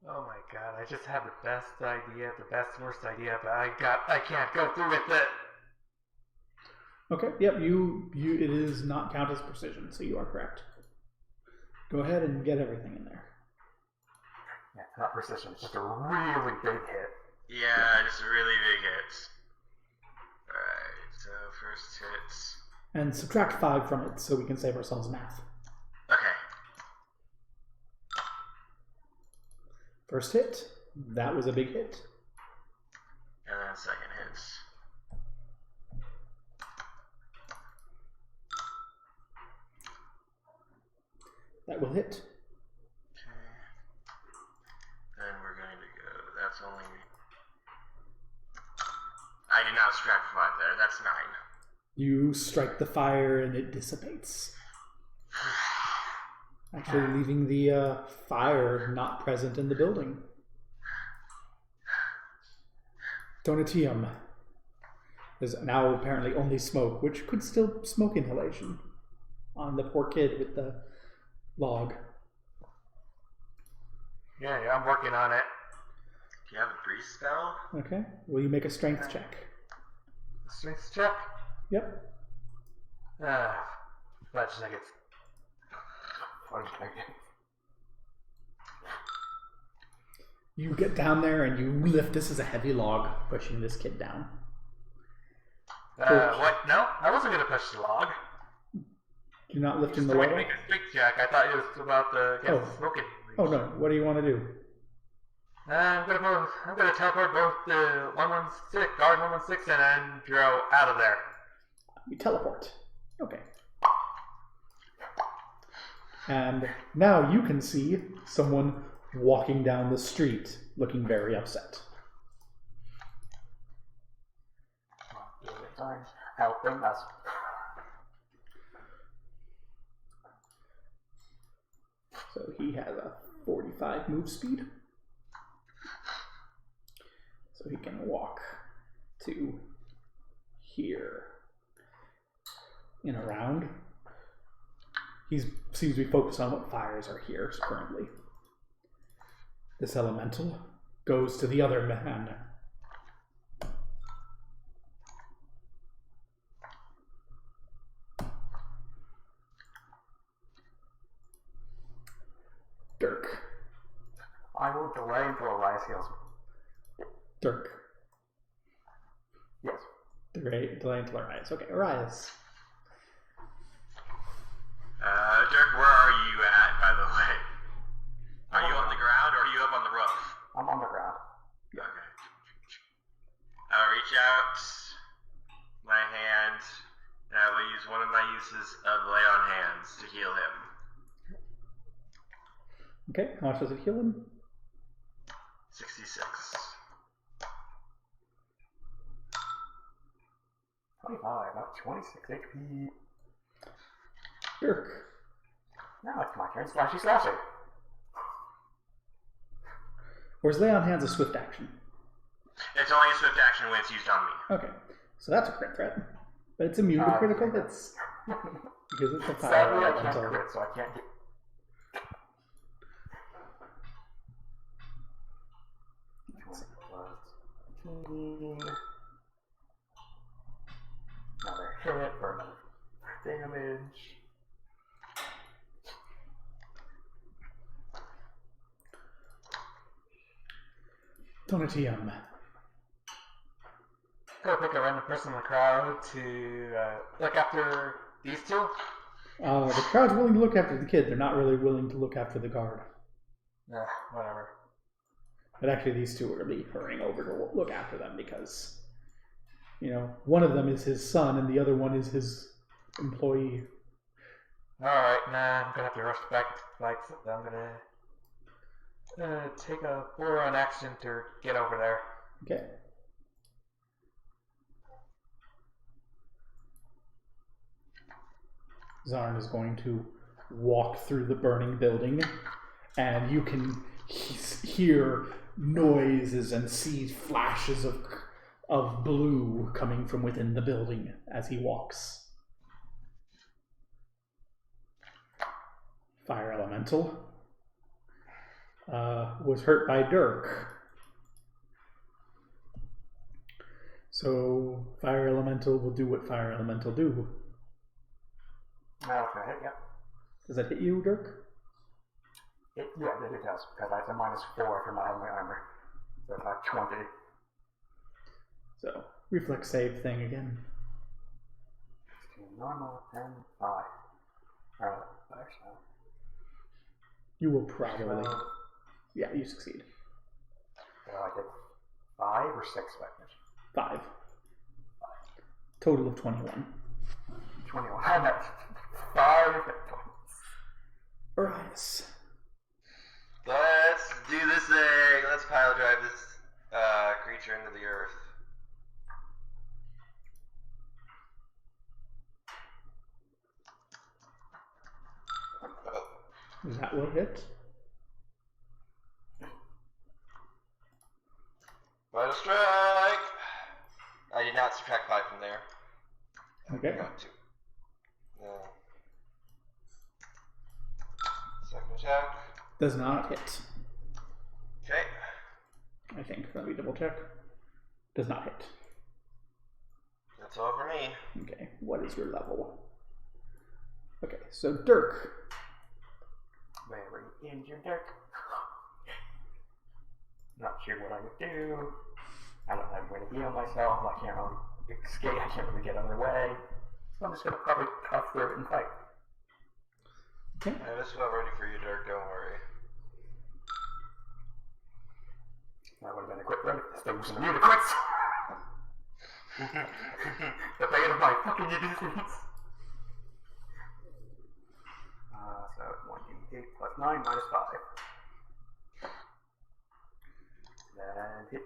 Oh my god, I just had the best idea, the best worst idea, but I can't go through with it. Okay, yep, it is not count as precision, so you are correct. Go ahead and get everything in there. Yeah, it's not precision, it's just a really big hit. Yeah, just a really big hit. Alright, so first hit. And subtract 5 from it so we can save ourselves math. Okay. First hit, that was a big hit. And then second hit. That will hit. Okay. Then we're going to go. That's only. I did not subtract 5 there. That's 9. You strike the fire and it dissipates. Actually leaving the fire not present in the building. Donatium. There's now apparently only smoke, which could still smoke inhalation on the poor kid with the log. Yeah, I'm working on it. Do you have a breeze spell? Okay. Will you make a strength check? Strength check? Yep. Fudge nuggets. You get down there and you lift. This is a heavy log pushing this kid down. What? No, I wasn't gonna push the log. You're not lifting Just the going log? to make a strength check. I thought it was about the smoking. Oh no, what do you want to do? I'm gonna teleport both the 116 guard 116 and Andrew out of there. You teleport. Okay. And now you can see someone walking down the street looking very upset. Helping us. So he has a 45 move speed. So he can walk to here and around. He seems to be focused on what fires are here currently. This elemental goes to the other man. Dirk. I will delay until Elias heals me. Dirk. Yes. Delay until Arias. Okay, Arias. Dirk, where are you at, by the way? Are you on the ground or are you up on the roof? I'm on the ground. Okay. I'll reach out my hand and I will use one of my uses of lay on hands to heal him. Okay, how much does it heal him? 66. 25, about 26 HP. Dirk. Now it's my turn. Slashy slashy. Or is lay on hands a swift action? It's only a swift action when it's used on me. Okay, so that's a crit threat. But it's immune to critical hits. Because it's a fire Sadly, I can't elemental. crit, so I can't get. Another hit for another damage. Donatium. Go pick a random person in the crowd to look after these two. The crowd's willing to look after the kid. They're not really willing to look after the guard. Whatever. But actually, these two are really hurrying over to look after them because, you know, one of them is his son and the other one is his employee. Alright, I'm gonna have to rush back to flight, so I'm gonna take a 4 on action to get over there. Okay. Zarn is going to walk through the burning building, and you can hear noises and see flashes of blue coming from within the building as he walks. Fire Elemental was hurt by Dirk. So Fire Elemental will do what Fire Elemental do. Okay, yep. Does that hit you, Dirk? Yeah, it does, because I have a -4 for my armor. So it's like 20. So, reflex save thing again. 16 normal, 10, 5. Alright, actually. You will probably... Yeah, you succeed. So I get 5 or 6 weapons. 5. Total of 21. 21. I got 5 hit points. Arias. Let's do this thing. Let's pile drive this creature into the earth. That will hit. Final strike. there. Okay. Got two. Second attack. Does not hit. Okay. I think. Let me double check. Does not hit. That's all for me. Okay. What is your level? Okay. So Dirk. Very injured Dirk. Not sure what I would do. I don't have a way to heal myself. I can't really escape. I can't really get out of the way. So I'm just gonna probably tough through it and fight. Okay. I have a spell ready for you, Dirk. Don't worry. That would have been a quick run. This thing was immune to crits. The fate of my fucking existence. So 1d8 plus 9 minus 5. That hit.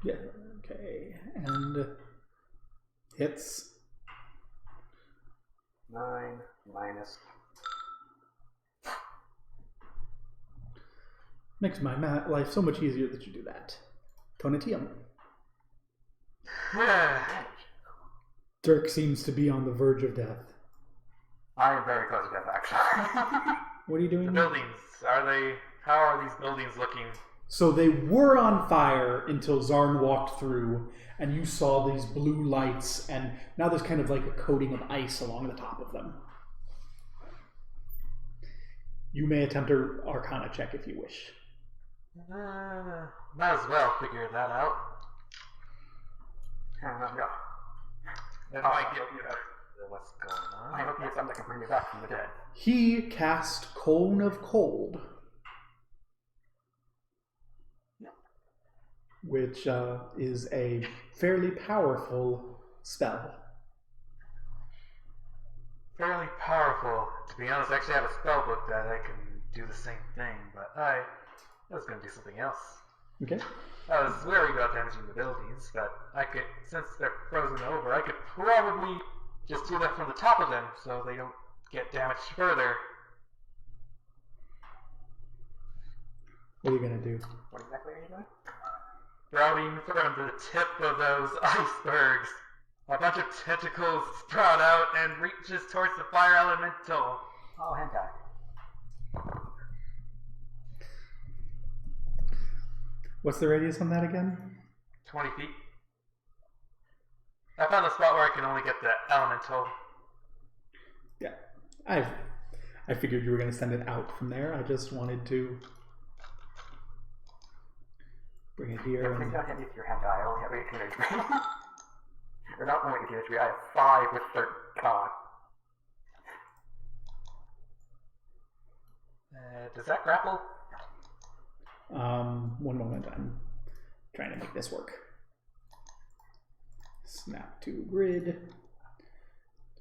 Yeah. Okay. And hits. 9 minus. Makes my life so much easier that you do that. Tonatium. Damage. Dirk seems to be on the verge of death. I am very close to death, actually. What are you doing? The buildings, how are these buildings looking? So they were on fire until Zarn walked through, and you saw these blue lights, and now there's kind of like a coating of ice along the top of them. You may attempt an Arcana check if you wish. Might as well figure that out. Yeah. It might get me better. What's going on? I hope you get something that can bring me back from the dead. He cast Cone of Cold, which is a fairly powerful spell. Fairly powerful. To be honest, I actually have a spell book that I can do the same thing, but I was going to do something else. Okay. I was worried about damaging the buildings, but I could, since they're frozen over, I could probably just do that from the top of them so they don't get damaged further. What are you going to do? What exactly are you doing? Sprouting from the tip of those icebergs, a bunch of tentacles sprout out and reaches towards the fire elemental. Oh, hentai. What's the radius on that again? 20 feet. I found a spot where I can only get the elemental. Yeah. I figured you were going to send it out from there. I just wanted to bring it here. Please don't hit me with your hentai. I only have 18 HP. Or not only 18 HP, I have 5 with 3rd con. Does that grapple? One moment, I'm trying to make this work. Snap to grid.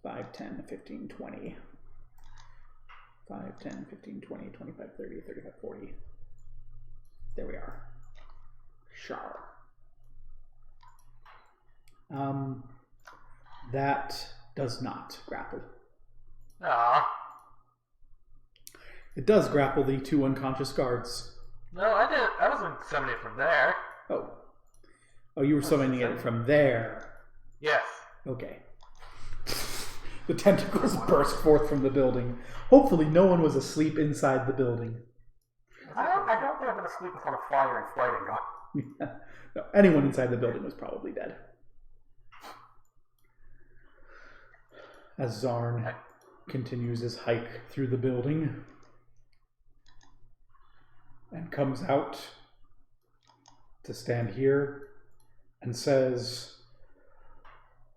5, 10, 15, 20. 5, 10, 15, 20, 25, 30, 35, 40. There we are. Char. That does not grapple. Ah. It does grapple the 2 unconscious guards. No, I wasn't summoning it from there. Oh. Oh, you were summoning it from there. Yes. Okay. The tentacles burst forth from the building. Hopefully no one was asleep inside the building. I don't think I'm going to sleep with all the fire and fighting going. No, anyone inside the building was probably dead. As Zarn continues his hike through the building and comes out to stand here and says,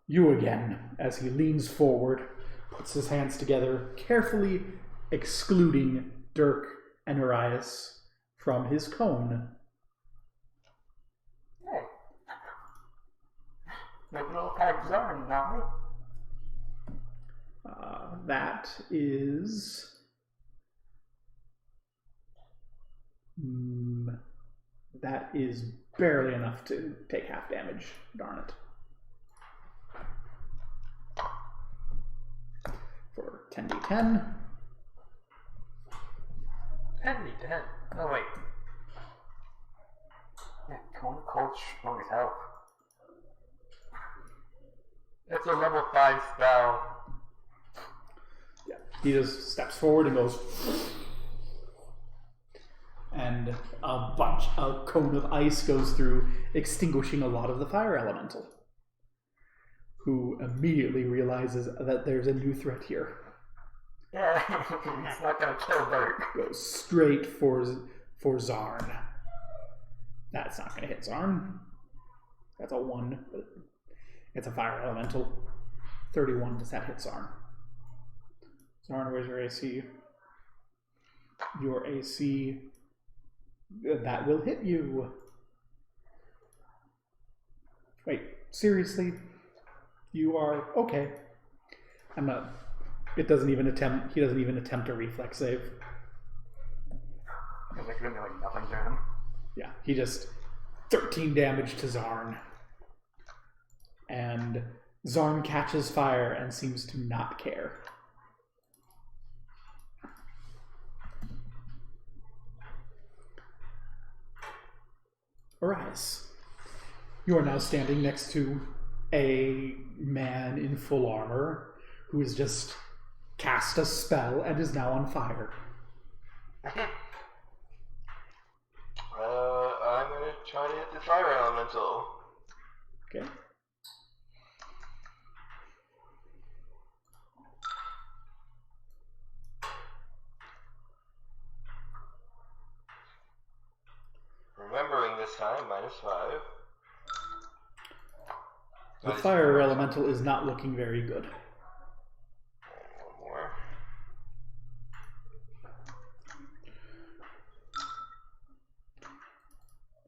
"You again," as he leans forward, puts his hands together, carefully excluding Dirk and Arias from his cone. Hey. Maybe little tag Zarn, not me. That is... that is barely enough to take half damage. Darn it. For 10d10. 10d10. Oh, wait. Yeah, Cone of Cold strong as hell. It's a level 5 spell. Yeah. He just steps forward and goes, and a cone of ice goes through, extinguishing a lot of the fire elemental, who immediately realizes that there's a new threat here. Yeah, it's not gonna kill Bert. Goes straight for Zarn. That's not gonna hit Zarn. That's a 1, but it's a fire elemental. 31, does that hit Zarn? Zarn, where's your AC? Your AC, that will hit you. Wait, seriously? You are okay. I'm not. It doesn't even attempt. He doesn't even attempt a reflex save. It's like gonna be like nothing to him. Yeah, he just 13 damage to Zarn, and Zarn catches fire and seems to not care. Arias, you are now standing next to a man in full armor who has just cast a spell and is now on fire. I'm gonna try to hit the fire elemental. Okay. Remembering this time, -5. The That is fire correct. elemental is not looking very good. And one more.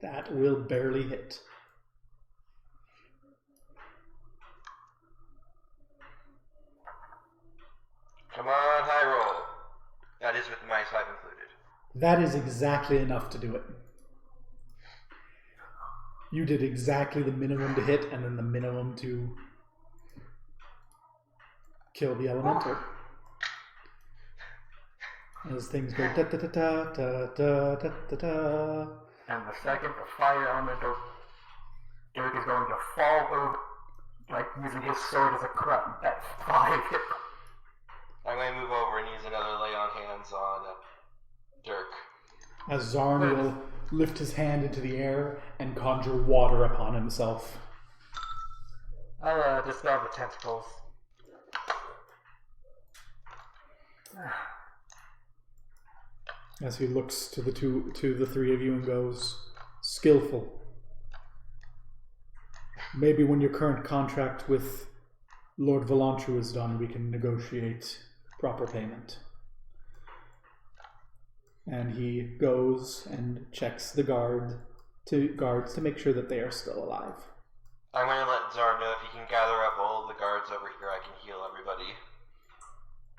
That will barely hit. Come on, high roll. That is with -5 included. That is exactly enough to do it. You did exactly the minimum to hit and then the minimum to kill the elemental. As things go da da da da da da da da da. And the second the fire elemental, Eric is going to fall over, like using his sword as a crutch at 5 hit. I'm going to move over and use another lay on hands on Dirk. As Zarn will lift his hand into the air and conjure water upon himself. I'll dispel the tentacles. As he looks to the three of you and goes, skillful. Maybe when your current contract with Lord Valantru is done, we can negotiate proper payment. And he goes and checks the guards to make sure that they are still alive. I'm going to let Zar know if he can gather up all of the guards over here, I can heal everybody.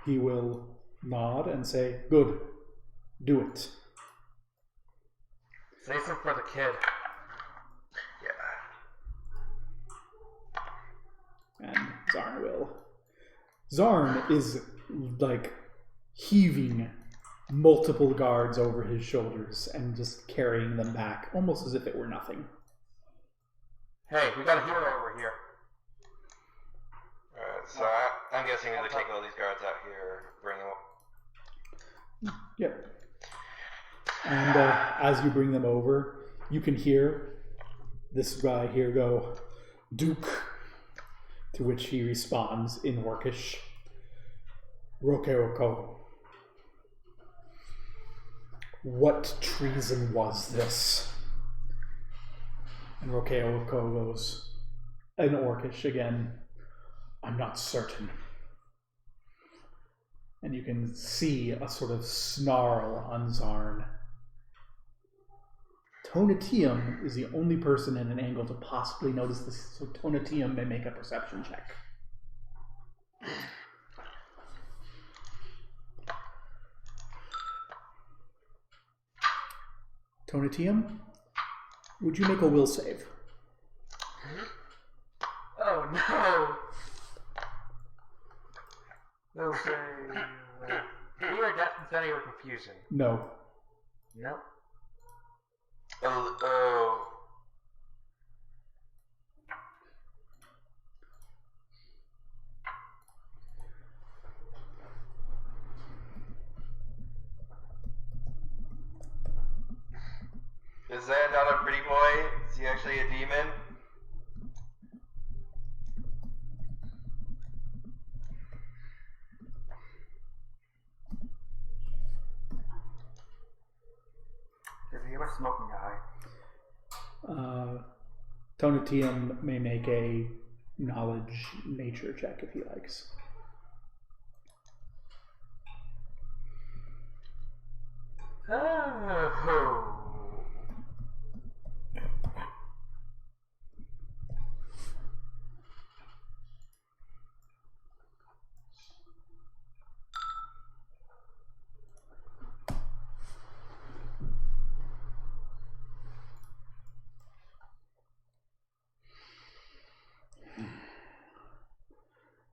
He will nod and say, good, do it. Save some for the kid. Yeah. And Zarn will. Zarn is like heaving multiple guards over his shoulders and just carrying them back, almost as if it were nothing. Hey, we got a hero over here. So I'm guessing that they take all these guards out here, bring them. Yep. And as you bring them over, you can hear this guy here go, Duke, to which he responds in Orcish, Rokeoko. What treason was this? And Rokeoko goes, in Orcish again, I'm not certain. And you can see a sort of snarl on Zarn. Tonatium is the only person in an angle to possibly notice this, so Tonatium may make a perception check. Tonatium, would you make a will save? Oh no! No save. Fear, death, insanity, or confusion. No. Nope. Oh. that not a pretty boy? Is he actually a demon? Does he have a smoking eye? Tonatium may make a knowledge nature check if he likes. Oh.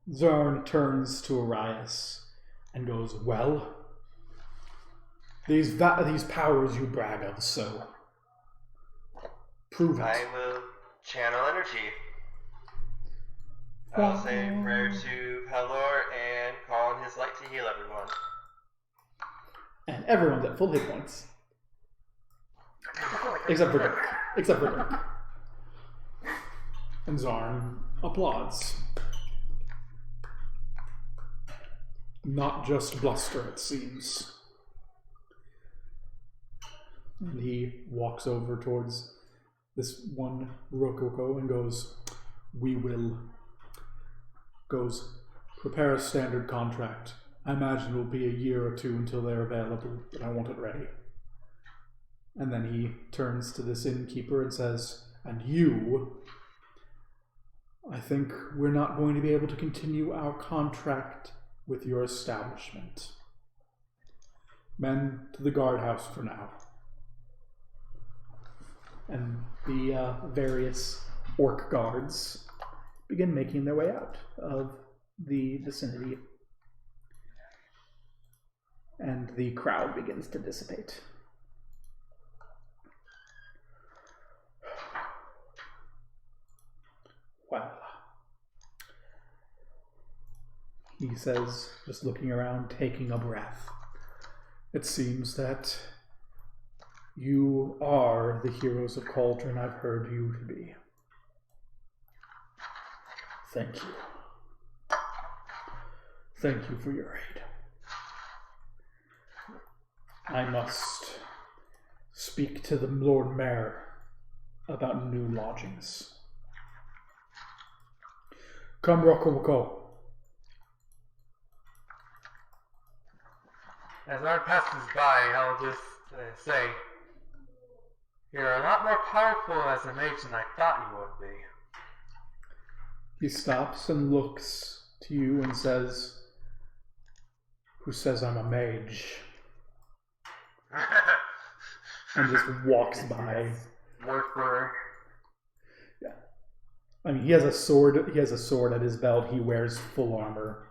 Zarn turns to Arias and goes, "Well, these powers you brag of, so prove it." I will channel energy. I'll say a prayer to Pelor and call on his light to heal everyone. And everyone's at full hit points. Except for Dirk. And Zarn applauds. Not just bluster, it seems. And he walks over towards this one Rococo and goes, prepare a standard contract. I imagine it will be a year or two until they're available, but I want it ready. And then he turns to this innkeeper and says, and you, I think we're not going to be able to continue our contract with your establishment. Men to the guardhouse for now. And the various orc guards begin making their way out of the vicinity. And the crowd begins to dissipate. Well, he says, just looking around, taking a breath, it seems that you are the heroes of Cauldron I've heard you to be. Thank you. Thank you for your aid. I must speak to the Lord Mayor about new lodgings. Come, Rococo. As Arn passes by, I'll just say, you're a lot more powerful as a mage than I thought you would be. He stops and looks to you and says, who says I'm a mage? And just walks by. Work for... Yeah. I mean, he has a sword at his belt. He wears full armor.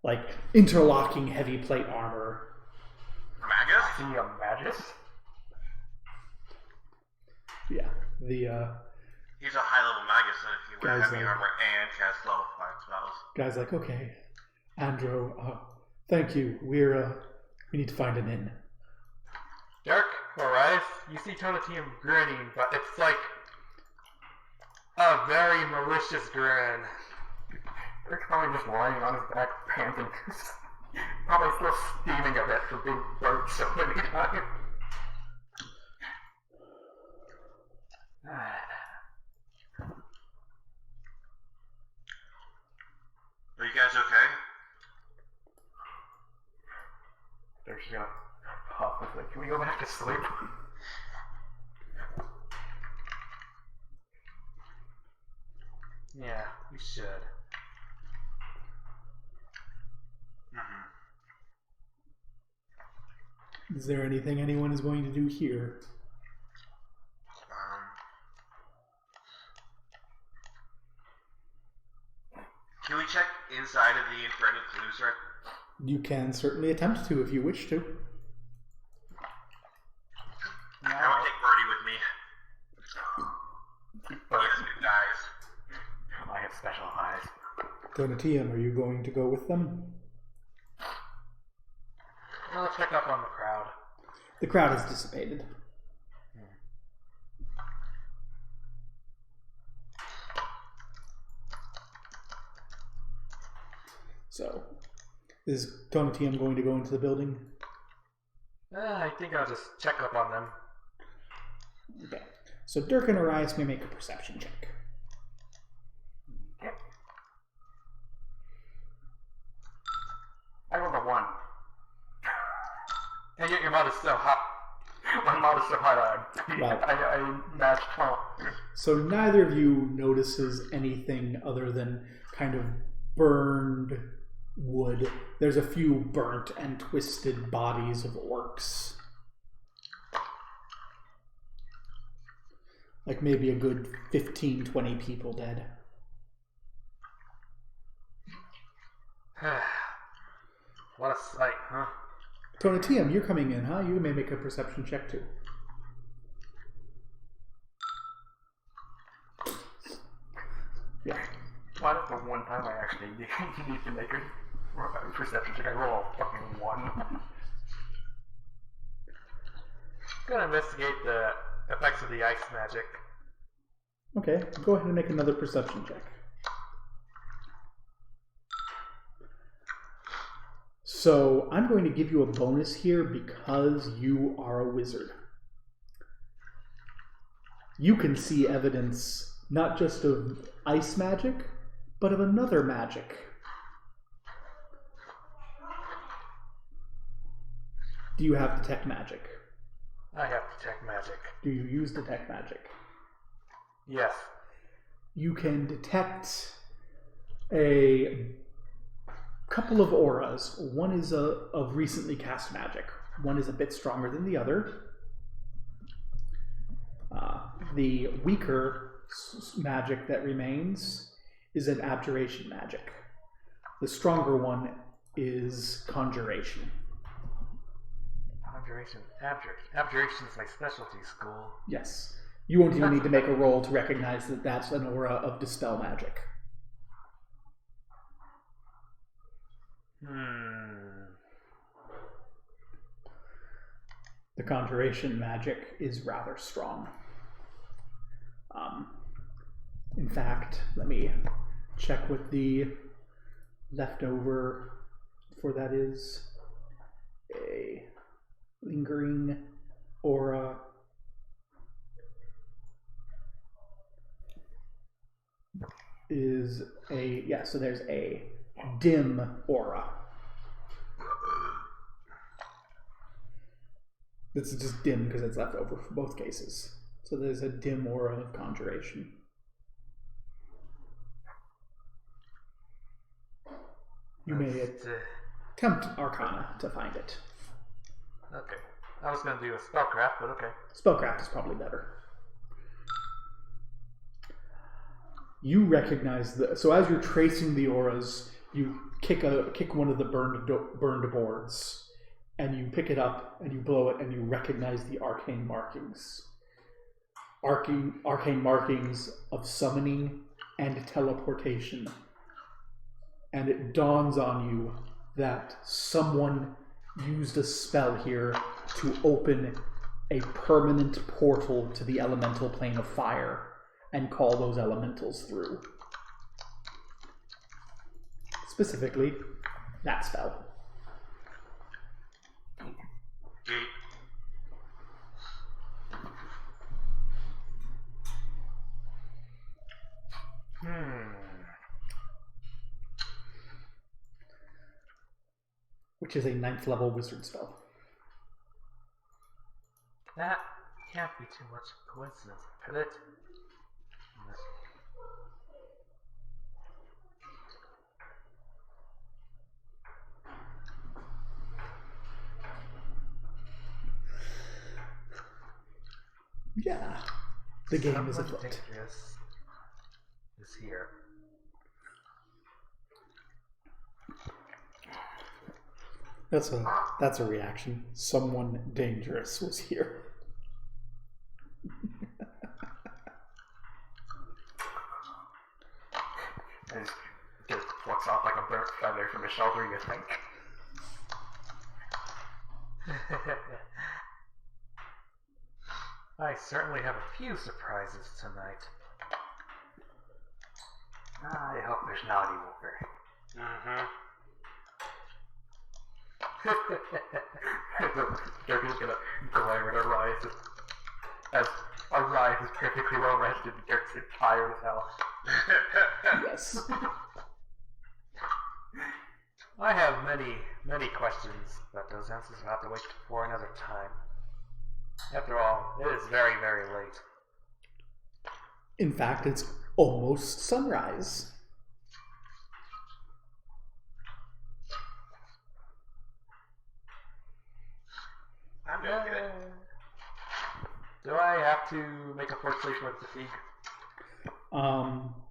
Like, interlocking heavy plate armor. Magus? Is he a magus? Yeah. He's a high-level magus, so if you wear Guys heavy like- armor and cast level 5 spells. Guy's like, okay, Andro, thank you. We need to find an inn. Dirk, Arias, you see Tonatium grinning, but it's like a very malicious grin. Dirk's probably just lying on his back, panting. Probably still steaming a bit from being burnt so many times. Are you guys okay? Dirk's just gonna huff and say, can we go back to sleep? Yeah, we should. Is there anything anyone is going to do here? Can we check inside of the inn for any clues, Rick? You can certainly attempt to if you wish to. I would take Birdie with me. He has good eyes. I have special eyes. Donatium, are you going to go with them? I'll check up on the crowd. The crowd has dissipated. So, is Tonatium going to go into the building? I think I'll just check up on them. Okay. So Dirk and Arias may make a perception check. Yep. I rolled a 1. And yet your mouth is so hot. My mouth is so hot, Wow. I matched Tom. So neither of you notices anything other than kind of burned wood. There's a few burnt and twisted bodies of orcs. Like maybe a good 15, 20 people dead. What a sight, huh? Tonatium, you're coming in, huh? You may make a perception check too. Yeah. Why the one time I actually need to make a perception check? I roll a fucking 1. I'm gonna investigate the effects of the ice magic. Okay, go ahead and make another perception check. So I'm going to give you a bonus here because you are a wizard. You can see evidence not just of ice magic, but of another magic. Do you have detect magic? I have detect magic. Do you use detect magic? Yes. You can detect a couple of auras. One is of recently cast magic. One is a bit stronger than the other. The weaker magic that remains is an abjuration magic. The stronger one is conjuration. Abjuration. Abjuration is my specialty, school. Yes. You won't even need to make a roll to recognize that that's an aura of dispel magic. The conjuration magic is rather strong. In fact, let me check what the leftover for that is. A lingering aura. Is a, yeah, so there's a dim aura. This is just dim because it's left over for both cases. So there's a dim aura of conjuration. You may attempt Arcana to find it. Okay. I was going to do a spellcraft, but okay. Spellcraft is probably better. You recognize so as you're tracing the auras, you kick one of the burned boards, and you pick it up and you blow it, and you recognize the arcane markings. Arcane markings of summoning and teleportation. And it dawns on you that someone used a spell here to open a permanent portal to the elemental plane of fire and call those elementals through. Specifically, that spell. Which is a 9th level wizard spell. That can't be too much coincidence, could it? Yeah, the game is Someone afoot. dangerous is here. That's a reaction. Someone dangerous was here. And just flicks off like a burnt feather from his shoulder, you think? I certainly have a few surprises tonight. I hope there's not evil there. They're just gonna glare at Arias as Arias is perfectly well rested and Dirk's tired as hell. Yes. I have many questions, but those answers will have to wait for another time. After all, it is very, very late. In fact, it's almost sunrise. I'm doing good. Do I have to make a force save for fatigue?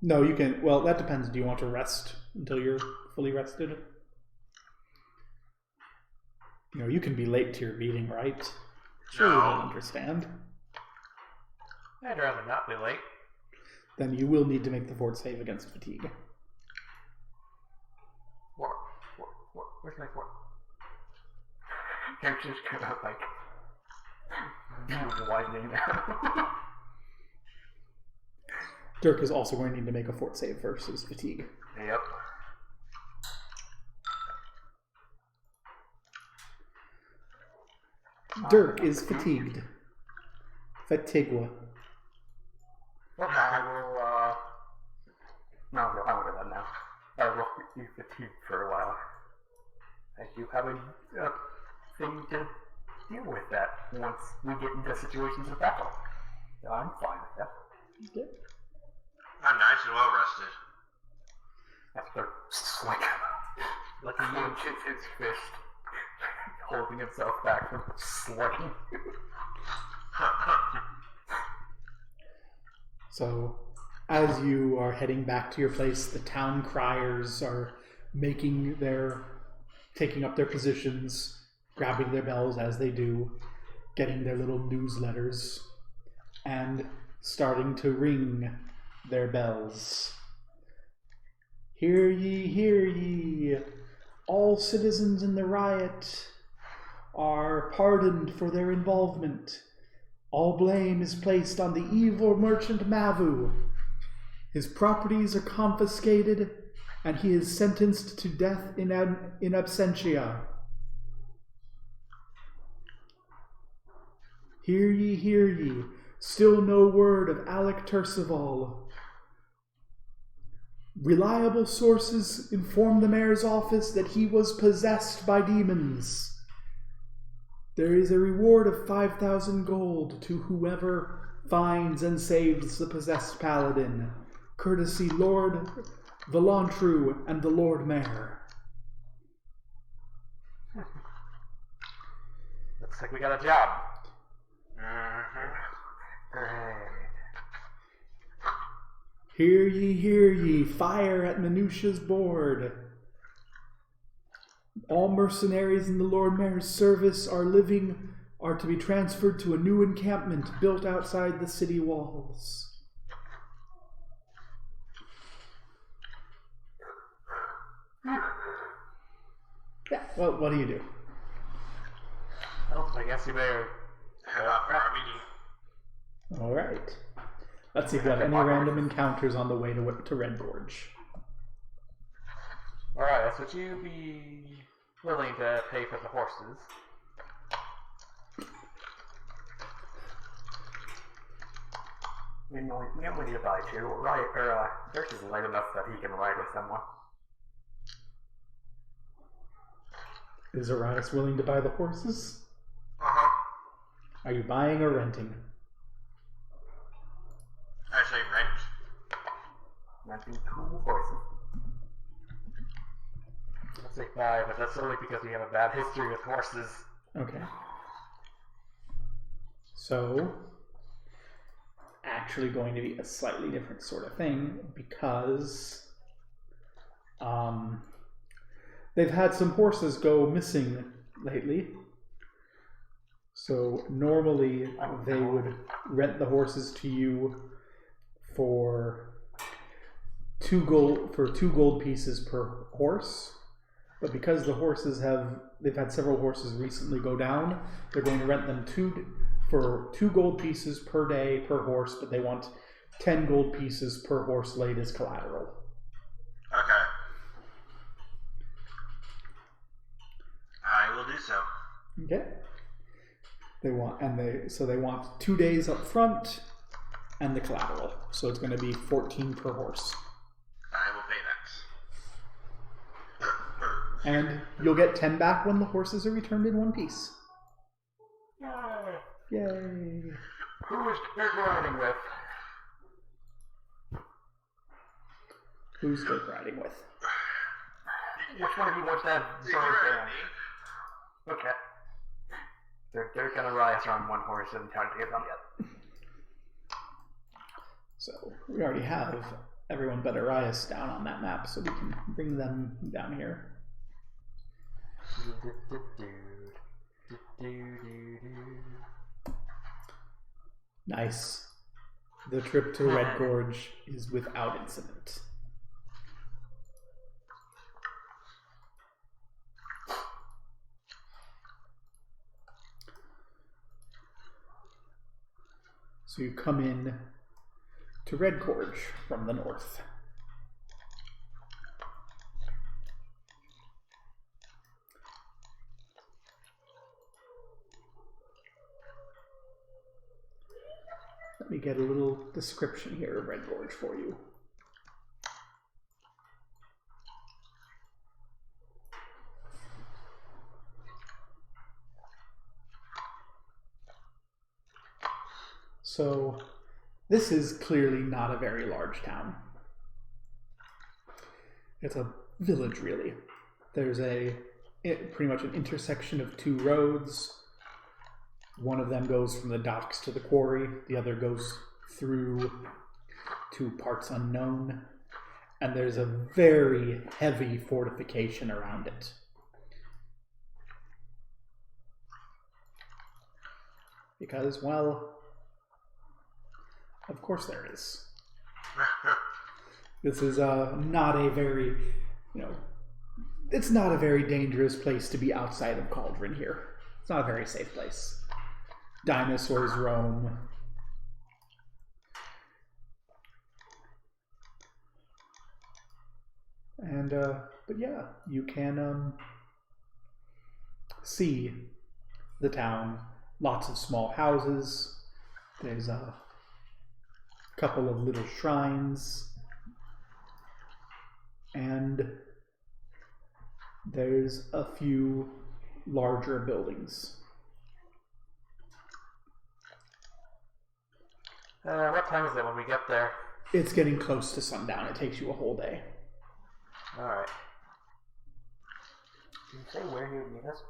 No, you can. Well, that depends. Do you want to rest until you're fully rested? You know, you can be late to your meeting, right? Sure, you don't understand. I'd rather not be late. Then you will need to make the fort save against fatigue. Fort. Where's my fort? I'm just gonna, like, be widening now. Dirk is also going to need to make a fort save versus fatigue. Yep. Dirk is fatigued. Fatigua. Okay, I will, no, I won't do that now. I will be fatigued for a while. I do have a thing to deal with that once we get into situations of battle. So I'm fine with that. Okay. I'm nice and well rested. After, like, launches his fist, holding himself back from slugging. So, as you are heading back to your place, the town criers are taking up their positions, grabbing their bells as they do, getting their little newsletters, and starting to ring their bells. Hear ye, all citizens in the riot are pardoned for their involvement. All blame is placed on the evil merchant Mavu. His properties are confiscated, and he is sentenced to death in absentia. Hear ye, still no word of Alek Turcival. Reliable sources inform the mayor's office that he was possessed by demons. There is a reward of 5,000 gold to whoever finds and saves the possessed paladin, courtesy Lord Valantru and the Lord Mayor. Looks like we got a job. Great. Hear ye, fire at Minutia's board. All mercenaries in the Lord Mayor's service are to be transferred to a new encampment built outside the city walls. Yeah, well, what do you do? Well, I guess you better Head off for our meeting. Alright. Let's see if we have any random encounters on the way to Red Gorge. Alright, so would you be willing to pay for the horses? We only need to buy two. Dirk is light enough that he can ride with someone. Is Arias willing to buy the horses? Are you buying or renting? I say rent. Renting 2 horses. I'd say 5, but that's only because we have a bad history with horses. Okay. So, actually going to be a slightly different sort of thing because they've had some horses go missing lately. So normally they would rent the horses to you for 2 gold pieces per horse. But because the horses they've had several horses recently go down, they're going to rent them for 2 gold pieces per day per horse, but they want 10 gold pieces per horse laid as collateral. Okay. I will do so. Okay. They want 2 days up front and the collateral. So it's going to be 14 per horse. I will pay that. And you'll get 10 back when the horses are returned in one piece. Yay. Who is Dirk riding with? Who's Dirk riding with? Which one of you wants that You're sword right, down? me. Okay. They're gonna rise on one horse and try to get them yet. So we already have everyone but Arias down on that map, so we can bring them down here. Nice. The trip to Red Gorge is without incident. So you come in to Red Gorge from the north. Let me get a little description here of Red Gorge for you. So, this is clearly not a very large town. It's a village, really. There's pretty much an intersection of 2 roads. One of them goes from the docks to the quarry. The other goes through to parts unknown. And there's a very heavy fortification around it. Because, well, of course there is. This is not a very, it's not a very dangerous place to be outside of Cauldron here. It's not a very safe place. Dinosaurs roam. And, but yeah, you can see the town. Lots of small houses. There's a couple of little shrines. And there's a few larger buildings. What time is it when we get there? It's getting close to sundown. It takes you a whole day. Alright. Did you say where he would meet us?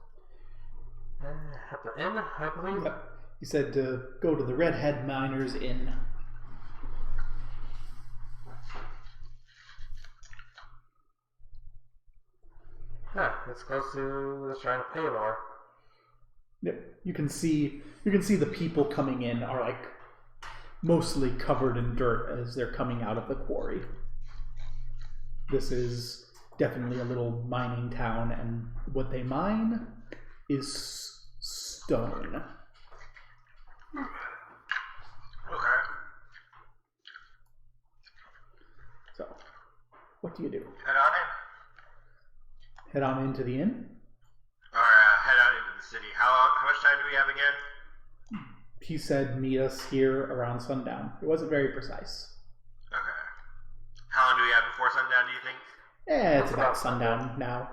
At the inn, I believe? Yep. He said to go to the Redhead Miners Inn. It's close to the Shrine of Palor. Yep. You can see the people coming in are like mostly covered in dirt as they're coming out of the quarry. This is definitely a little mining town, and what they mine is stone. Okay. So, what do you do? Head on in. Head on into the inn? Or head on into the city. How much time do we have again? He said meet us here around sundown. It wasn't very precise. Okay. How long do we have before sundown, do you think? It's about sundown now.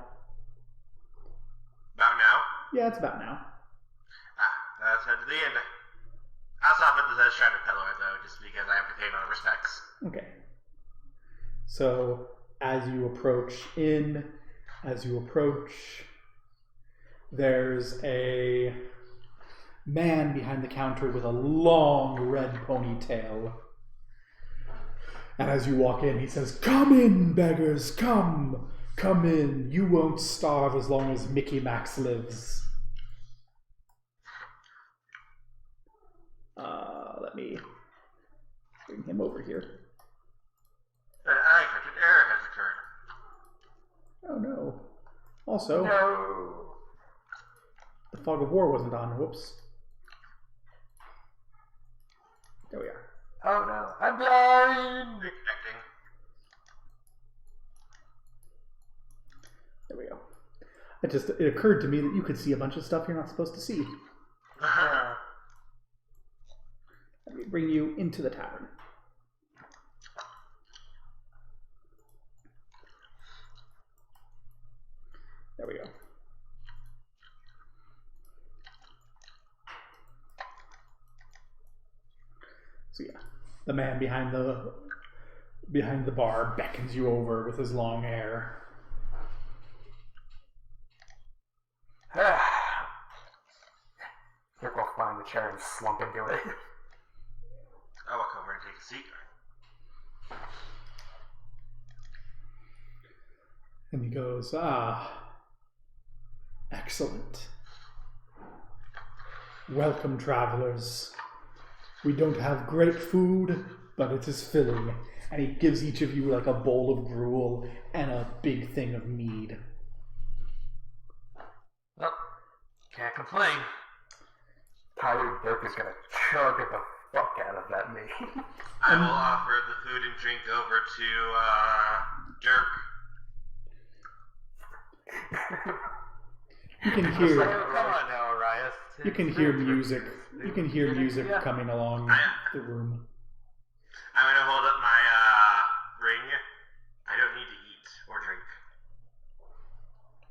About now? Yeah, it's about now. Let's head to the inn. I'll stop at the Shrine of Pelor, though, just because I have to pay my respects. Okay. So, as you approach, there's a man behind the counter with a long red ponytail. And as you walk in, he says, "Come in, beggars, come! Come in. You won't starve as long as Mickey Max lives." Let me bring him over here. An unexpected error has occurred. Oh no. Also, No! the fog of war wasn't on. Whoops. Oh no, I'm blind! Connecting. There we go. It occurred to me that you could see a bunch of stuff you're not supposed to see. Let me bring you into the tavern. There we go. So yeah, the man behind the bar beckons you over with his long hair. Rick will find the chair and slump into it. I'll walk over and take a seat. And he goes, excellent. Welcome, travelers. We don't have great food, but it is filling. And he gives each of you like a bowl of gruel and a big thing of mead. Well, can't complain. Tyler Dirk is gonna chug the fuck out of that meat. I will offer the food and drink over to Dirk. You can Oh, hear come on now, Arias. you can hear music. You can hear music coming along the room. I'm gonna hold up my ring. I don't need to eat or drink.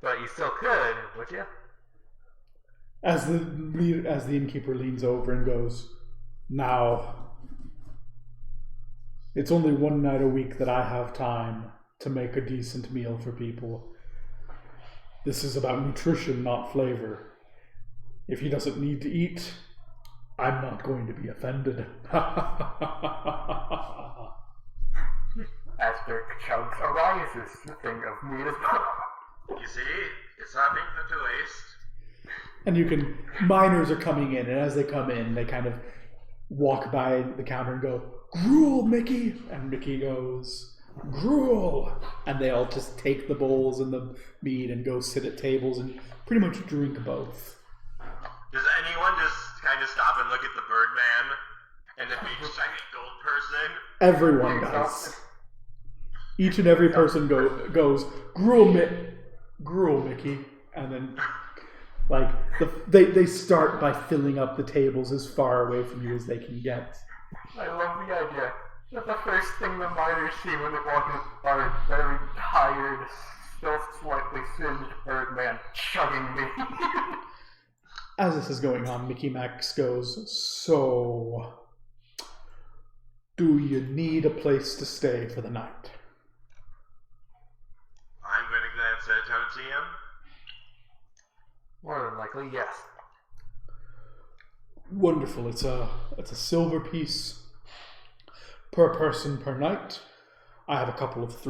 But you still could, would you? As the innkeeper leans over and goes, now, it's only one night a week that I have time to make a decent meal for people. This is about nutrition, not flavor. If he doesn't need to eat, I'm not going to be offended. As Dirk chugs Arias' thing of meat as well. You see, it's not being put to waste. And miners are coming in, and as they come in, they kind of walk by the counter and go, gruel, Mickey! And Mickey goes, gruel! And they all just take the bowls and the mead and go sit at tables and pretty much drink both. Does anyone just kind of stop and look at the Birdman and the big shiny gold person? Everyone does. Each and every person goes, gruel, Mickey. And then, like, they start by filling up the tables as far away from you as they can get. I love the idea that the first thing the miners see when they walk in are a very tired, still slightly singed Birdman chugging me. As this is going on, Mickey Max goes, so, do you need a place to stay for the night? I'm going to glance at Totium. More than likely, yes. Wonderful. It's a silver piece per person per night. I have a couple of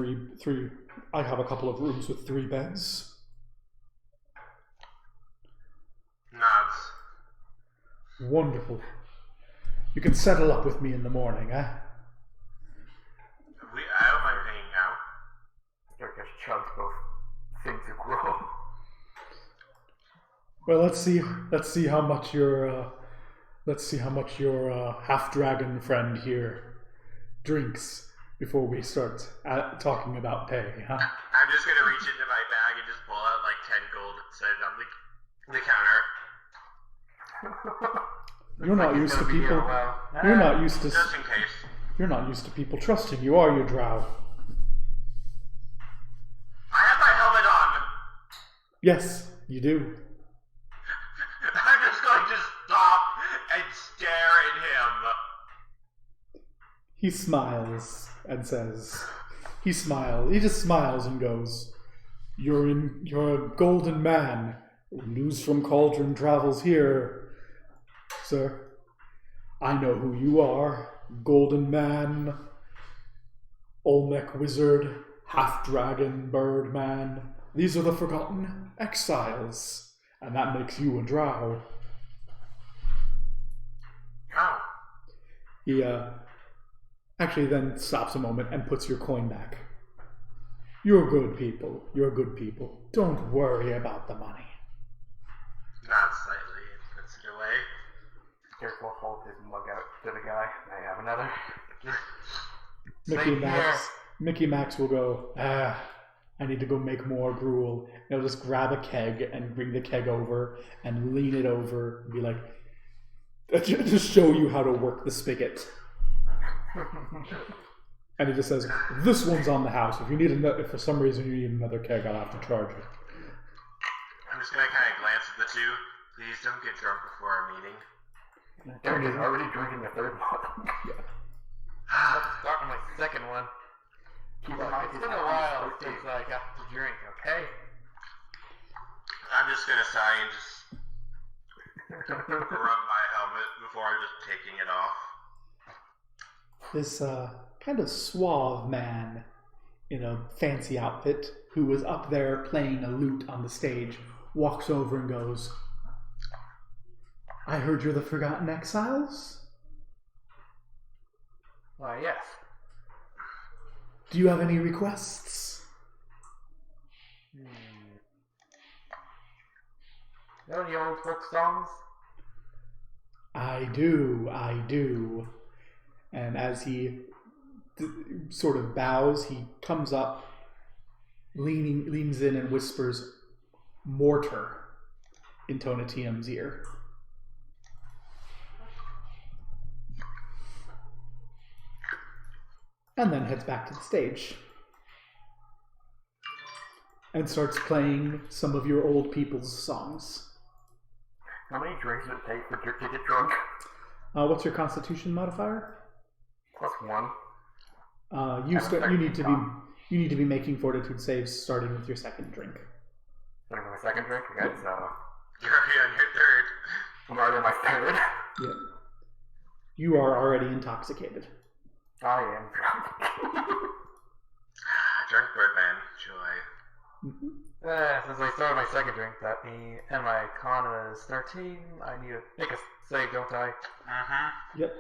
rooms with 3 beds. Nods. Wonderful. You can settle up with me in the morning, eh? I don't mind paying now. Dirk just chugs both things of gruel. Well, let's see how much your half dragon friend here drinks before we start talking about pay, huh? I'm just going to reach into my bag and just pull out like 10 gold and set it on the counter. You're not used to people. You're not used to. Just in case. You're not used to people trusting you, are you, Drow? I have my helmet on. Yes, you do. I'm just going to stop and stare at him. He smiles and says, he just smiles and goes, you're a golden man. News from Cauldron travels here, sir. I know who you are. Golden man, Olmec wizard, half-dragon, bird man. These are the forgotten exiles. And that makes you a drow. Oh. He actually then stops a moment and puts your coin back. You're good people. Don't worry about the money. Nods slightly and puts it away. Dirk will hold his mug out to the guy. I have another. Same here. Mickey Max will go, I need to go make more gruel. And he'll just grab a keg and bring the keg over and lean it over and be like, just show you how to work the spigot. And he just says, this one's on the house. If for some reason you need another keg, I'll have to charge it. I'm just gonna kind of glance at the two. Please don't get drunk before our meeting. Derek is already drinking the third bottle. I'm starting my second one. Keep in mind, It's been a while since I got to drink, okay? I'm just gonna sigh and just rub my helmet before just taking it off. This kind of suave man in a fancy outfit who was up there playing a lute on the stage walks over and goes, I heard you're the Forgotten Exiles? Why, yes. Do you have any requests? Know any old folk songs? I do. And as he sort of bows, he comes up, leans in and whispers, mortar, in Tonatium's ear. And then heads back to the stage. And starts playing some of your old people's songs. How many drinks does it take for Dirk to get drunk? What's your constitution modifier? +1. You need to be making fortitude saves starting with your second drink. Starting with my second drink? Okay, so You're on your third. I'm already on my third. Yeah. You are already intoxicated. I am drunk. Drunk Birdman, joy. Mm-hmm. Since I started my second drink, and my con is 13, I need to make a save, don't I? Yep.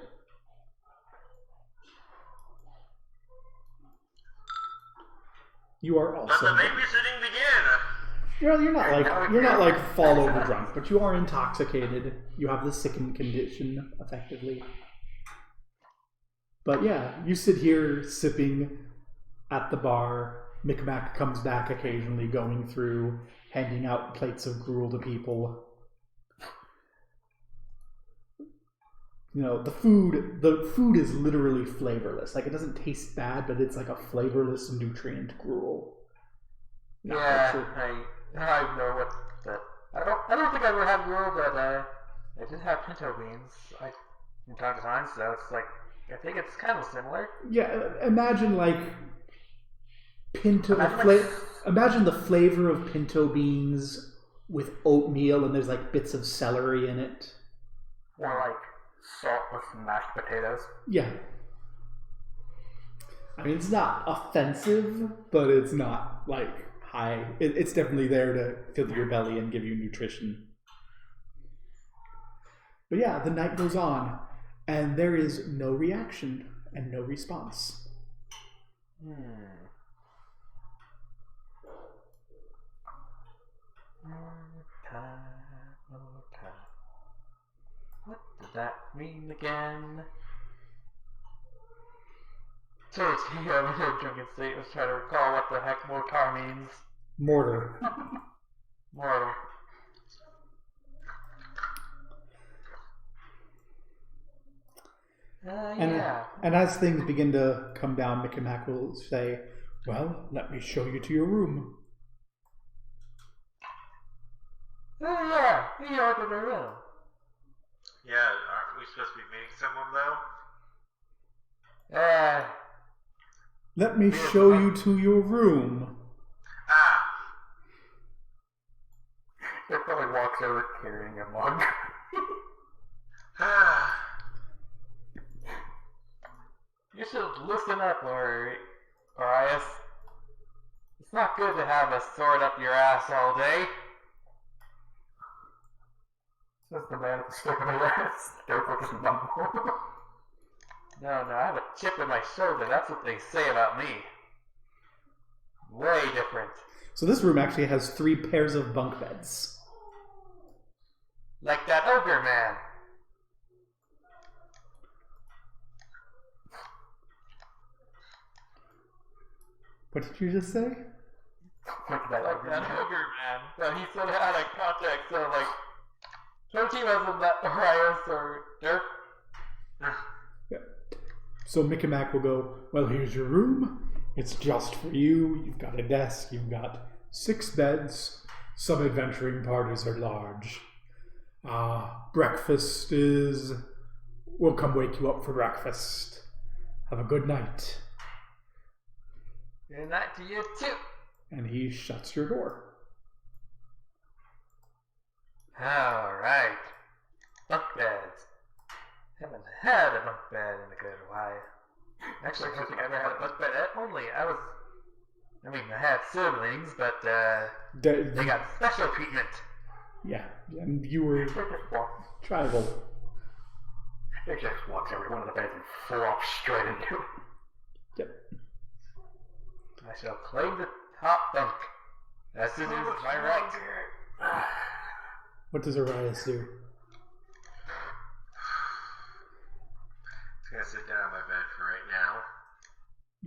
You are also. Let the babysitting begin. You're not like fall over drunk, but you are intoxicated. You have the sickened condition, effectively. But yeah, you sit here sipping at the bar. Micmac comes back occasionally, going through, handing out plates of gruel to people. You know, the food is literally flavorless. Like, it doesn't taste bad, but it's like a flavorless nutrient gruel. Yeah, I know what that. I don't think I ever had gruel, but I did have pinto beans from time to time, so it's like, I think it's kind of similar. Yeah, imagine like imagine the flavor of pinto beans with oatmeal, and there's like bits of celery in it. Or like salt with some mashed potatoes. Yeah. I mean, it's not offensive, but it's not like high. It's definitely there to fill your belly and give you nutrition. But yeah, the night goes on, and there is no reaction and no response. What did that mean again? So I'm in a drunken state, was trying to recall what the heck mortar means. Mortar. Mortal. Yeah. And as things begin to come down, Micmac will say, well, let me show you to your room. Oh yeah, he ordered a room. Yeah, aren't we supposed to be meeting someone though? Let me show you to your room. He probably walks over carrying a mug. You should listen up, Arias. It's not good to have a sword up your ass all day. Says the man at the stick of the ass. Don't focus on them. No, I have a chip in my shoulder. That's what they say about me. Way different. So this room actually has 3 pairs of bunk beds. Like that ogre man. What did you just say? Like that Like that ogre man. But he said out of context, so like, no team hasn't let Arias or Dirk. So Mickey Mac will go, well, here's your room. It's just for you. You've got a desk. You've got 6 beds. Some adventuring parties are large. Breakfast is... We'll come wake you up for breakfast. Have a good night. Good night to you too. And he shuts your door. Alright. Bunk beds. Haven't had a bunk bed in a good while. Actually, I don't think I ever had a bunk bed only. I had siblings, but they got special treatment. Yeah, and you were tribal. They just walks every one of the beds and flops straight into it. Yep. I shall claim the top bunk. As it is my right. What does Arias do? I'm gonna sit down on my bed for right now.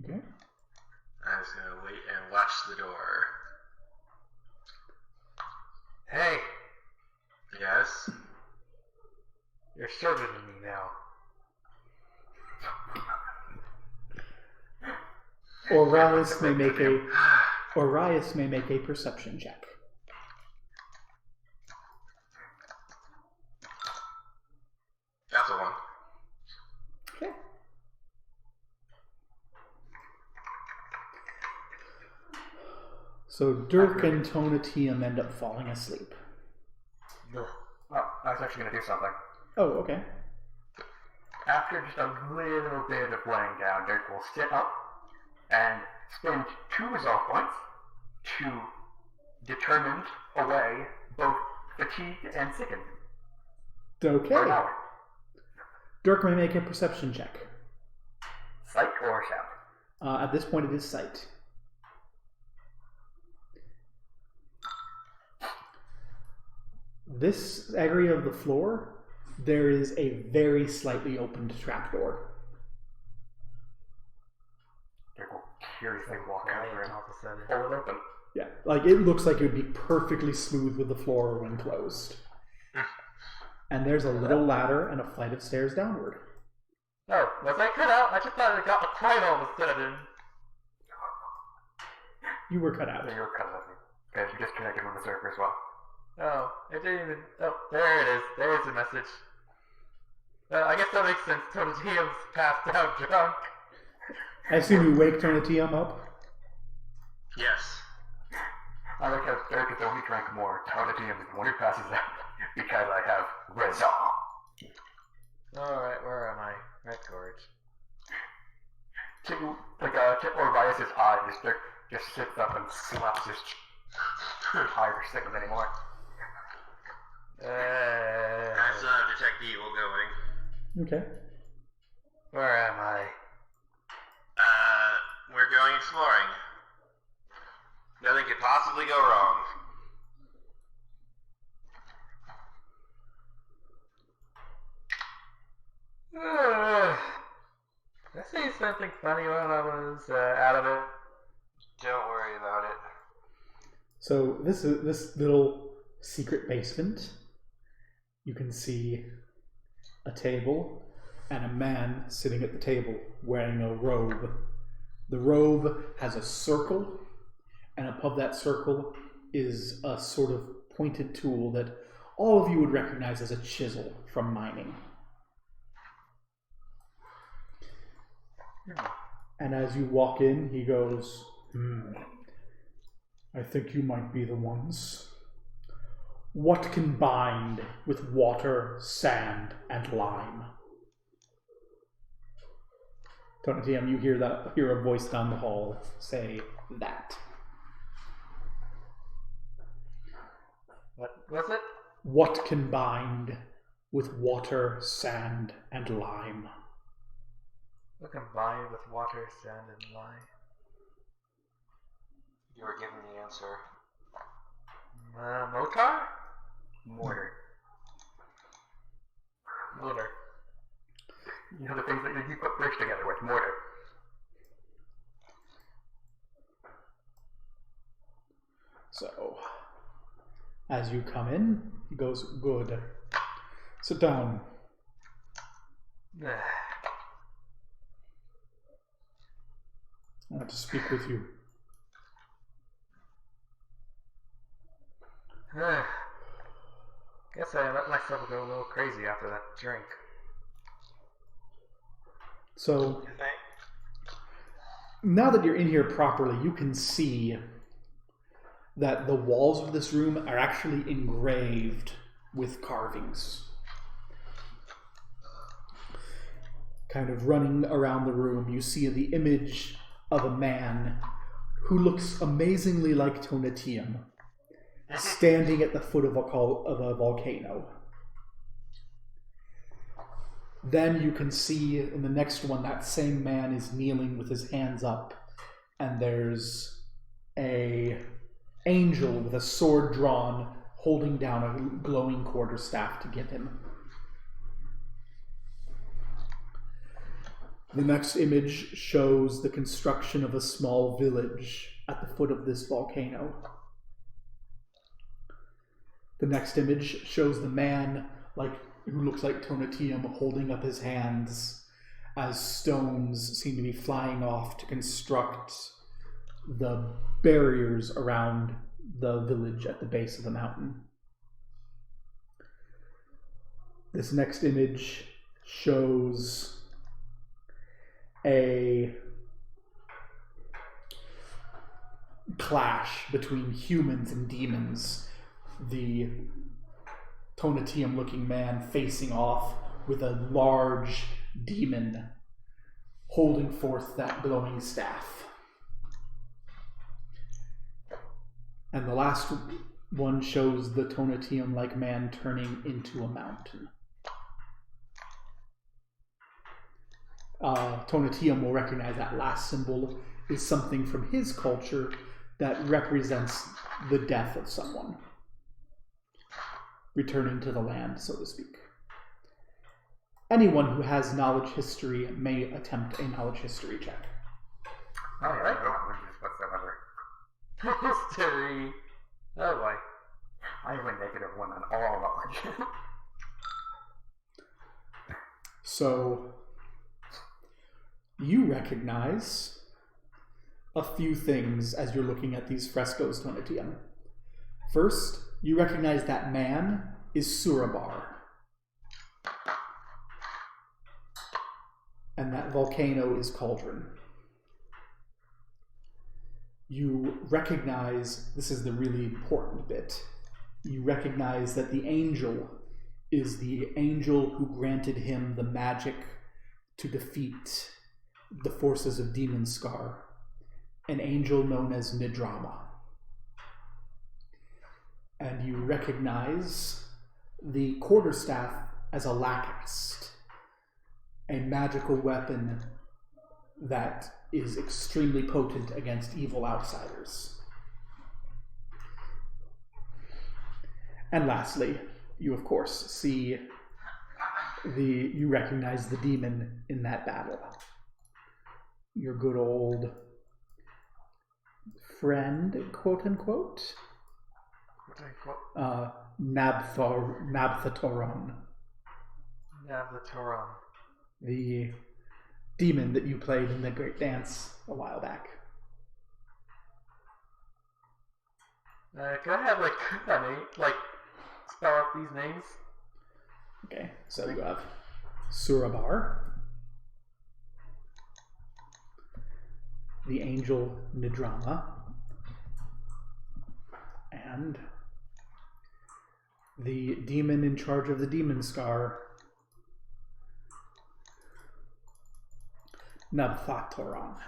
Okay. I'm just gonna wait and watch the door. Hey, Yes? you're shorter than me now. Orias may make a perception check. That's a 1. Okay. So Dirk and Tonatium end up falling asleep. Oh, I was actually going to do something. Oh, okay. After just a little bit of laying down, Dirk will sit up and spend 2 resolve points to determine away both fatigued and sickened. For an Okay. hour. Dirk may make a perception check. Sight or shout? At this point, it is sight. This area of the floor, there is a very slightly opened trapdoor. Dirk will curiously walk Quiet over and all of a sudden. pull it open. Yeah, like it looks like it would be perfectly smooth with the floor when closed. And there's a little ladder and a flight of stairs downward. Oh, was I cut out? I just thought it got quiet all of a sudden. You were cut out. So you're cut out. Because you disconnected from the server as well. Oh, it didn't even... Oh, there it is. There's the message. I guess that makes sense. Tonatium's passed out drunk. I assume you wake Tonatium up. Yes. I like how Dirk has only drank more. Tonatium is the one who passes out because I have resolve. Alright, where am I? Red Gorge. To Orvias' eyes, Dirk just sits up and slaps his tired or sick of anymore. I still have Detect Evil going. Okay. Where am I? We're going exploring. Nothing could possibly go wrong. Did I say something funny when I was out of it? Don't worry about it. So this is this little secret basement. You can see a table and a man sitting at the table wearing a robe. The robe has a circle, and above that circle is a sort of pointed tool that all of you would recognize as a chisel from mining. And as you walk in, he goes, I think you might be the ones. What can bind with water, sand, and lime? Tonatium, you hear a voice down the hall say that. What was it? What can bind with water, sand, and lime? What combined with water, sand, and lime? You were given the answer. Motar? Mortar. Motor. You know the things that you put bricks together with, mortar. So, as you come in, he goes, "Good. Sit down." I want to speak with you. Guess I let myself go a little crazy after that drink. So, now that you're in here properly, you can see that the walls of this room are actually engraved with carvings. Kind of running around the room, you see the image of a man who looks amazingly like Tonatium, standing at the foot of a volcano. Then you can see in the next one, that same man is kneeling with his hands up, and there's a angel with a sword drawn, holding down a glowing quarterstaff to give him. The next image shows the construction of a small village at the foot of this volcano. The next image shows the man who looks like Tonatium holding up his hands as stones seem to be flying off to construct the barriers around the village at the base of the mountain. This next image shows a clash between humans and demons. The Tonatium looking man facing off with a large demon holding forth that glowing staff. And the last one shows the Tonatium like man turning into a mountain. Tonatium will recognize that last symbol is something from his culture that represents the death of someone, returning to the land, so to speak. Anyone who has knowledge history may attempt a knowledge history check. Alright. No knowledge whatsoever. History. Oh boy. I have a -1 on all knowledge. So, you recognize a few things as you're looking at these frescoes, Tonatium. First, you recognize that man is Surabar. And that volcano is Cauldron. You recognize, this is the really important bit, you recognize that the angel is the angel who granted him the magic to defeat the forces of Demon Scar, an angel known as Nidrama. And you recognize the quarterstaff as a lacast, a magical weapon that is extremely potent against evil outsiders. And lastly, you of course see you recognize the demon in that battle. Your good old friend, quote unquote, Nabthatoron. Nabthatoron. The demon that you played in the Great Dance a while back. Can I have a name? Spell out these names? Okay, so you have Surabar, the angel Nidrama, and the demon in charge of the Demon Scar, Nabthatoron.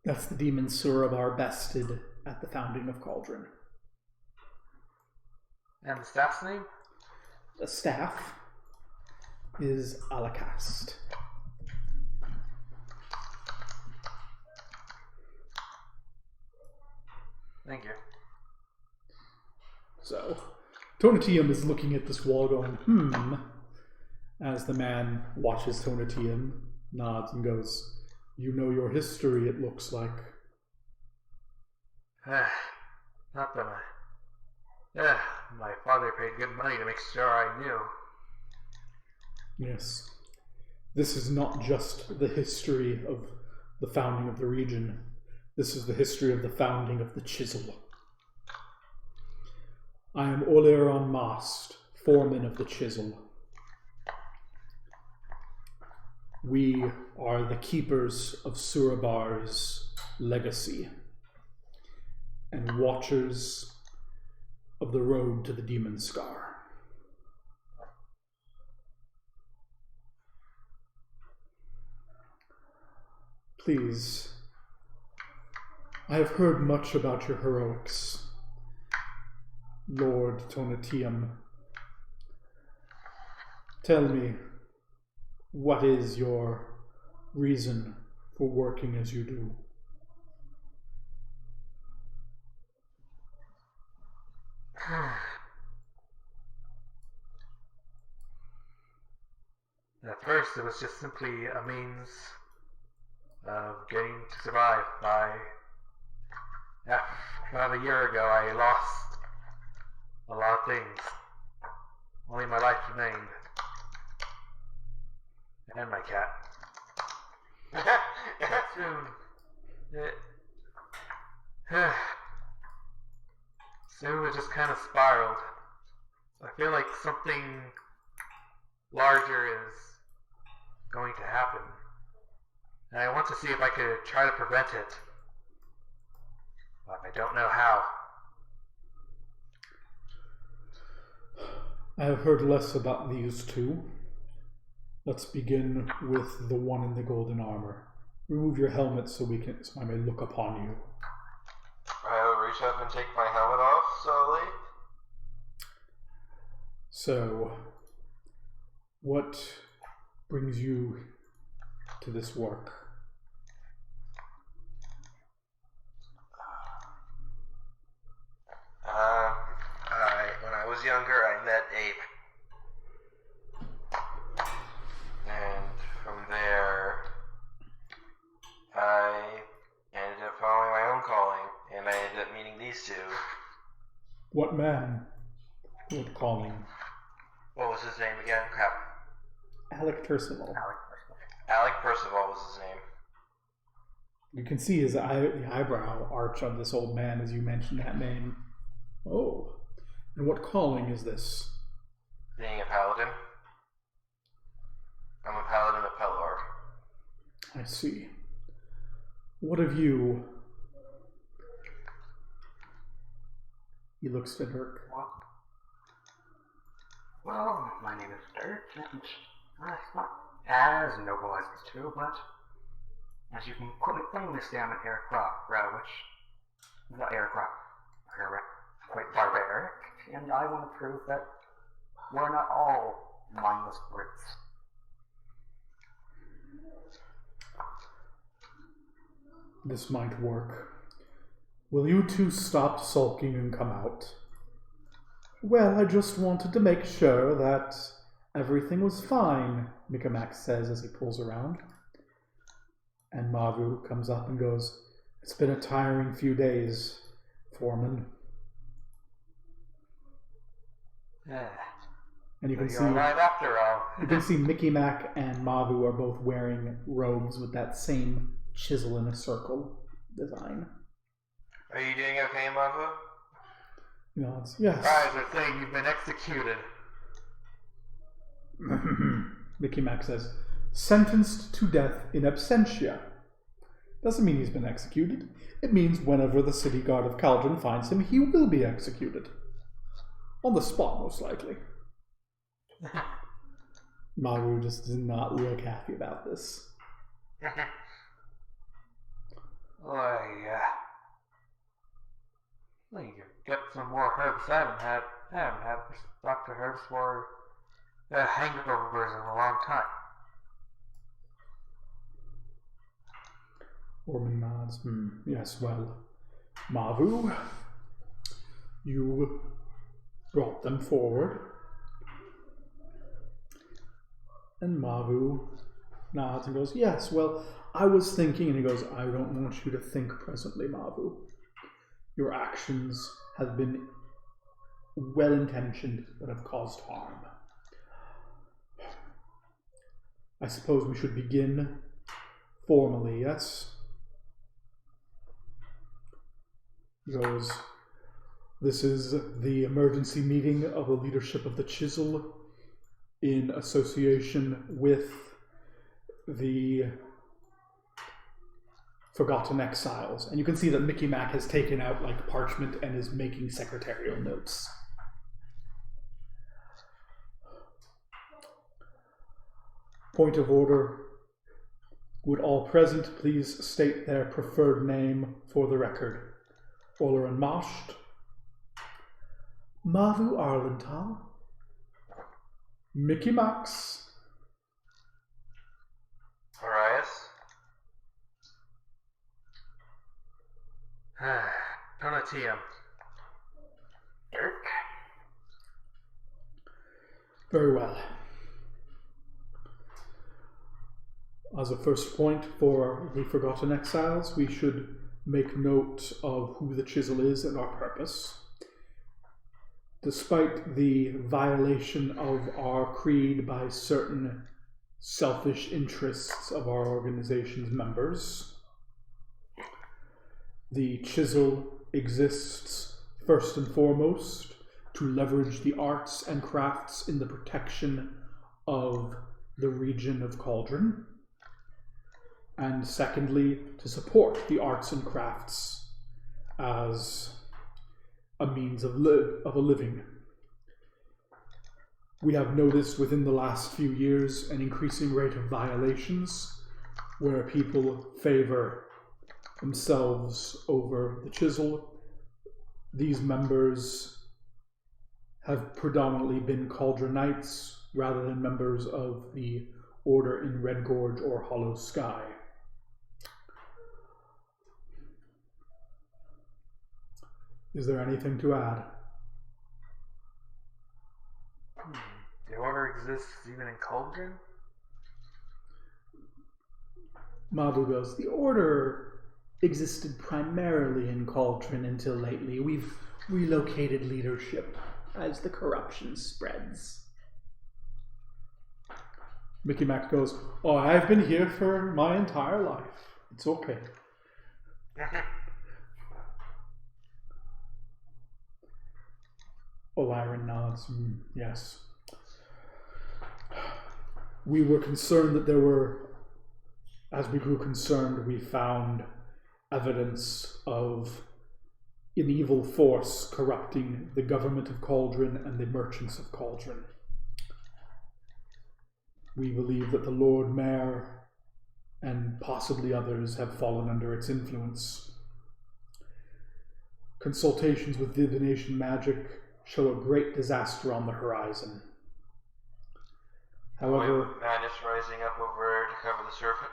That's the demon Surabar bested at the founding of Cauldron. And the staff's name? The staff is Alakast. Thank you. So, Tonatium is looking at this wall going, as the man watches Tonatium nods and goes, "You know your history, it looks like." Not that my father paid good money to make sure I knew. Yes. This is not just the history of the founding of the region. This is the history of the founding of the Chisel. I am Oleron Mast, foreman of the Chisel. We are the keepers of Surabar's legacy and watchers of the road to the Demon Scar. Please, I have heard much about your heroics, Lord Tonatium. Tell me, what is your reason for working as you do? At first, it was just simply a means of getting to survive. About a year ago, I lost a lot of things. Only my life remained. And my cat. But soon it just kind of spiraled. I feel like something larger is going to happen. And I want to see if I could try to prevent it. But I don't know how. I have heard less about these two. Let's begin with the one in the golden armor. Remove your helmet so I may look upon you. I'll reach up and take my helmet off slowly. So, what brings you to this work? When I was younger, I met Ape. And from there, I ended up following my own calling, and I ended up meeting these two. What man? What calling? What was his name again? Crap. Alek Percival. Alek Percival was his name. You can see the eyebrow arch on this old man as you mention that name. Oh. And what calling is this? Being a paladin. I'm a paladin of Pelor. I see. What have you... He looks to Dirk. Well, my name is Dirk, and it's not as noble as these two, but as you can plainly see, I'm an Aircroft, which, not Aircroft, quite barbaric, and I want to prove that we're not all mindless brutes. This might work. Will you two stop sulking and come out? Well, I just wanted to make sure that everything was fine, Mikamax says as he pulls around. And Mavu comes up and goes, "It's been a tiring few days, Foreman." And you can see, right after all. you can see Mickey Mac and Mavu are both wearing robes with that same chisel in a circle design. Are you doing okay, Mavu? He nods. Yes. Guys are saying you've been executed. Mickey Mac says, "Sentenced to death in absentia." Doesn't mean he's been executed. It means whenever the city guard of Cauldron finds him, he will be executed. On the spot, most likely. Maru just does not look happy about this. Well, you could get some more herbs. I haven't had Dr. Herbs for hangovers in a long time. Orman nods. Yes, well, Mavu, you brought them forward. And Mavu nods and goes, yes, well, I was thinking, and he goes, I don't want you to think presently, Mavu. Your actions have been well-intentioned, but have caused harm. I suppose we should begin formally, yes? He goes, this is the emergency meeting of the leadership of the Chisel in association with the Forgotten Exiles. And you can see that Mickey Mac has taken out like parchment and is making secretarial notes. Point of order. Would all present please state their preferred name for the record? Oleran Masht. Mavu Arlental. Mickey Max. Arias? Donatium. Dirk? Very well. As a first point for the Forgotten Exiles, we should make note of who the Chisel is and our purpose. Despite the violation of our creed by certain selfish interests of our organization's members, the Chisel exists first and foremost to leverage the arts and crafts in the protection of the region of Cauldron, and secondly, to support the arts and crafts as a means of a living. We have noticed within the last few years an increasing rate of violations where people favor themselves over the Chisel. These members have predominantly been Cauldron Knights rather than members of the Order in Red Gorge or Hollow Sky. Is there anything to add? The order exists even in Cauldron? Mavu goes, the Order existed primarily in Cauldron until lately. We've relocated leadership as the corruption spreads. Mickey Mac goes, oh, I've been here for my entire life. It's okay. Oliron nods. Yes. We were concerned that there were, as we grew concerned, we found evidence of an evil force corrupting the government of Cauldron and the merchants of Cauldron. We believe that the Lord Mayor and possibly others have fallen under its influence. Consultations with divination magic show a great disaster on the horizon. However, Madness rising up over to cover the surface.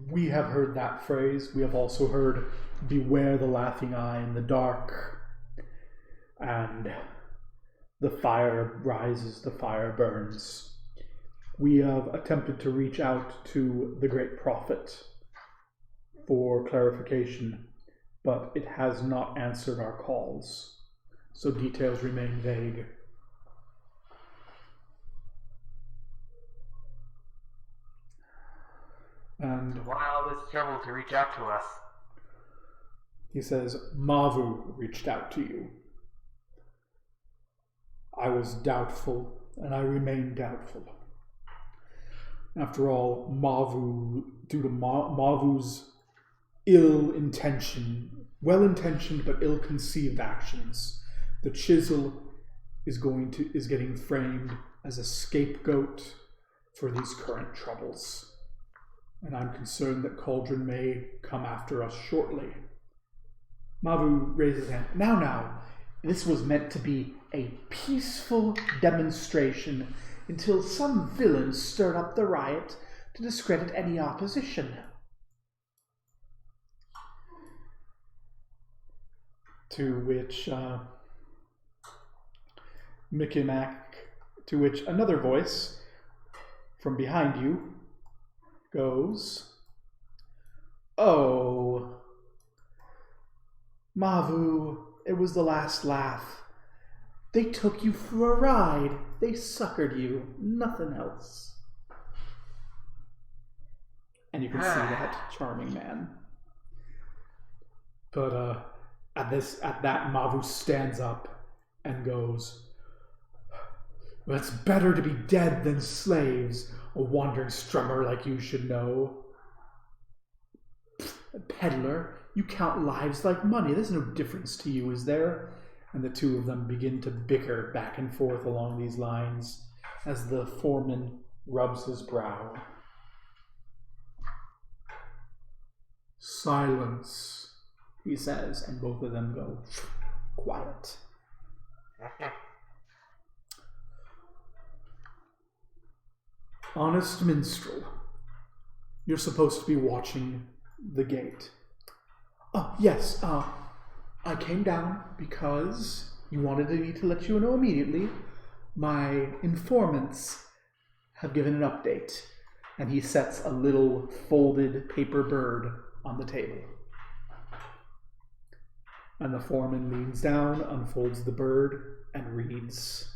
we have heard that phrase. We have also heard, beware the laughing eye in the dark, and the fire rises, the fire burns. We have attempted to reach out to the Great Prophet for clarification, but it has not answered our calls, so details remain vague. And Why all this trouble to reach out to us? he says, Mavu reached out to you. I was doubtful, and I remain doubtful. After all, Mavu, due to Mavu's well-intentioned but ill-conceived actions, the Chisel is getting framed as a scapegoat for these current troubles. And I'm concerned that Cauldron may come after us shortly. Mavu raises his hand. Now, this was meant to be a peaceful demonstration until some villain stirred up the riot to discredit any opposition. To which Mickey Mac To which another voice from behind you goes, "Oh, Mavu, it was the last laugh. They took you for a ride. They suckered you. Nothing else." And you can see that charming man. But at that, Mavu stands up and goes, "Well, it's better to be dead than slaves. A wandering strummer like you should know. Peddler, you count lives like money. There's no difference to you, is there?" And the two of them begin to bicker back and forth along these lines as the foreman rubs his brow. "Silence," he says, and both of them go quiet. "Honest minstrel, you're supposed to be watching the gate." "Oh, yes, I came down because you wanted me to let you know immediately. My informants have given an update." And he sets a little folded paper bird on the table. And the foreman leans down, unfolds the bird, and reads,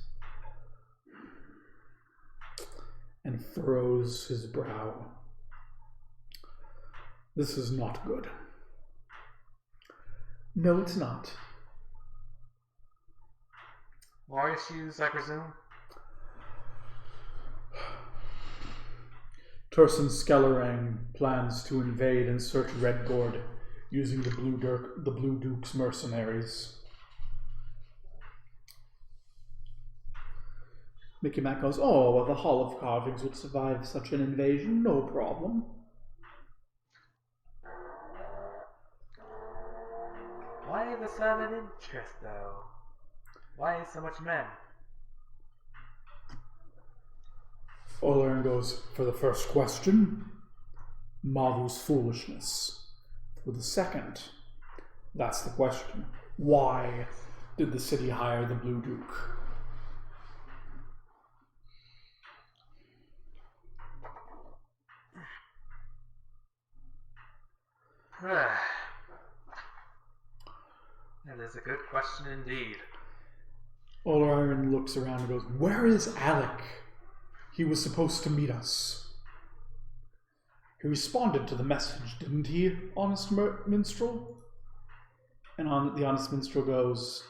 and furrows his brow. "This is not good." "No, it's not." More issues, I presume? Turson Skellerang plans to invade and search Redgord using the Blue Duke's mercenaries. Mickey Mac goes, "Oh, well, the Hall of Carvings would survive such an invasion, no problem." Why the sudden interest, though? Why so much men? Olerin goes, "For the first question, Mavu's foolishness. For the second, that's the question. Why did the city hire the Blue Duke?" That is a good question indeed. Olerin looks around and goes, "Where is Alek? He was supposed to meet us." "He responded to the message, didn't he, honest minstrel?" And the honest minstrel goes,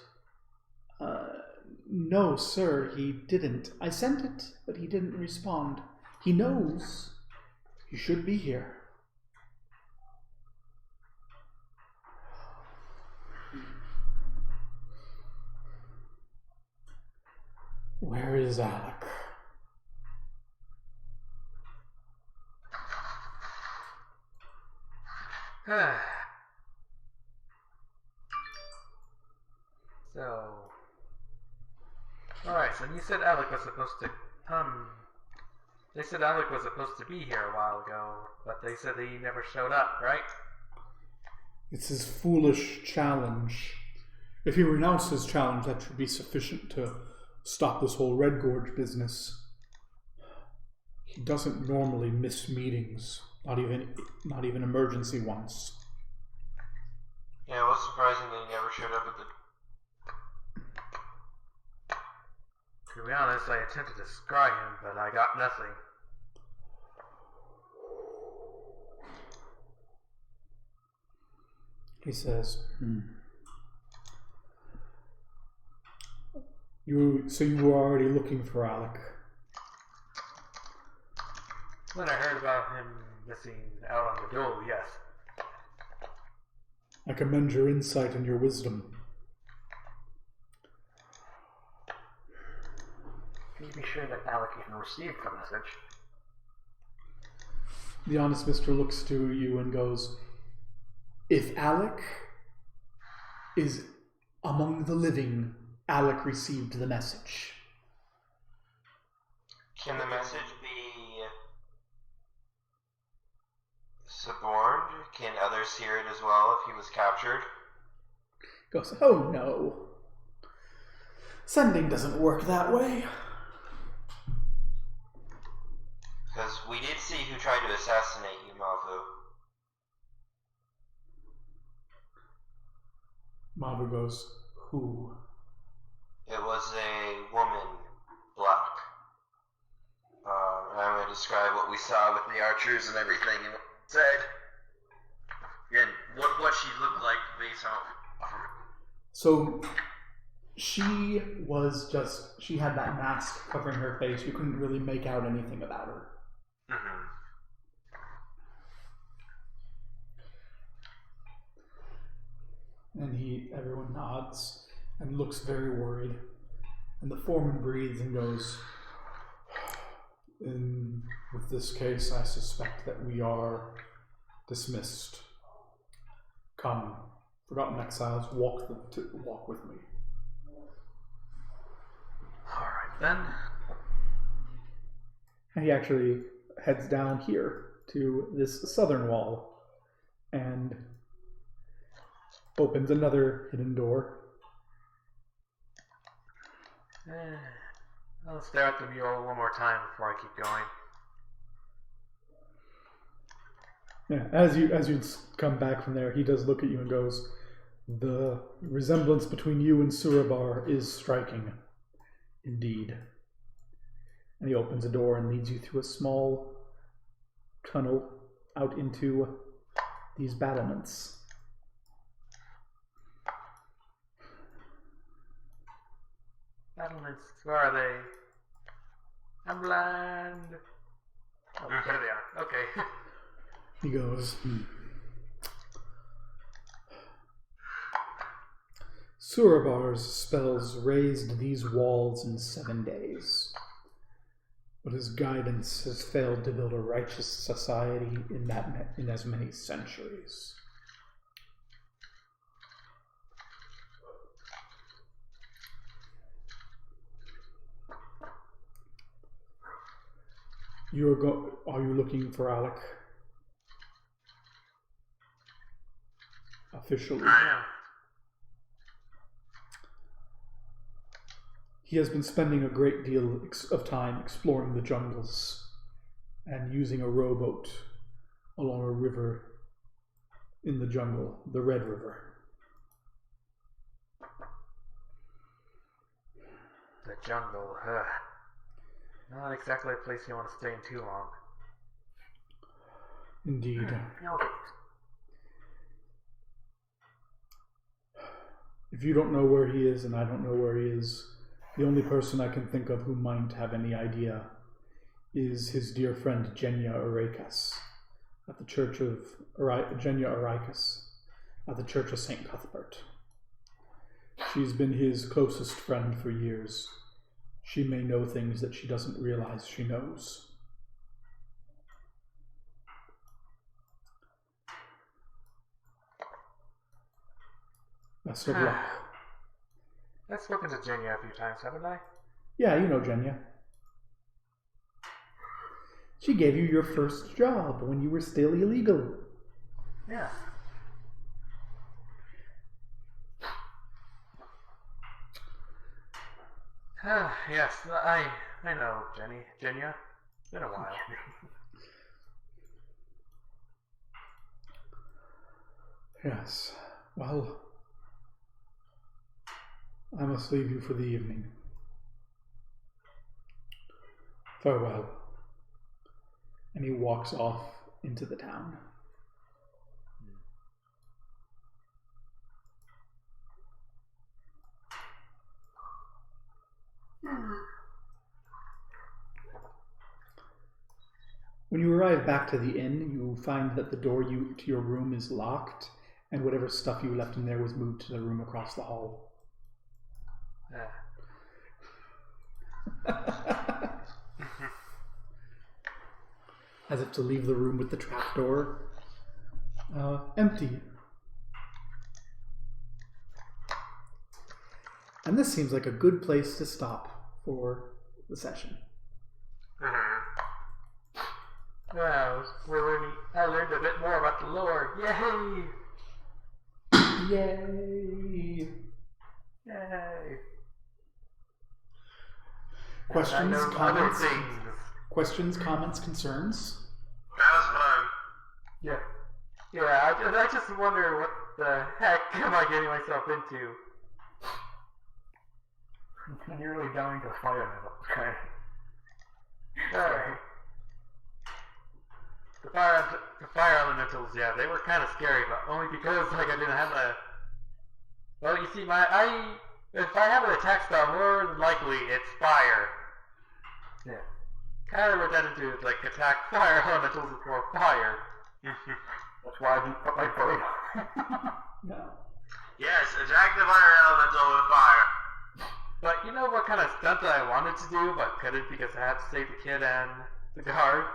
"No, sir, he didn't. I sent it, but he didn't respond. He knows. He should be here." "Where is Alek?" So, alright, so you said Alek was supposed to come. They said Alek was supposed to be here a while ago, but they said he never showed up, right? "It's his foolish challenge. If he renounced his challenge, that should be sufficient to stop this whole Red Gorge business. He doesn't normally miss meetings, not even emergency ones." Yeah, it was surprising that he never showed up at the... To be honest, I attempted to scry him, but I got nothing. He says, So you were already looking for Alek?" When I heard about him missing out on the duel, yes. "I commend your insight and your wisdom." Can you be sure that Alek even received the message? The honest mister looks to you and goes, "If Alek is among the living, Alek received the message." Can the message be suborned? Can others hear it as well if he was captured? Goes, "Oh no. Sending doesn't work that way." Because we did see who tried to assassinate you, Mavu. Mavu goes, who? It was a woman, black. And I'm going to describe what we saw with the archers and everything and what it said. And what she looked like based on. So she had that mask covering her face. You couldn't really make out anything about her. Mm-hmm. And everyone nods and looks very worried. And the foreman breathes and goes, with this case, I suspect that we are dismissed. Come, forgotten exiles, walk with me. Alright then. And he actually heads down here to this southern wall and opens another hidden door. I'll stare at the mule one more time before I keep going. Yeah, as you come back from there, he does look at you and goes, the resemblance between you and Surabar is striking, indeed. And he opens a door and leads you through a small tunnel out into these battlements. Battlements, where are they? I'm blind. Oh, there they are. Okay. He goes, Surabar's spells raised these walls in 7 days, but his guidance has failed to build a righteous society in as many centuries. Are you looking for Alek? Officially. I am. He has been spending a great deal of time exploring the jungles and using a rowboat along a river in the jungle, the Red River. The jungle, not exactly a place you want to stay in too long. Indeed. If you don't know where he is and I don't know where he is, the only person I can think of who might have any idea is his dear friend Genya Arakas at the Church of at the Church of St. Cuthbert. She's been his closest friend for years. She may know things that she doesn't realize she knows. Best of luck. I've spoken to Jenya a few times, haven't I? Yeah, you know Genya. She gave you your first job when you were still illegal. Yeah. Yes, I know Genya. It's been a while. Yes. Well, I must leave you for the evening. Farewell. And he walks off into the town. When you arrive back to the inn, you find that the door to your room is locked, and whatever stuff you left in there was moved to the room across the hall. As if to leave the room with the trapdoor empty. And this seems like a good place to stop for the session. Well, I learned a bit more about the lore. Yay! Yay! Yay! Questions, I know comments, other things. Questions, comments, concerns? That was fun. Yeah. Yeah, I just wonder what the heck am I getting myself into? Nearly dying to fire metal. Okay. Uh, the fire elementals, yeah, they were kind of scary, but only because like I didn't have a. Well, you see, if I have an attack style, more than likely it's fire. Yeah. Kind of redundant to like attack fire elementals with more fire. That's why I didn't put my blade on. No. Yes, attack the fire elemental with fire. But you know what kind of stunt that I wanted to do, but couldn't because I had to save the kid and the guard?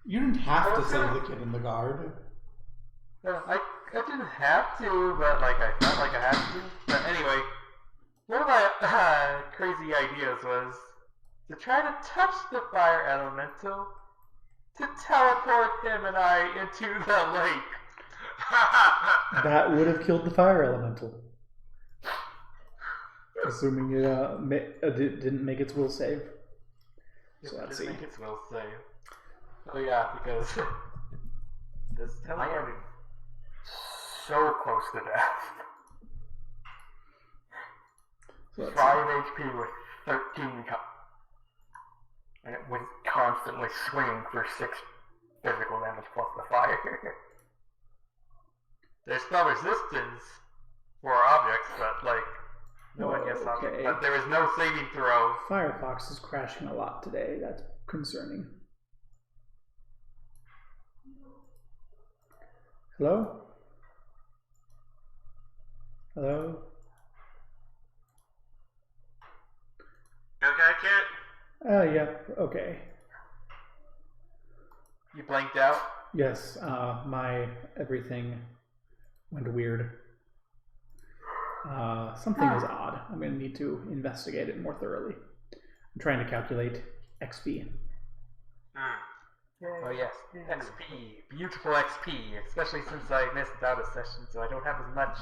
You didn't have to save the kid in the guard. I didn't have to, but like I felt like I had to. But anyway, one of my crazy ideas was to try to touch the fire elemental to teleport him and I into the lake. That would have killed the fire elemental. Assuming it didn't make its will save. So let's see. I think it's will save. Oh yeah, because this I teleport. am so close to death. So let's 5 HP with 13 and it was constantly swinging for 6 physical damage plus the fire. There's no resistance for objects, but like no one gets on. Okay. But there is no saving throw. Firefox is crashing a lot today. That's concerning. Hello? Hello? Okay, kid? Yeah, okay. You blanked out. Yes, my everything went weird. Something is odd. I'm going to need to investigate it more thoroughly. I'm trying to calculate XP. Oh yes, XP, beautiful XP. Especially since I missed out a session, so I don't have as much.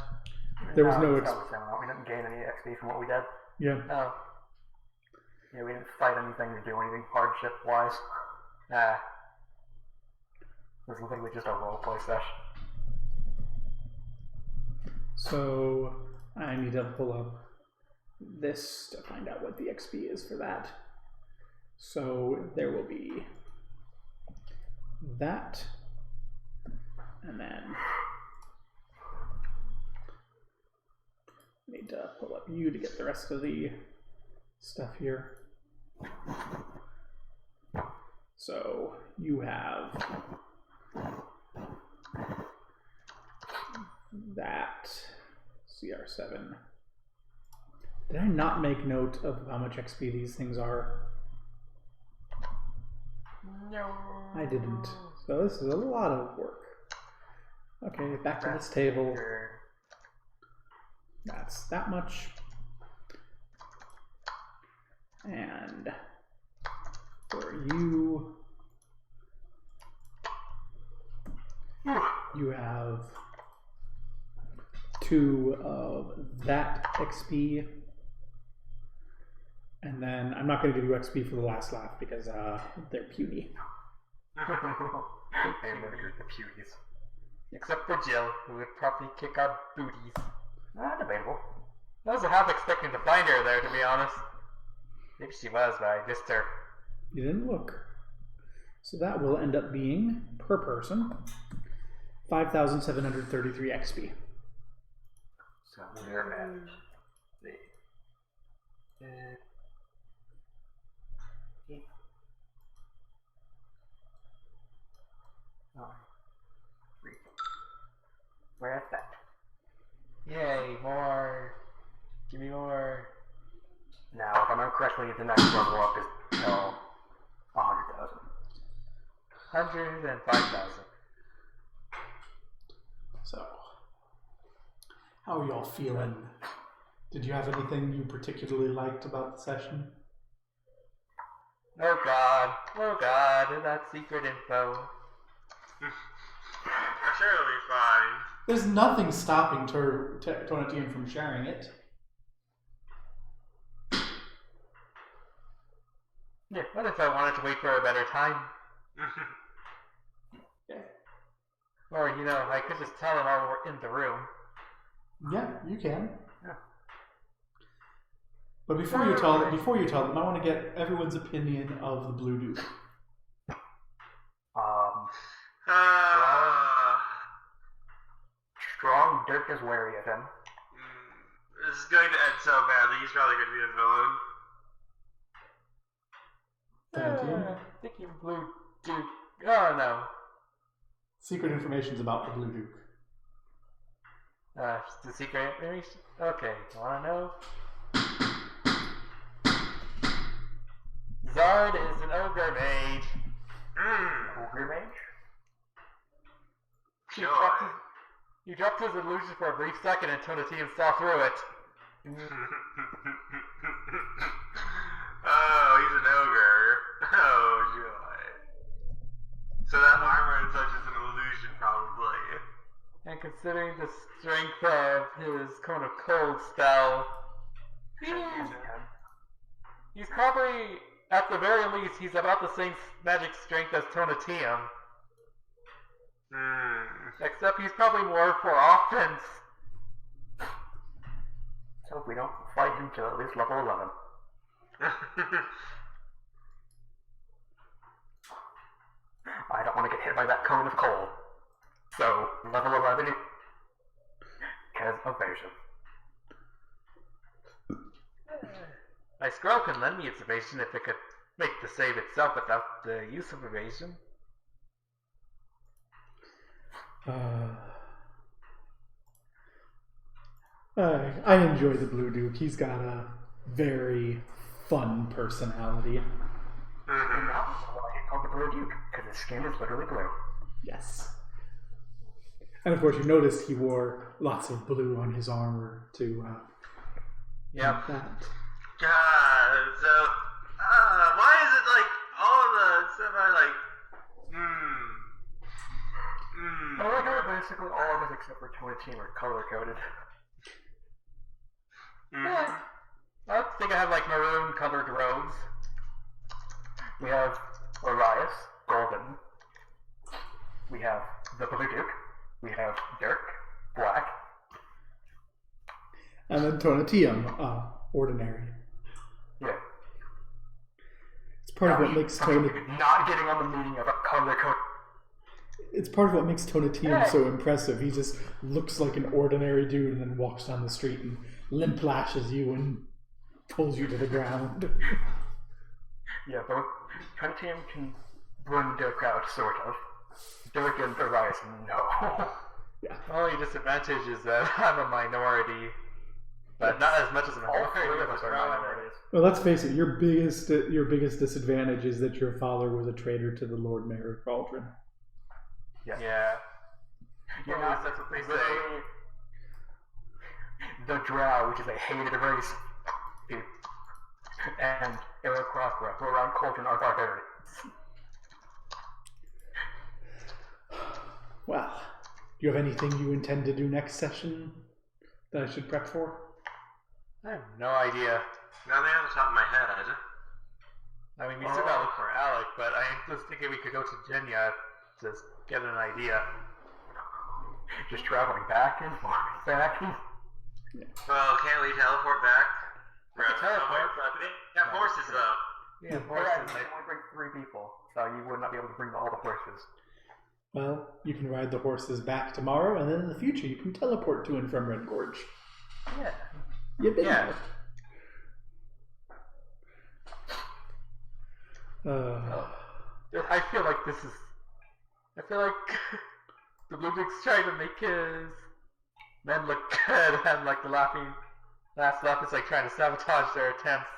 There was no we didn't gain any XP from what we did. Yeah. Oh, Yeah, we didn't fight anything or do anything hardship wise. ah. It was literally just a roleplay session. So I need to pull up this to find out what the XP is for that. So there will be that, and then need to pull up you to get the rest of the stuff here. So you have that CR7. Did I not make note of how much XP these things are? No. I didn't. So this is a lot of work. Okay, back to this table. That's that much. And for you, you have 2 of that XP. And then I'm not going to give you XP for the last laugh because they're puny. And the puties. Except for Jill, who would probably kick our booties. Debatable. I was half expecting to find her there, to be honest. Maybe she was, but I missed her. You didn't look. So that will end up being, per person, 5,733 XP. So we're at we're at that. Yay, more. Give me more. Now, if I remember correctly, the next level up is 100,000. 105,000. So, how are y'all feeling? Did you have anything you particularly liked about the session? Oh god, that secret info. I'm sure it'll be fine. There's nothing stopping Tonatine from sharing it. Yeah, what if I wanted to wait for a better time? Or, I could just tell them while we're in the room. Yeah, you can. Yeah. But before you tell them, I want to get everyone's opinion of the Blue Duke. Strong Dirk is wary of him. This is going to end so badly. He's probably going to be a villain. Thinking Blue Duke. Oh no. Secret information's about the Blue Duke. The secret information? Okay, wanna know? Zard is an ogre mage. Ogre mage? He dropped his illusion for a brief second and Tonatium saw through it. Oh, he's an ogre. Oh, joy. So that armor and such is an illusion, probably. And considering the strength of his Cone of Cold spell, he's probably, at the very least, he's about the same magic strength as Tonatium. Except he's probably more for offense. So we don't fight him till at least level 11. I don't want to get hit by that cone of cold. So, level 11 has evasion. My scroll can lend me its evasion if it could make the save itself without the use of evasion. I enjoy the Blue Duke. He's got a very fun personality. And that's why he called the Blue Duke, because his skin is literally blue. Yes. And of course, you noticed he wore lots of blue on his armor to Yep. that. God, so, why is it like all of the stuff I like, I like how basically all of us except for Tonatium are color-coded. Yeah. I think I have like maroon colored robes. We have Arias, golden. We have the Blue Duke. We have Dirk, black. And then Tonatium, ordinary. Yeah. It's part of what makes Tonatium... Not getting on the meaning of a color code. It's part of what makes Tonatium so impressive. He just looks like an ordinary dude and then walks down the street and limp lashes you and pulls you to the ground. Yeah, both Tonatium can run into a crowd, sort of. Dirk and Arias, no. Yeah. Only disadvantage is that I'm a minority. But not as much as a All minority. three of us are minorities. Well, let's face it. Your biggest disadvantage is that your father was a traitor to the Lord Mayor of Cauldron. Yeah. You're not, that's what they say. literally the Drow, which is a hated race, and Eric Crossborough, who around Cauldron are barbarians. Well, do you have anything you intend to do next session that I should prep for? I have no idea. Nothing off the top of my head. I mean, we still gotta look for Alek, but I was thinking we could go to Genya to get an idea. Just traveling back and forth, back and Well, can't we teleport back? We can teleport, They have horses, though. Yeah, you horses. can only bring 3 people, so you would not be able to bring all the horses. Well, you can ride the horses back tomorrow, and then in the future you can teleport to and from Red Gorge. Yeah. You've been Yeah. there. I feel like this is... I feel like the Blue Duke's trying to make his men look good, and like the last laugh is like trying to sabotage their attempts.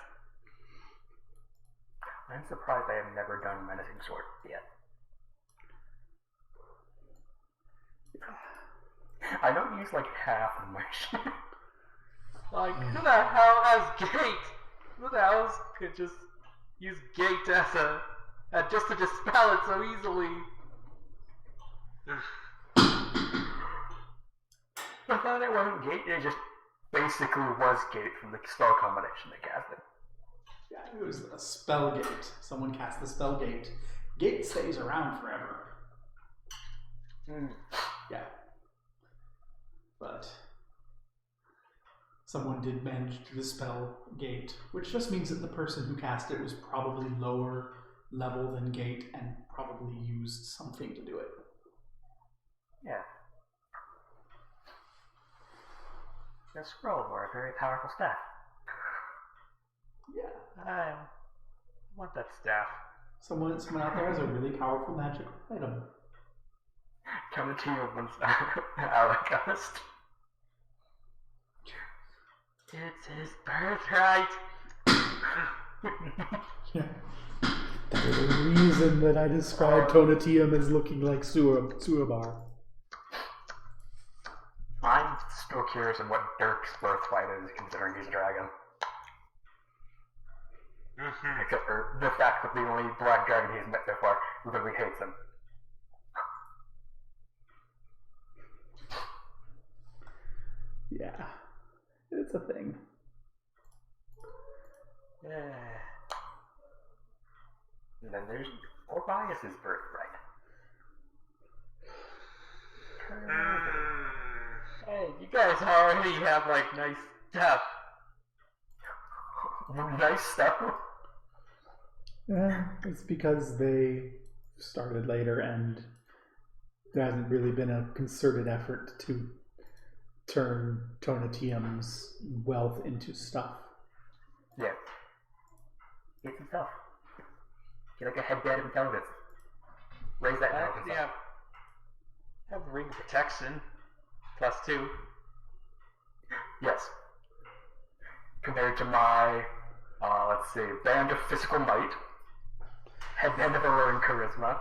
I'm surprised I have never done Menacing Sword yet. I don't use like half of my shit. Like, who the hell has Gate? Who the hell could just use Gate as just to dispel it so easily? I thought it wasn't Gate, it just basically was Gate from the spell combination they casted. Yeah, it was a spell gate. Someone cast the spell gate. Gate stays around forever. Yeah. But someone did manage to dispel gate, which just means that the person who cast it was probably lower level than gate and probably used something to do it. Yeah. The scroll were a very powerful staff. Yeah. I want that staff. Someone out there has a really powerful magic item. Come to you once Alek asked. It's his birthright. Yeah. There's a reason that I described Tonatium as looking like Suabar. I'm still curious on what Dirk's birthright is, considering he's a dragon. Except for the fact that the only black dragon he's met so far literally hates him. Yeah. It's a thing. And then there's Orbias's birthright. Hey, you guys already have like nice stuff. Nice stuff. Yeah, it's because they started later and there hasn't really been a concerted effort to turn Tonatium's wealth into stuff. Yeah. Get some stuff. Get like a headband of intelligence. Raise that intelligence Yeah. up. Have ring protection. +2. Yes. Compared to my, let's see, band of physical might, headband of alluring charisma,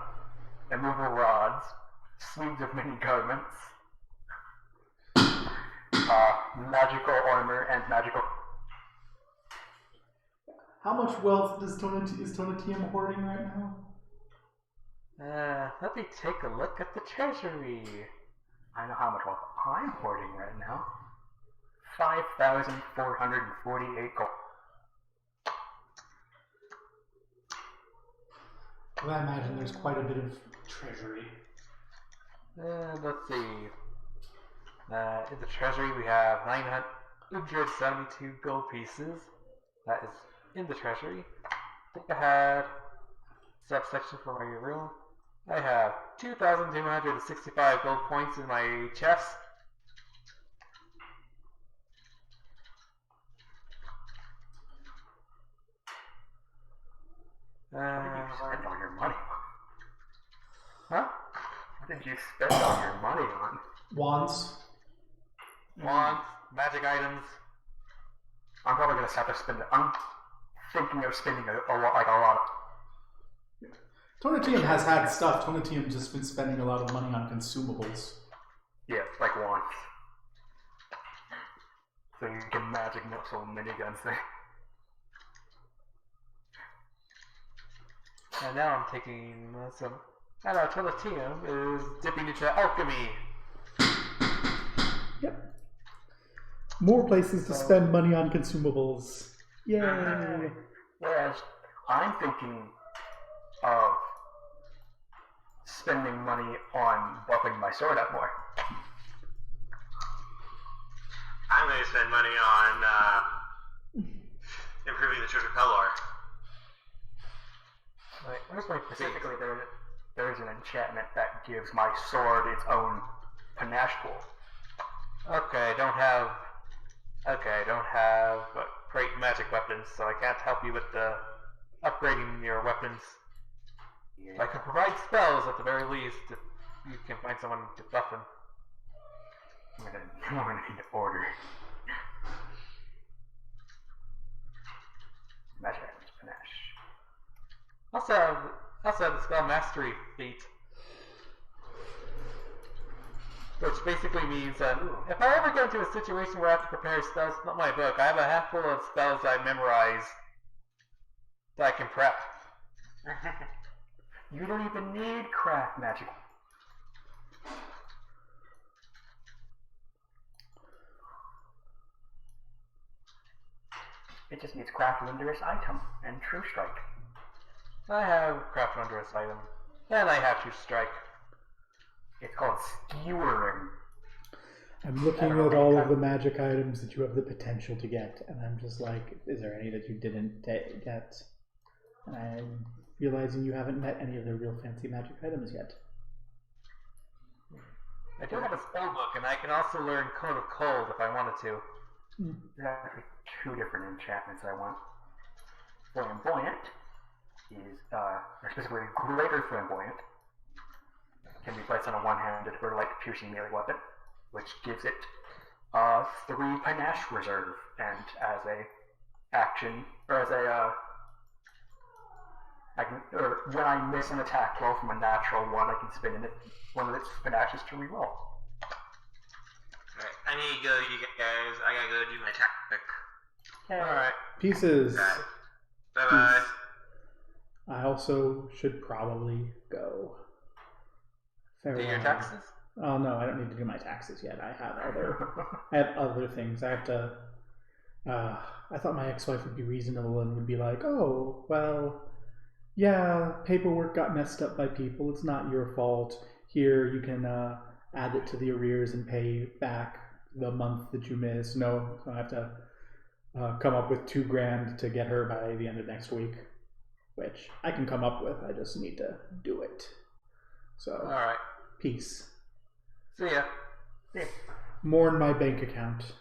immovable rods, sleeves of many garments, magical armor, and magical... How much wealth is Tonatium hoarding right now? Let me take a look at the treasury. I know how much wealth I'm hoarding right now. 5,448 gold. Well, I imagine there's quite a bit of treasury. Let's see. In the treasury we have 972 gold pieces. That is in the treasury. I think I had subsection for my room. I have 2,265 gold points in my chest. What did you spend all your money on? Huh? What did you spend all your money on? Wands. Wands, magic items. I'm probably gonna have to spend it. I'm thinking of spending a lot. Tonatium has had stuff. Tonatium's just been spending a lot of money on consumables. Yeah, like wands. So you can magic missile miniguns thing. And now I'm taking some. I know Tonatium is dipping into alchemy. Yep. More places to spend money on consumables. Yay! Whereas I'm thinking of spending money on buffing my sword up more. I'm going to spend money on improving the Church of Pelor. Like, where's my Specifically, there's an enchantment that gives my sword its own panache pool. Okay, I don't have great magic weapons, so I can't help you with the upgrading your weapons. Yeah. I can provide spells at the very least if you can find someone to buff them. I'm gonna need to order. Magic items, panache. Also have the spell mastery feat, which basically means that if I ever get into a situation where I have to prepare spells, not my book, I have a handful of spells I memorize that I can prep. You don't even need craft magic. It just needs craft wondrous item and true strike. I have craft wondrous item, and I have to strike. It's called skewering. I'm looking at all of the magic items that you have the potential to get, and I'm just like, is there any that you didn't get? And I'm realizing you haven't met any of the real fancy magic items yet. I do have a spell book, and I can also learn Code of Cold if I wanted to. There's actually 2 different enchantments I want. Flamboyant is, or specifically Greater Flamboyant, can be placed on a one-handed or light piercing melee weapon, which gives it 3 panache reserve, and as a action, or as a when I miss an attack roll from a natural 1, I can spin one of its panaches to reroll. Alright, I need to go, you guys. I gotta go do my attack quick. Alright. Pieces. Bye-bye. I also should probably go. Do your Farewell. taxes? Oh no, I don't need to do my taxes yet. I have other things. I have to. I thought my ex-wife would be reasonable and would be like, "Oh, well, yeah, paperwork got messed up by people. It's not your fault. Here, you can add it to the arrears and pay back the month that you missed." No, so I have to come up with $2,000 to get her by the end of next week, which I can come up with. I just need to do it. So, Alright. peace. See ya. More in my bank account.